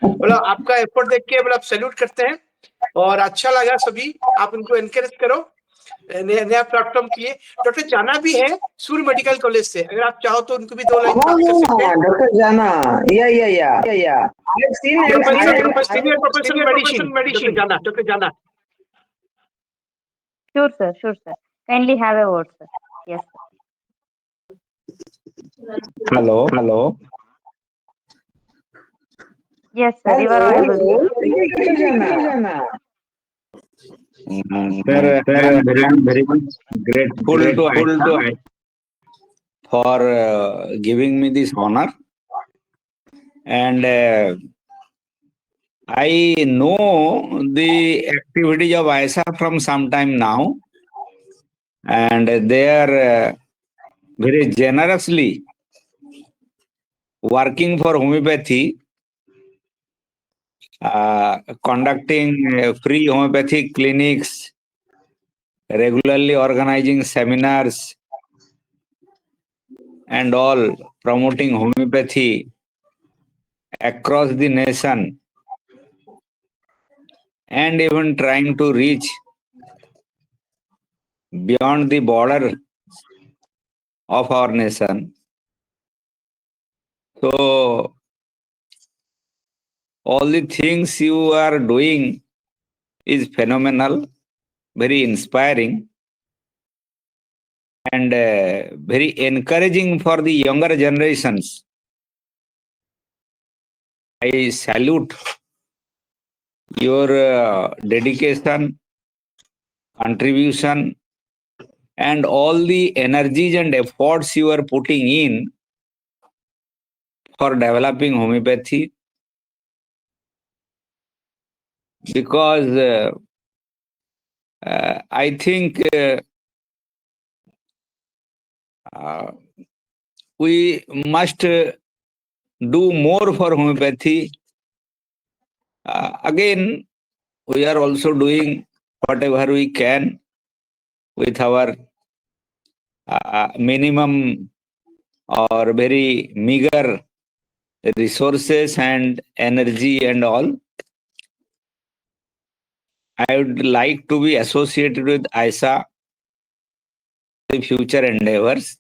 बोला आपका एफर्ट देख के बोला आप सैल्यूट करते हैं और अच्छा लगा सभी आप उनको एनकरेज करो नया प्लेटफॉर्म किए डॉक्टर जाना भी है सूर्य मेडिकल कॉलेज से अगर आप चाहो तो उनको भी 2 लाइन बात कर सकते हैं डॉक्टर जाना या सीनियर प्रोफेसर मेडिसिन डॉक्टर जाना Sure, sir. Kindly have a word, sir. Yes, sir. Hello. Yes, sir. You are audible. Sir, I am very much grateful to Aisha for giving me this honor. And I know the activities of Aisha from some time now. And they are very generously working for homeopathy, conducting free homeopathic clinics, regularly organizing seminars, and all promoting homeopathy across the nation, and even trying to reach beyond the border of our nation. So all the things you are doing is phenomenal, very inspiring, and very encouraging for the younger generations. I salute your dedication, contribution, and all the energies and efforts you are putting in for developing homeopathy. Because I think we must do more for homeopathy. Again, we are also doing whatever we can with our minimum or very meager resources and energy and all. I would like to be associated with Aisha in future endeavors.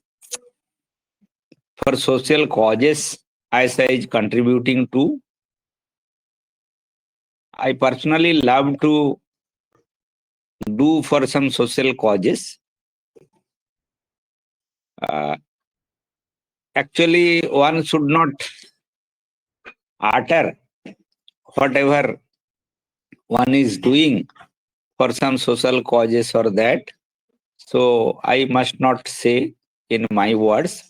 For social causes, Aisha is contributing to. I personally love to do for some social causes. Actually, one should not utter whatever one is doing for some social causes or that. So I must not say in my words.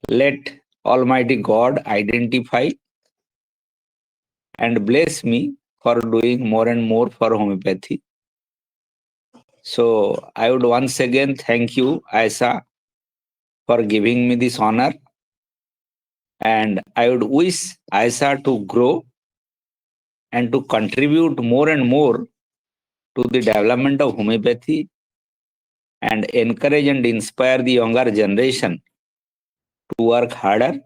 Let Almighty God identify and bless me for doing more and more for homeopathy. So I would once again thank you, Aisa, for giving me this honor. And I would wish Aisa to grow and to contribute more and more to the development of homeopathy and encourage and inspire the younger generation to work harder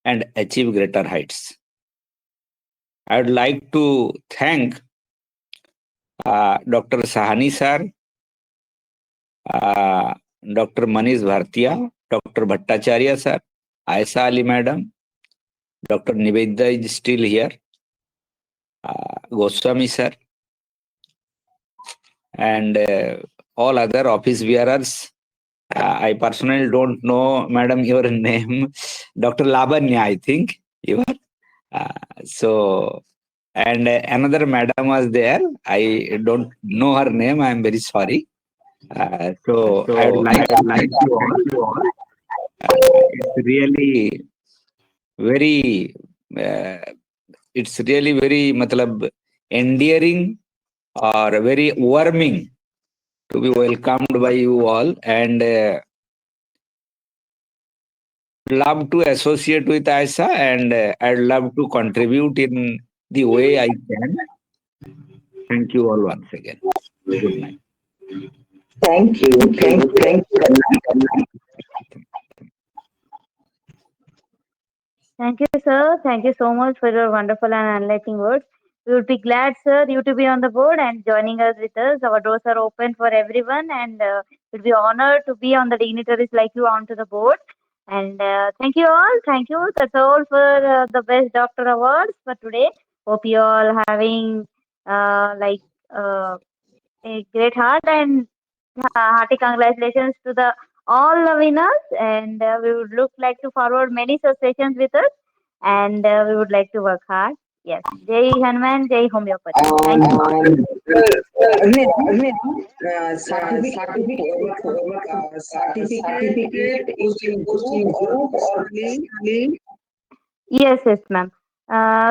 and achieve greater heights. I would like to thank Dr. Sahani sir, Dr. Manish Bhartia, Dr. Bhattacharya sir, Aisa Ali madam, Dr. Nivedya is still here, Goswami sir, and all other office bearers. I personally don't know, madam, your name. Dr. Labanya, I think you are. So, and another madam was there. I don't know her name. I am very sorry. So I would like to thank you all. It's really very, it's really very, matlab, endearing or very warming to be welcomed by you all, and love to associate with Aisa, and I'd love to contribute in the way I can. Thank you all once again. Good night. Thank you. Thank you. Thank you, sir. Thank you so much for your wonderful and enlightening words. We would be glad, sir, you to be on the board and joining us with us. Our doors are open for everyone, and we'll be honored to be on the dignitaries like you onto the board. And thank you all. Thank you. That's all for the Best Doctor Awards for today. Hope you all having a great heart, and hearty congratulations to the all the winners. And we would look like to forward many such sessions with us, and we would like to work hard. Yes, Jai Hanuman, Jai Homeopathy. Thank you. Certificate is in group or plain? Yes, ma'am.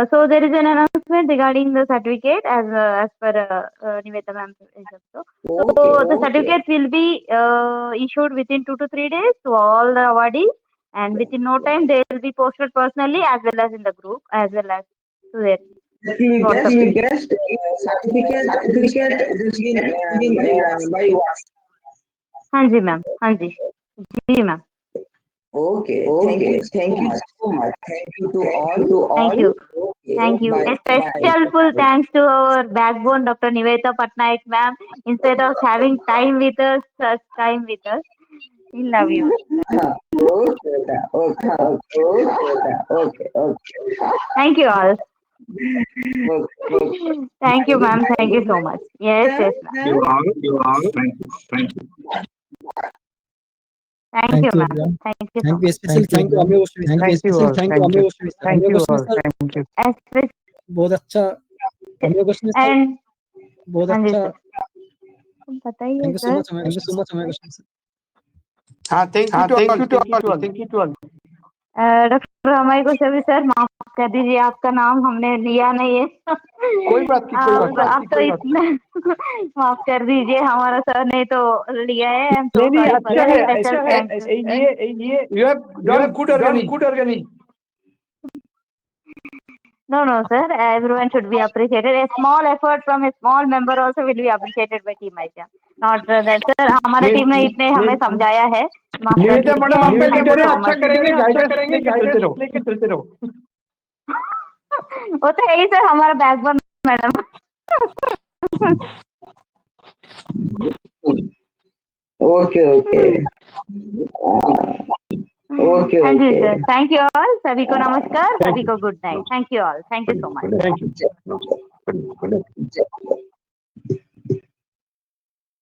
So there is an announcement regarding the certificate as per Nivedita ma'am. So the certificates will be issued within 2 to 3 days to all the awardees, and within no time they will be posted personally as well as in the group as well as to their WhatsApp page. Certificate by what? हाँ जी ma'am, हाँ जी ma'am. Okay, thank you so much. Thank you to all. Thank you. Okay, Thank you. bye. A special full thanks to our backbone, Dr. Nivedita Patnaik, ma'am. Instead of having time with us, such time with us. We love you. Okay. Thank you all. Thank you, ma'am. Thank you so much. Yes, ma'am. You all. Thank you. Thank you, ma'am. everyone. Thank you so Thank you, much. especially thank you Amey Goswami sir. Thank you all. Thank you Amey Goswami sir. Thank Amey you Goswami all. Sir Thank you. बहुत अच्छा. Ameya Goswami sir And बहुत हाँ जी अच्छा. Sir. बताइए Thank you so sir. much Amey Goswami sir. हाँ, thank you to all. Doctor हमारे को सभी सर माफ कर दीजिए, आपका नाम हमने लिया नहीं है. कोई बात नहीं, आप तो इतना माफ कर दीजिए, हमारा सर ने तो लिया है. आई एम सो नहीं, सॉरी अच्छा फॉर है. Special thanks. ये you have done good organizing. No, sir. Everyone should be appreciated. A small effort from a small member also will be appreciated by Team Asia. Not that, sir. हमारे team ने इतने हमें समझाया है. माफ कर निवेदिता दीजिए. मैडम, आपका Thank you लीडर है, so अच्छा much. करेंगे, गाइडेंस लेके चलते रहो. वो तो यही सर हमारा बैकबोन मैडम. Okay. हाँ जी सर. Thank you all. सभी को नमस्कार. सभी को good night. Thank you all. Thank you so much. Thank you.